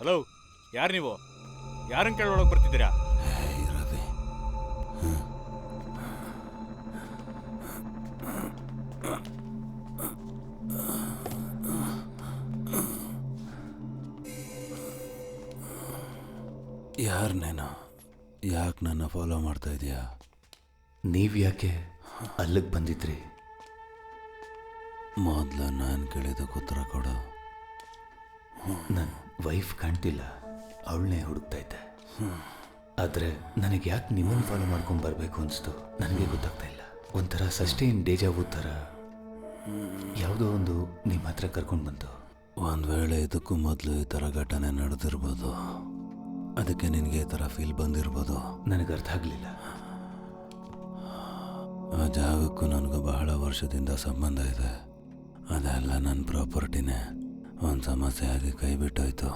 ಹಲೋ, ಯಾರು ನೀವು? ಯಾರನ್ನ ಕೇಳೊಳಗೆ ಬರ್ತಿದ್ದೀರಾ? ಯಾರು ನೀನು? ಯಾಕೆ ನನ್ನ ಫಾಲೋ ಮಾಡ್ತಾ ಇದೀಯಾ? ನೀವು ಯಾಕೆ ಅಲ್ಲಿಗೆ ಬಂದಿದ್ರಿ? ಮೊದಲು ನಾನು ಕೇಳಿದಕ್ಕೆ ಉತ್ತರ ಕೊಡು. ನನ್ನ ವೈಫ್ ಕಾಣ್ತಿಲ್ಲ, ಅವಳನ್ನೇ ಹುಡುಕ್ತಾ ಇದ್ದೆ. ಆದರೆ ನನಗೆ ಯಾಕೆ ನಿಮ್ಮನ್ನು ಫಾಲೋ ಮಾಡ್ಕೊಂಡು ಬರಬೇಕು ಅನಿಸ್ತು ನನಗೆ ಗೊತ್ತಾಗ್ತಾ ಇಲ್ಲ. ಒಂಥರ ಸಸ್ಟೈನ್ ಡೇಜಾವು ಥರ ಯಾವುದೋ ಒಂದು ನಿಮ್ಮ ಹತ್ರ ಕರ್ಕೊಂಡು ಬಂತು. ಒಂದು ವೇಳೆ ಇದಕ್ಕೂ ಮೊದಲು ಈ ಥರ ಘಟನೆ ನಡೆದಿರ್ಬೋದು, ಅದಕ್ಕೆ ನಿನಗೆ ಈ ಥರ ಫೀಲ್ ಬಂದಿರ್ಬೋದು. ನನಗೆ ಅರ್ಥ ಆಗಲಿಲ್ಲ. ಆ ಜಾಗಕ್ಕೂ ನನಗೂ ಬಹಳ ವರ್ಷದಿಂದ ಸಂಬಂಧ ಇದೆ. ಅದೆಲ್ಲ ನನ್ನ ಪ್ರಾಪರ್ಟಿನೇ. ಒಂದು ಸಮಸ್ಯೆ ಆಗಿ ಕೈ ಬಿಟ್ಟೋಯ್ತು.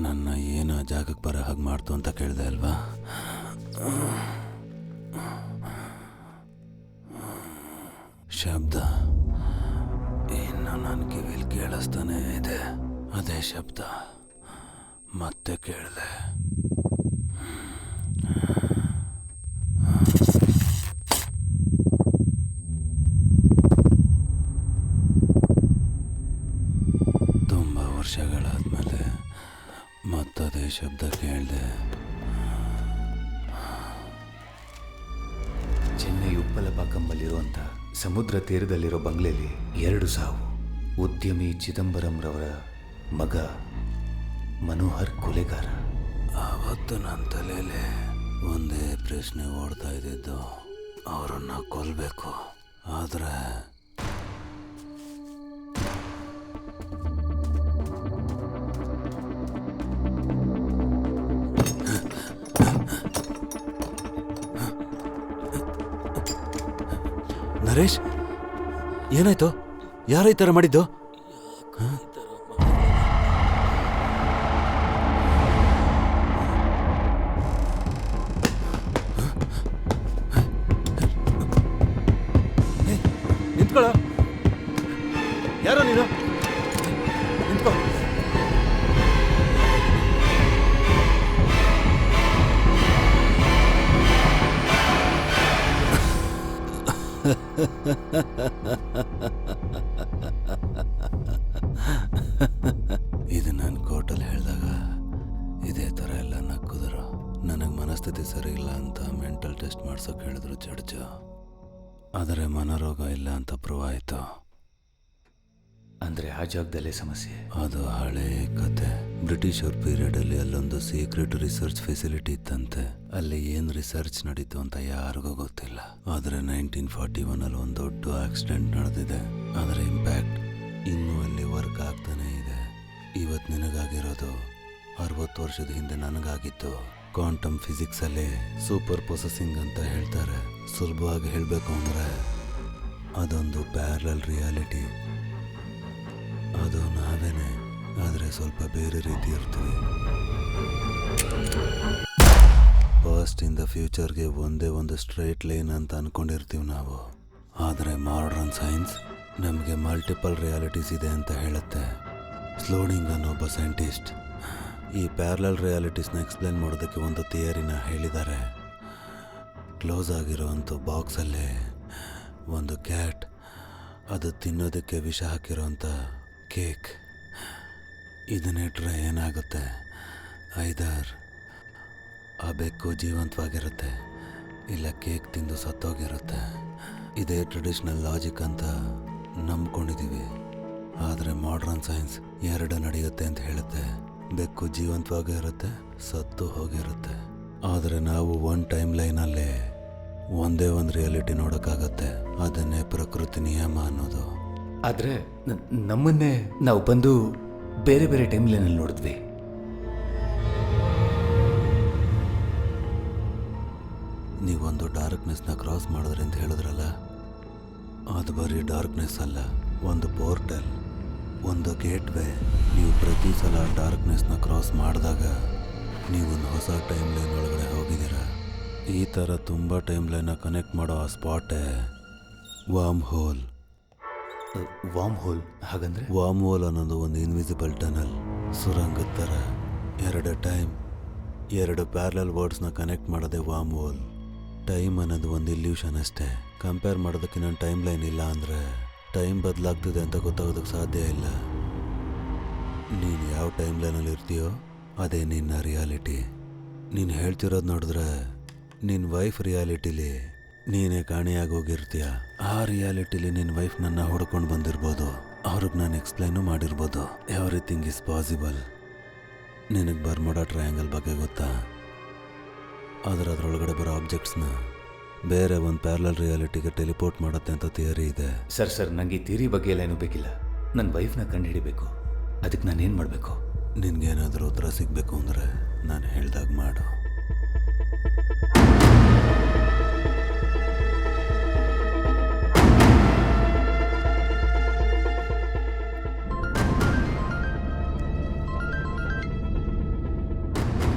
ನನ್ನ ಏನು ಆ ಜಾಗಕ್ಕೆ ಬರೋ ಹಾಗೆ ಮಾಡ್ತು ಅಂತ ಕೇಳಿದೆ ಅಲ್ವಾ? ಶಬ್ದ ಇನ್ನು ನನ್ನ ಕಿವಿಲಿ ಕೇಳಿಸ್ತಾನೆ ಇದೆ. ಅದೇ ಶಬ್ದ ಮತ್ತೆ ಕೇಳಿದೆ. ತುಂಬ ವರ್ಷಗಳಾದ್ಮೇಲೆ ಮತ್ತದೇ ಶಬ್ದ ಕೇಳಿದೆ. ಚೆನ್ನೈ ಉಪ್ಪಲಪಾಕಂಬಲ್ಲಿರುವಂಥ ಸಮುದ್ರ ತೀರದಲ್ಲಿರೋ ಬಂಗ್ಲೆಯಲ್ಲಿ 2 ಸಾವು. ಉದ್ಯಮಿ ಚಿದಂಬರಂರವರ ಮಗ ಮನೋಹರ್ ಕೊಲೆಗಾರ. ಆವತ್ತು ನನ್ನ ತಲೆಯಲ್ಲಿ ಒಂದೇ ಪ್ರಶ್ನೆ ಓಡ್ತಾ ಇದ್ದಿದ್ದು, ಅವರನ್ನು ಕೊಲ್ಲಬೇಕು. ಆದರೆ ನರೇಶ್, ಏನಾಯ್ತು? ಯಾರು ಈ ಥರ ಮಾಡಿದ್ದು? ನಿಂತ್ಕೊಳ್ಳ. ಯಾರೋ ನೀನು? ನಿಂತ್ಕೊ. ಇದು ನಾನು ಕೋರ್ಟಲ್ಲಿ ಹೇಳಿದಾಗ ಇದೇ ಥರ ಎಲ್ಲ ನಕ್ಕಿದ್ರು. ನನಗೆ ಮನಸ್ಥಿತಿ ಸರಿ ಇಲ್ಲ ಅಂತ ಮೆಂಟಲ್ ಟೆಸ್ಟ್ ಮಾಡ್ಸೋಕೆ ಹೇಳಿದ್ರು ಜಡ್ಜು. ಆದರೆ ಮನೋರೋಗ ಇಲ್ಲ ಅಂತ ಪ್ರೂವ್ ಆಯಿತು. ಅಂದರೆ ಆ ಜಾಗದಲ್ಲೇ ಸಮಸ್ಯೆ. ಅದು ಹಳೇ ಕತೆ. ಬ್ರಿಟಿಷರ್ ಪೀರಿಯಡಲ್ಲಿ ಅಲ್ಲೊಂದು ಸೀಕ್ರೆಟ್ ರಿಸರ್ಚ್ ಫೆಸಿಲಿಟಿ ಇತ್ತಂತೆ. ಅಲ್ಲಿ ಏನು ರಿಸರ್ಚ್ ನಡೀತು ಅಂತ ಯಾರಿಗೂ ಗೊತ್ತಿಲ್ಲ. ಆದರೆ 1941 ಒಂದು ದೊಡ್ಡ ಆಕ್ಸಿಡೆಂಟ್ ನಡೆದಿದೆ. ಅದರ ಇಂಪ್ಯಾಕ್ಟ್ ಇನ್ನೂ ಅಲ್ಲಿ ವರ್ಕ್ ಆಗ್ತಾನೇ ಇದೆ. ಇವತ್ತು ನಿನಗಾಗಿರೋದು 60 ವರ್ಷದ ಹಿಂದೆ ನನಗಾಗಿತ್ತು. ಕ್ವಾಂಟಮ್ ಫಿಸಿಕ್ಸಲ್ಲಿ ಸೂಪರ್ ಪ್ರೊಸೆಸಿಂಗ್ ಅಂತ ಹೇಳ್ತಾರೆ. ಸುಲಭವಾಗಿ ಹೇಳಬೇಕು ಅಂದರೆ ಅದೊಂದು ಪ್ಯಾರಲಲ್ ರಿಯಾಲಿಟಿ. ಅದು ನಾವೇನೆ, ಆದರೆ ಸ್ವಲ್ಪ ಬೇರೆ ರೀತಿ ಇರ್ತೀವಿ. ಪಾಸ್ಟ್ ಇಂದ ಫ್ಯೂಚರ್ಗೆ ಒಂದೇ ಒಂದು ಸ್ಟ್ರೈಟ್ ಲೈನ್ ಅಂತ ಅಂದ್ಕೊಂಡಿರ್ತೀವಿ ನಾವು. ಆದರೆ ಮಾಡರ್ನ್ ಸೈನ್ಸ್ ನಮಗೆ ಮಲ್ಟಿಪಲ್ ರಿಯಾಲಿಟೀಸ್ ಇದೆ ಅಂತ ಹೇಳುತ್ತೆ. ಸ್ಲೋಡಿಂಗ್ ಅನ್ನೋ ಸೈಂಟಿಸ್ಟ್ ಈ ಪ್ಯಾರಲಲ್ ರಿಯಾಲಿಟೀಸ್ನ ಎಕ್ಸ್ಪ್ಲೇನ್ ಮಾಡೋದಕ್ಕೆ ಒಂದು ಥಿಯರಿನ ಹೇಳಿದ್ದಾರೆ. ಕ್ಲೋಸ್ ಆಗಿರೋವಂಥ ಬಾಕ್ಸಲ್ಲೇ ಒಂದು ಕ್ಯಾಟ್, ಅದು ತಿನ್ನೋದಕ್ಕೆ ವಿಷ ಹಾಕಿರೋಂಥ ಕೇಕ್. ಇದನ್ನಿಟ್ರೆ ಏನಾಗುತ್ತೆ? ಐದರ್ ಆ ಬೆಕ್ಕು ಜೀವಂತವಾಗಿರುತ್ತೆ, ಇಲ್ಲ ಕೇಕ್ ತಿಂದು ಸತ್ತೋಗಿರುತ್ತೆ. ಇದೇ ಟ್ರೆಡಿಷ್ನಲ್ ಲಾಜಿಕ್ ಅಂತ ನಂಬ್ಕೊಂಡಿದ್ದೀವಿ. ಆದರೆ ಮಾಡರ್ನ್ ಸೈನ್ಸ್ 2 ನಡೆಯುತ್ತೆ ಅಂತ ಹೇಳುತ್ತೆ. ಬೆಕ್ಕು ಜೀವಂತವಾಗೇ ಇರುತ್ತೆ, ಸತ್ತು ಹೋಗಿರುತ್ತೆ. ಆದರೆ ನಾವು ಒಂದು ಟೈಮ್ ಲೈನಲ್ಲೇ ಒಂದೇ ಒಂದು ರಿಯಾಲಿಟಿ ನೋಡೋಕ್ಕಾಗತ್ತೆ. ಅದನ್ನೇ ಪ್ರಕೃತಿ ನಿಯಮ ಅನ್ನೋದು. ಆದರೆ ನಮ್ಮನ್ನೇ ನಾವು ಬಂದು ಬೇರೆ ಬೇರೆ ಟೈಮ್ ಲೈನಲ್ಲಿ ನೋಡಿದ್ವಿ. ನೀವೊಂದು ಡಾರ್ಕ್ನೆಸ್ನ ಕ್ರಾಸ್ ಮಾಡಿದ್ರಿ ಅಂತ ಹೇಳಿದ್ರಲ್ಲ, ಅದು ಬರೀ ಡಾರ್ಕ್ನೆಸ್ ಅಲ್ಲ, ಒಂದು ಪೋರ್ಟಲ್, ಒಂದು ಗೇಟ್ವೇ. ನೀವು ಪ್ರತಿ ಸಲ ಡಾರ್ಕ್ನೆಸ್ನ ಕ್ರಾಸ್ ಮಾಡಿದಾಗ ನೀವೊಂದು ಹೊಸ ಟೈಮ್ ಲೈನ್ ಒಳಗಡೆ ಹೋಗಿದ್ದೀರ. ಈ ಥರ ತುಂಬ ಟೈಮ್ ಲೈನ್ನ ಕನೆಕ್ಟ್ ಮಾಡೋ ಆ ಸ್ಪಾಟೇ ವಾರ್ಮ್ ಹೋಲ್. ವಾರ್ಮ್ ಹೋಲ್ ಹಾಗಂದ್ರೆ? ವಾರ್ಮ್ ಹೋಲ್ ಅನ್ನೋದು ಒಂದು ಇನ್ವಿಸಿಬಲ್ ಟನಲ್, ಸುರಂಗದ ಥರ. 2 ಟೈಮ್, 2 ಪ್ಯಾರಲಲ್ ವರ್ಡ್ಸ್ನ ಕನೆಕ್ಟ್ ಮಾಡೋದೇ ವಾರ್ಮ್ ಹೋಲ್. ಟೈಮ್ ಅನ್ನೋದು ಒಂದು ಇಲ್ಯೂಷನ್ ಅಷ್ಟೇ. ಕಂಪೇರ್ ಮಾಡೋದಕ್ಕೆ ನನ್ನ ಟೈಮ್ ಲೈನ್ ಇಲ್ಲ ಅಂದರೆ ಟೈಮ್ ಬದಲಾಗ್ತಿದೆ ಅಂತ ಗೊತ್ತಾಗೋದಕ್ಕೆ ಸಾಧ್ಯ ಇಲ್ಲ. ನೀನು ಯಾವ ಟೈಮ್ ಲೈನಲ್ಲಿ ಇರ್ತೀಯೋ ಅದೇ ನಿನ್ನ ರಿಯಾಲಿಟಿ. ನೀನು ಹೇಳ್ತಿರೋದು ನೋಡಿದ್ರೆ ನಿನ್ನ ವೈಫ್ ರಿಯಾಲಿಟಿಲಿ ನೀನೇ ಕಾಣೆಯಾಗಿ ಹೋಗಿರ್ತೀಯ. ಆ ರಿಯಾಲಿಟಿಲಿ ನಿನ್ನ ವೈಫ್ ನನ್ನ ಹುಡ್ಕೊಂಡು ಬಂದಿರ್ಬೋದು. ಅವ್ರಿಗೆ ನಾನು ಎಕ್ಸ್ಪ್ಲೈನು ಮಾಡಿರ್ಬೋದು. Everything is possible. ನಿನಗೆ ಬರ್ಮುಡಾ ಟ್ರಯಾಂಗಲ್ ಬಗ್ಗೆ ಗೊತ್ತಾ? ಆದರೆ ಅದರೊಳಗಡೆ ಬರೋ ಆಬ್ಜೆಕ್ಟ್ಸ್ನ ಬೇರೆ ಒಂದು ಪ್ಯಾರಲಲ್ ರಿಯಾಲಿಟಿಗೆ ಟೆಲಿಪೋರ್ಟ್ ಮಾಡುತ್ತೆ ಅಂತ ಥಿಯರಿ ಇದೆ. ಸರ್ ನನಗೆ ಈ ಥಿಯರಿ ಬಗ್ಗೆ ಎಲ್ಲ ಏನೂ ಬೇಕಿಲ್ಲ. ನನ್ನ ವೈಫ್ನ ಕಂಡುಹಿಡಿಬೇಕು. ಅದಕ್ಕೆ ನಾನೇನು ಮಾಡಬೇಕು? ನಿನ್ಗೇನಾದರೂ ಉತ್ತರ ಸಿಗಬೇಕು ಅಂದರೆ ನಾನು ಹೇಳ್ದಾಗ ಮಾಡು.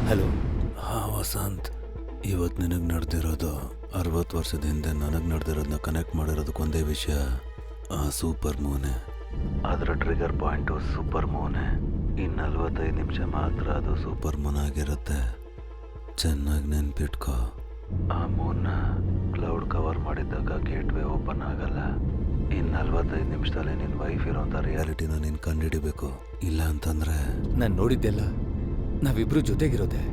ಹಲೋ. ಹಾಂ ವಸಂತ್, ಇವತ್ತು ನಿನಗೆ ನಡೆದಿರೋದು 60 ವರ್ಷದ ಹಿಂದೆ ನನಗೆ ನಡೆದಿರೋದನ್ನ ಕನೆಕ್ಟ್ ಮಾಡಿರೋದಕ್ಕೊಂದೇ ವಿಷಯ, ಆ ಸೂಪರ್ ಮೂನೆ. ಅದರ ಟ್ರಿಗರ್ ಪಾಯಿಂಟು ಸೂಪರ್ ಮೂನೆ. ಇನ್ನು 45 ನಿಮಿಷ ಮಾತ್ರ ಅದು ಸೂಪರ್ ಮೂನ್ ಆಗಿರುತ್ತೆ. ಚೆನ್ನಾಗಿ ನೆನ್ಪಿಟ್ಕೋ. ಆ ಮೂನ್ನ ಕ್ಲೌಡ್ ಕವರ್ ಮಾಡಿದ್ದಾಗ ಗೇಟ್ವೇ ಓಪನ್ ಆಗಲ್ಲ. ಇನ್ನು 45 ನಿಮಿಷದಲ್ಲಿ ನಿನ್ನ ವೈಫ್ ಇರೋಂಥ ರಿಯಾಲಿಟಿನ ನೀನು ಕಂಡುಹಿಡಿಬೇಕು. ಇಲ್ಲ ಅಂತಂದರೆ ನಾನು ನೋಡಿದ್ದೆಲ್ಲ ನಾವಿಬ್ರು ಜೊತೆಗಿರೋದೆ.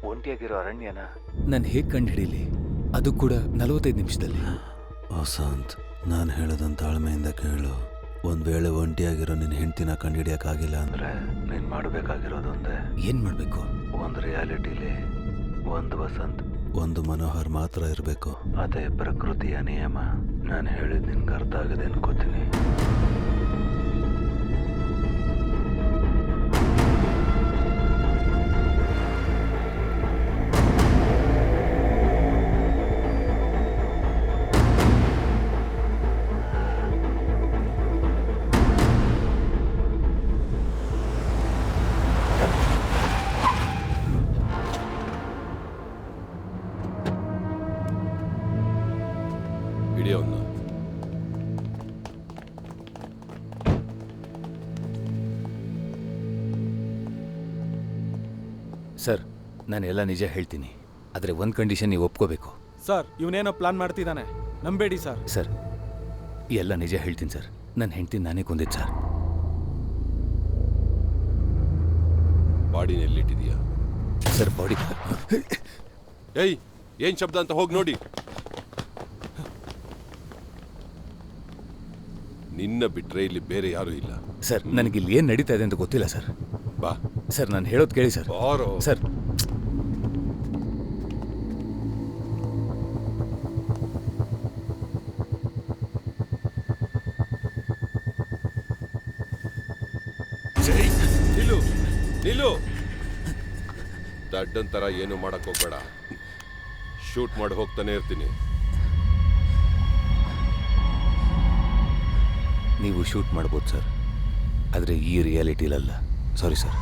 ಒಂಟಿಯಾಗಿರೋ ಅರಣ್ಯನ ನಾನು ಹೇಗೆ ಕಂಡುಹಿಡೀಲಿ? ಅದು ಕೂಡ 45 ನಿಮಿಷದಲ್ಲಿ. ವಸಂತ್, ನಾನು ಹೇಳೋದನ್ನು ತಾಳ್ಮೆಯಿಂದ ಕೇಳು. ಒಂದು ವೇಳೆ ಒಂಟಿಯಾಗಿರೋ ನಿನ್ನ ಹೆಂಡ್ತಿನ ಕಂಡುಹಿಡಿಯೋಕ್ಕಾಗಿಲ್ಲ ಅಂದರೆ ನೀನು ಮಾಡಬೇಕಾಗಿರೋದೊಂದೇ. ಏನು ಮಾಡಬೇಕು? ಒಂದು ರಿಯಾಲಿಟಿಲಿ ಒಂದು ವಸಂತ್, ಒಂದು ಮನೋಹರ್ ಮಾತ್ರ ಇರಬೇಕು. ಅದೇ ಪ್ರಕೃತಿಯ ನಿಯಮ. ನಾನು ಹೇಳಿದ ನಿನ್ಗೆ ಅರ್ಥ ಆಗಿದೆ ಅನ್ಕೋತೀನಿ. ಹಿಡಿಯೋನ್ನ. ಸರ್, ನಾನೆಲ್ಲ ನಿಜ ಹೇಳ್ತೀನಿ. ಆದರೆ ಒಂದು ಕಂಡೀಷನ್ ನೀವು ಒಪ್ಕೋಬೇಕು. ಸರ್, ಇವನೇನೋ ಪ್ಲಾನ್ ಮಾಡ್ತಿದ್ದಾನೆ, ನಂಬೇಡಿ ಸರ್. ಸರ್, ಎಲ್ಲ ನಿಜ ಹೇಳ್ತೀನಿ ಸರ್. ನನ್ನ ಹೆಂಡ್ತಿ ನಾನೇ ಕೊಂದಿದ್ದು ಸರ್. ಬಾಡಿನ ಎಲ್ಲಿಟ್ಟಿದೀಯಾ? Sir, body. ಏಯ್, ಏನ್ ಶಬ್ದ ಅಂತ ಹೋಗಿ ನೋಡಿ. ನಿನ್ನ ಬಿಟ್ರೆ ಇಲ್ಲಿ ಬೇರೆ ಯಾರೂ ಇಲ್ಲ. ಸರ್, ನನಗಿಲ್ಲಿ ಏನು ನಡೀತಾ ಇದೆ ಅಂತ ಗೊತ್ತಿಲ್ಲ ಸರ್. ಬಾ ಸರ್, ನಾನು ಹೇಳೋದು ಕೇಳಿ ಸರ್. ಸರ್, ನಿಲ್ಲು ನಿಲ್ಲು. ದಡ್ಡನ್ ತರ ಏನು ಮಾಡಕ್ ಹೋಗ್ಬೇಡ. ಶೂಟ್ ಮಾಡಿ ಹೋಗ್ತಾನೆ ಇರ್ತೀನಿ. ನೀವು ಶೂಟ್ ಮಾಡ್ಬೋದು ಸರ್, ಆದರೆ ಈ ರಿಯಾಲಿಟಿಲಲ್ಲ. Sorry sir.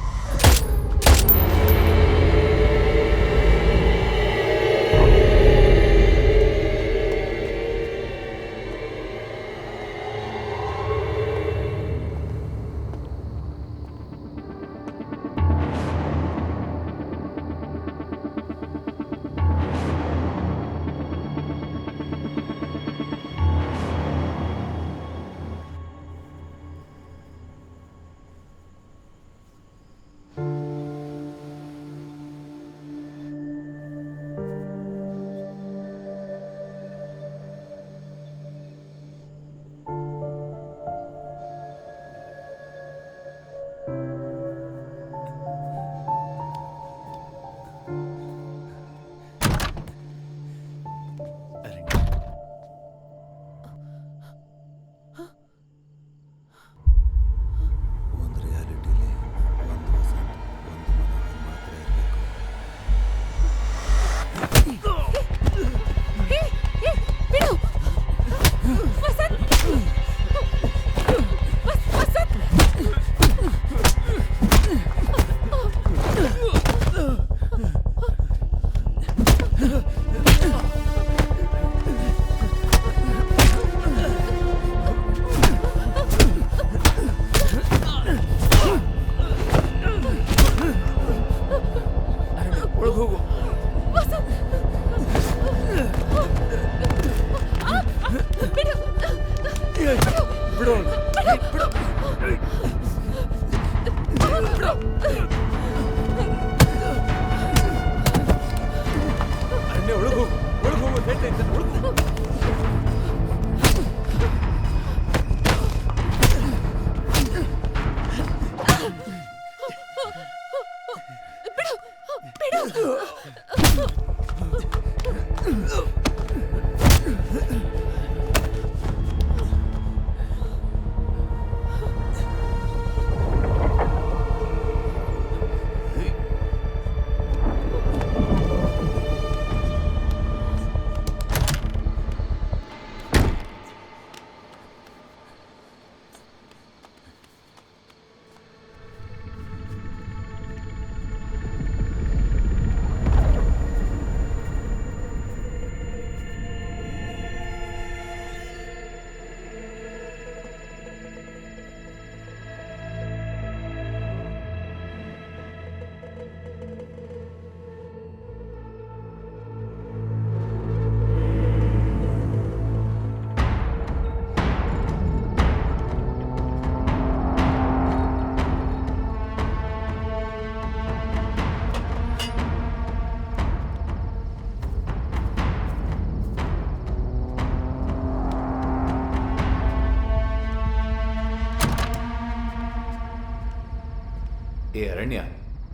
ಏ ಅರಣ್ಯ,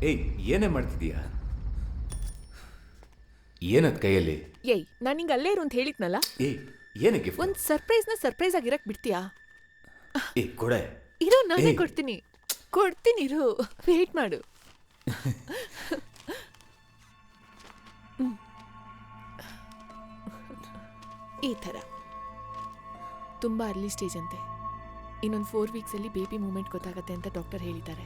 ಏಯ್ ಏನೇ ಮಾಡ್ತಿದೀಯಾ? ಏನದ್ ಕೈಯಲ್ಲಿ? ಏಯ್ ನಾನು ನಿಂಗೆ ಅಲ್ಲೇ ಇರು ಅಂತ ಹೇಳಿದ್ನಲ್ಲ. ಏಯ್ ಏನೇ ಗಿಫ್ಟ್? ಒಂದು ಸರ್ಪ್ರೈಸ್ ಆಗಿರಕ್ ಬಿಡ್ತೀಯಾ? ಏ ಕೊಡೆ. ಇರು, ನಾನೇ ಕೊಡ್ತೀನಿ ಇರು, ವೇಟ್ ಮಾಡು. ಈ ಥರ ತುಂಬಾ ಅರ್ಲಿ ಸ್ಟೇಜ್ ಅಂತೆ. ಇನ್ನೊಂದು 4 ವೀಕ್ಸಲ್ಲಿ ಬೇಬಿ ಮೂಮೆಂಟ್ ಗೊತ್ತಾಗತ್ತೆ ಅಂತ ಡಾಕ್ಟರ್ ಹೇಳಿದ್ದಾರೆ.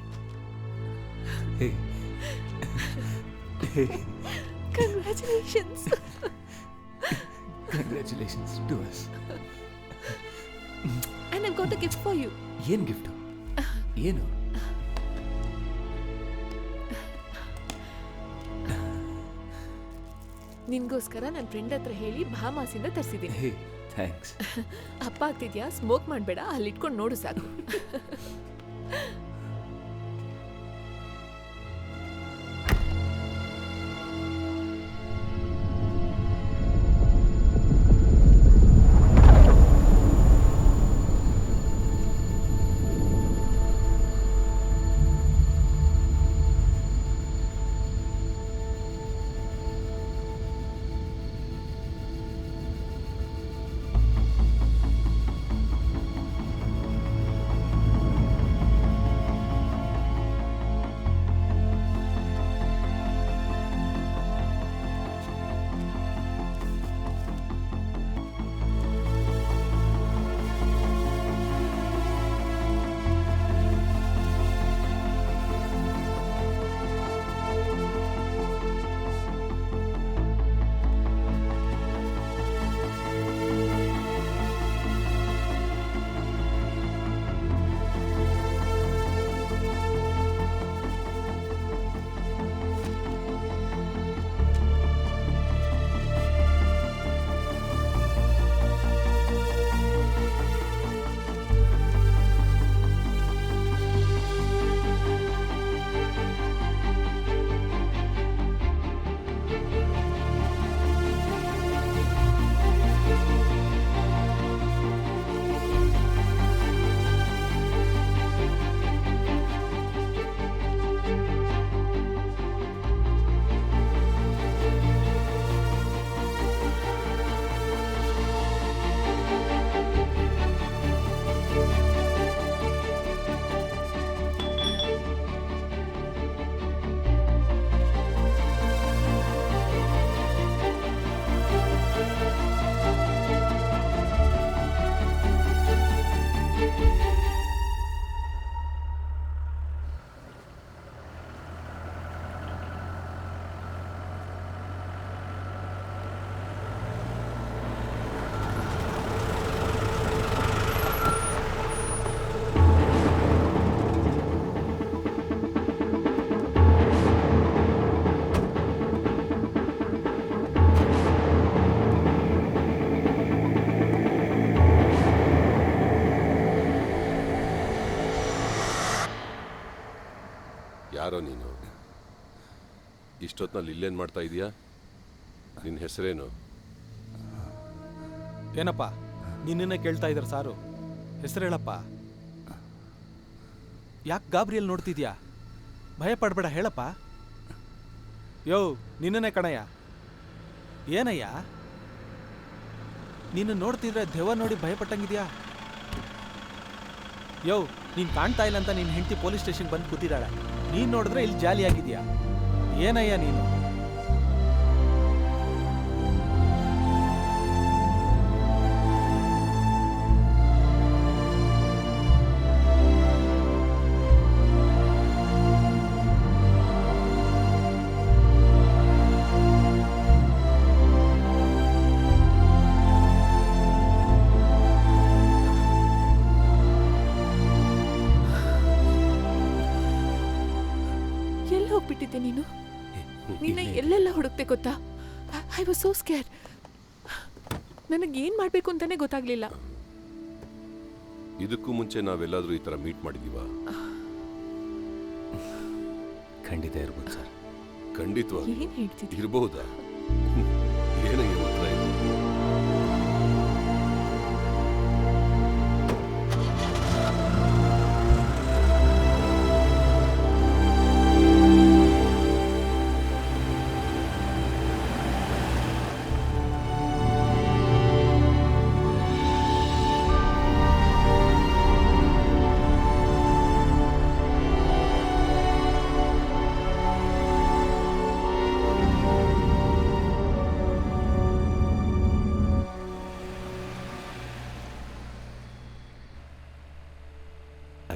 Congratulations. Congratulations to us. And I've got a gift for you. ಏನ್ ಗಿಫ್ಟ್? ಏನು? ನಿನ್ಗೋಸ್ಕರ ನನ್ನ ಫ್ರೆಂಡ್ ಹತ್ರ ಹೇಳಿ ಭಾಮಾಸಿಂದ ತರಿಸಿದ್ದೀನಿ. ಥ್ಯಾಂಕ್ಸ್. ಅಪ್ಪ ಆಗ್ತಿದ್ಯಾ? ಸ್ಮೋಕ್ ಮಾಡಬೇಡ, ಅಲ್ಲಿ ಇಟ್ಕೊಂಡು ನೋಡು ಸಾಕು. ಯಾರೋ ನೀನು? ಇಷ್ಟೊತ್ತಿನಲ್ಲಿ ಇಲ್ಲೇನು ಮಾಡ್ತಾ ಇದೀಯಾ? ನಿನ್ನ ಹೆಸರೇನು? ಏನಪ್ಪ ನಿನ್ನನ್ನೇ ಕೇಳ್ತಾ ಇದ್ದಾರೆ ಸಾರು. ಹೆಸರು ಹೇಳಪ್ಪ. ಯಾಕೆ ಗಾಬರಿಯಲ್ಲಿ ನೋಡ್ತಿದ್ಯಾ? ಭಯ ಪಡಬೇಡ, ಹೇಳಪ್ಪ. ಯೋ ನಿನ್ನನ್ನೇ ಕಣಯ್ಯ. ಏನಯ್ಯ ನಿನ್ನ ನೋಡ್ತಿದ್ರೆ ದೆವ್ವ ನೋಡಿ ಭಯಪಟ್ಟಂಗಿದ್ಯಾ? ಯೋ ನೀನು ಕಾಣ್ತಾ ಇಲ್ಲ ಅಂತ ನಿನ್ನ ಹೆಂಡತಿ ಪೊಲೀಸ್ ಸ್ಟೇಷನ್ಗೆ ಬಂದು ಕೂತಿದ್ದಾಳೆ. ನೀನು ನೋಡಿದ್ರೆ ಇಲ್ಲಿ ಜಾಲಿಯಾಗಿದ್ಯಾ? ಏನಯ್ಯ ನೀನು? ಹೋಗ್ಬಿಟ್ಟಿದ್ದೆ ನೀನು. ನಿನ್ನ ಎಲ್ಲೆಲ್ಲ ಹುಡುಕ್ತೆ ಗೊತ್ತಾ? I was so scared. ನನಗೇನ್ ಮಾಡ್ಬೇಕು ಅಂತಾನೆ ಗೊತ್ತಾಗ್ಲಿಲ್ಲ. ಇದಕ್ಕೂ ಮುಂಚೆ ನಾವೆಲ್ಲಾದ್ರೂ ಈ ತರ ಮೀಟ್ ಮಾಡಿದೀವಾ? ಖಂಡಿತ ಇರ್ಬೋದು ಸರ್. ಖಂಡಿತವಾಗಿ ಏನ್ ಹೇಳ್ತಿದ್ದೆ? ಇರಬಹುದಾ? ಏನಕ್ಕೆ ಉತ್ತರ ಇಲ್ಲ?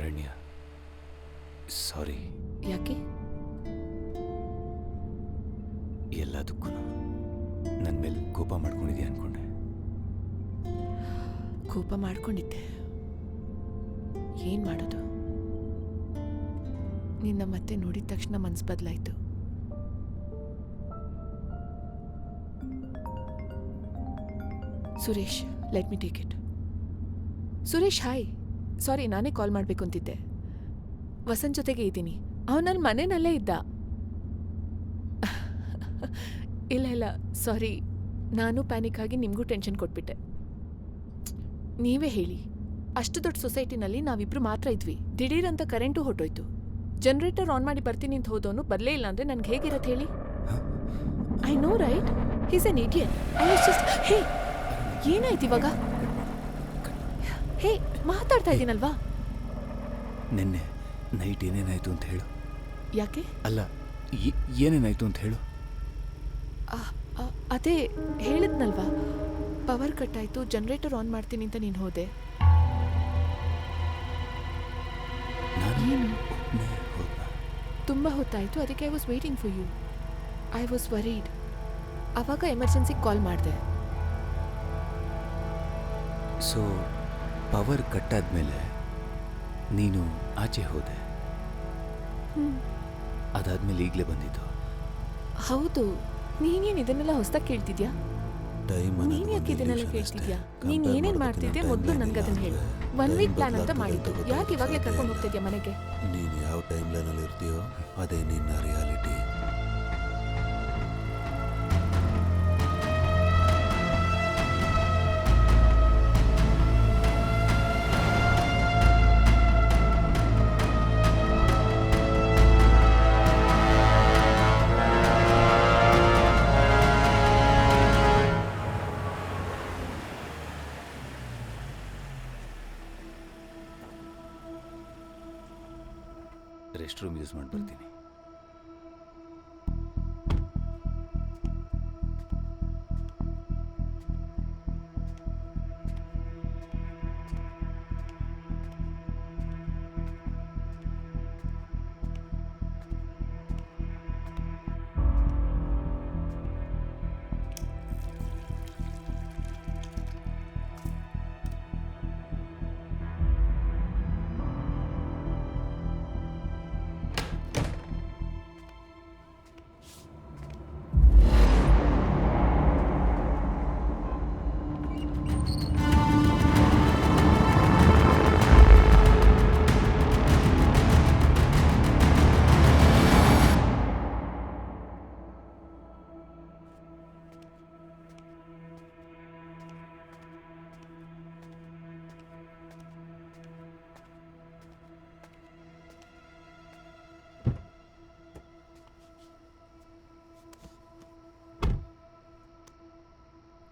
ಅರಣ್ಯ, ಸಾರಿ. ಯಾಕೆ? ಎಲ್ಲದಕ್ಕೂ ನನ್ನ ಮೇಲೆ ಕೋಪ ಮಾಡ್ಕೊಂಡಿದ್ಯಾ ಅನ್ಕೊಂಡೆ. ಕೋಪ ಮಾಡ್ಕೊಂಡಿದ್ದೆ. ಏನು ಮಾಡೋದು? ನಿನ್ನ ಮತ್ತೆ ನೋಡಿದ ತಕ್ಷಣ ಮನ್ಸು ಬದಲಾಯಿತು. Suresh, let me take it. Suresh, hi. Sorry, ನಾನೇ ಕಾಲ್ ಮಾಡಬೇಕು ಅಂತಿದ್ದೆ. ವಸಂತ್ ಜೊತೆಗೆ ಇದ್ದೀನಿ. ಅವನು ನನ್ನ ಮನೆಯಲ್ಲೇ ಇದ್ದ. ಇಲ್ಲ ಸಾರಿ, ನಾನು ಪ್ಯಾನಿಕ್ ಆಗಿ ನಿಮಗೂ ಟೆನ್ಷನ್ ಕೊಟ್ಬಿಟ್ಟೆ. ನೀವೇ ಹೇಳಿ, ಅಷ್ಟು ದೊಡ್ಡ ಸೊಸೈಟಿನಲ್ಲಿ ನಾವಿಬ್ರು ಮಾತ್ರ ಇದ್ವಿ. ದಿಢೀರಂತ ಕರೆಂಟು ಹೊಟ್ಟೋಯ್ತು. ಜನರೇಟರ್ ಆನ್ ಮಾಡಿ ಬರ್ತೀನಿ ಅಂತ ಹೋದವನು ಬರಲೇ ಇಲ್ಲ ಅಂದರೆ ನನಗೆ ಹೇಗಿರತ್ತೆ ಹೇಳಿ? I know right, he's an idiot. I was just hey, ಏನಾಯ್ತು ಇವಾಗ? ಹೇ, ಮಾತಾಡ್ತಾ ಇದ್ದೀನಲ್ವಾ? ನಿನ್ನೆ ನೈಟ್ ಏನೇನಾಯ್ತು ಅಂತ ಹೇಳು. ಯಾಕೆ? ಅಲ್ಲ, ಏನೇನಾಯ್ತು ಅಂತ ಹೇಳು. ಅದೇ ಹೇಳಿದ್ನಲ್ವಾ, ಪವರ್ ಕಟ್ ಆಯಿತು, ಜನರೇಟರ್ ಆನ್ ಮಾಡ್ತೀನಿ ಅಂತ ನೀನು ಹೋದೆ. ಏನು? ತುಂಬ ಹೊತ್ತಾಯಿತು, ಅದಕ್ಕೆ I was waiting for you. I was worried. ಆವಾಗ ಎಮರ್ಜೆನ್ಸಿಗೆ ಕಾಲ್ ಮಾಡಿದೆ. ಸೊ ಪವರ್ ಕಟ್ಟಾದ್ಮೇಲೆ ನೀನು ಆಚೆ ಹೋದೆ. ಅದಾದ್ಮೇಲೆ ಈಗಲೇ ಬಂದಿದ್ದು. ಹೌದು. ನೀನೇನು ಇದನ್ನೆಲ್ಲ ಹೊಸದಾಗಿ ಕೇಳ್ತಿದ್ಯಾ? ನೀನು ಯಾಕೆ ಇದನ್ನೆಲ್ಲ ಕೇಳ್ತಿದ್ಯಾ? ನೀನು ಏನೇನು ಮಾಡ್ತಿದ್ದೆ ಮೊದಲು ನನಗೆ ಅದನ್ನು ಹೇಳು. 1 ವೀಕ್ ಪ್ಲಾನ್ ಅಂತ ಮಾಡಿದ್ದು. ಯಾಕೆ ಇವಾಗಲೇ ಕರ್ಕೊಂಡು ಹೋಗ್ತಿದ್ಯಾ ಮನೆಗೆ? ನೀನು ಯಾವ ಟೈಮ್ ಲೈನಲ್ಲಿ ಇರ್ತೀಯೋ ಅದೇ ನಿನ್ನ ರಿಯಾಲಿಟಿ. ರೆಸ್ಟ್ ರೂಮ್ ಯೂಸ್ ಮಾಡಿ ಬರ್ತೀನಿ.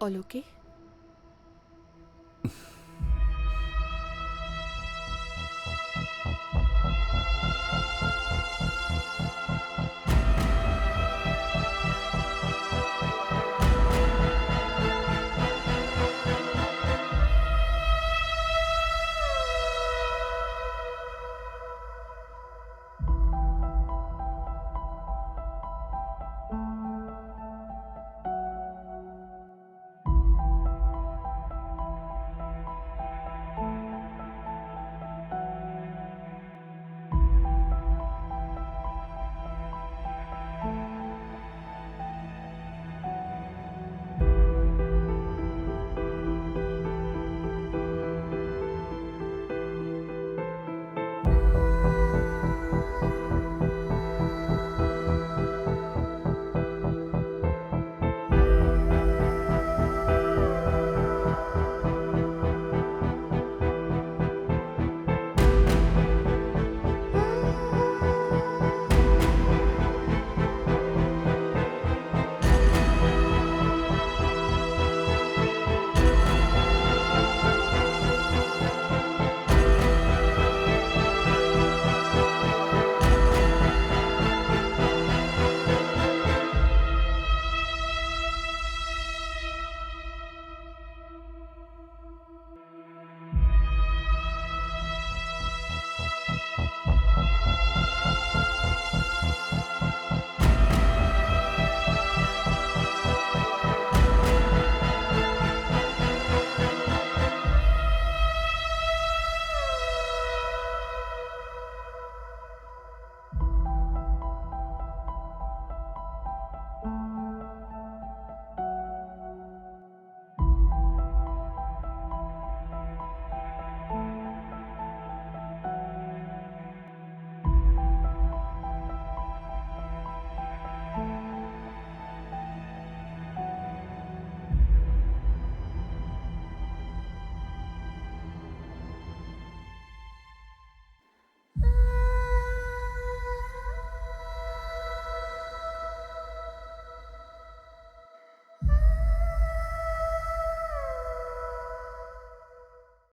All okay?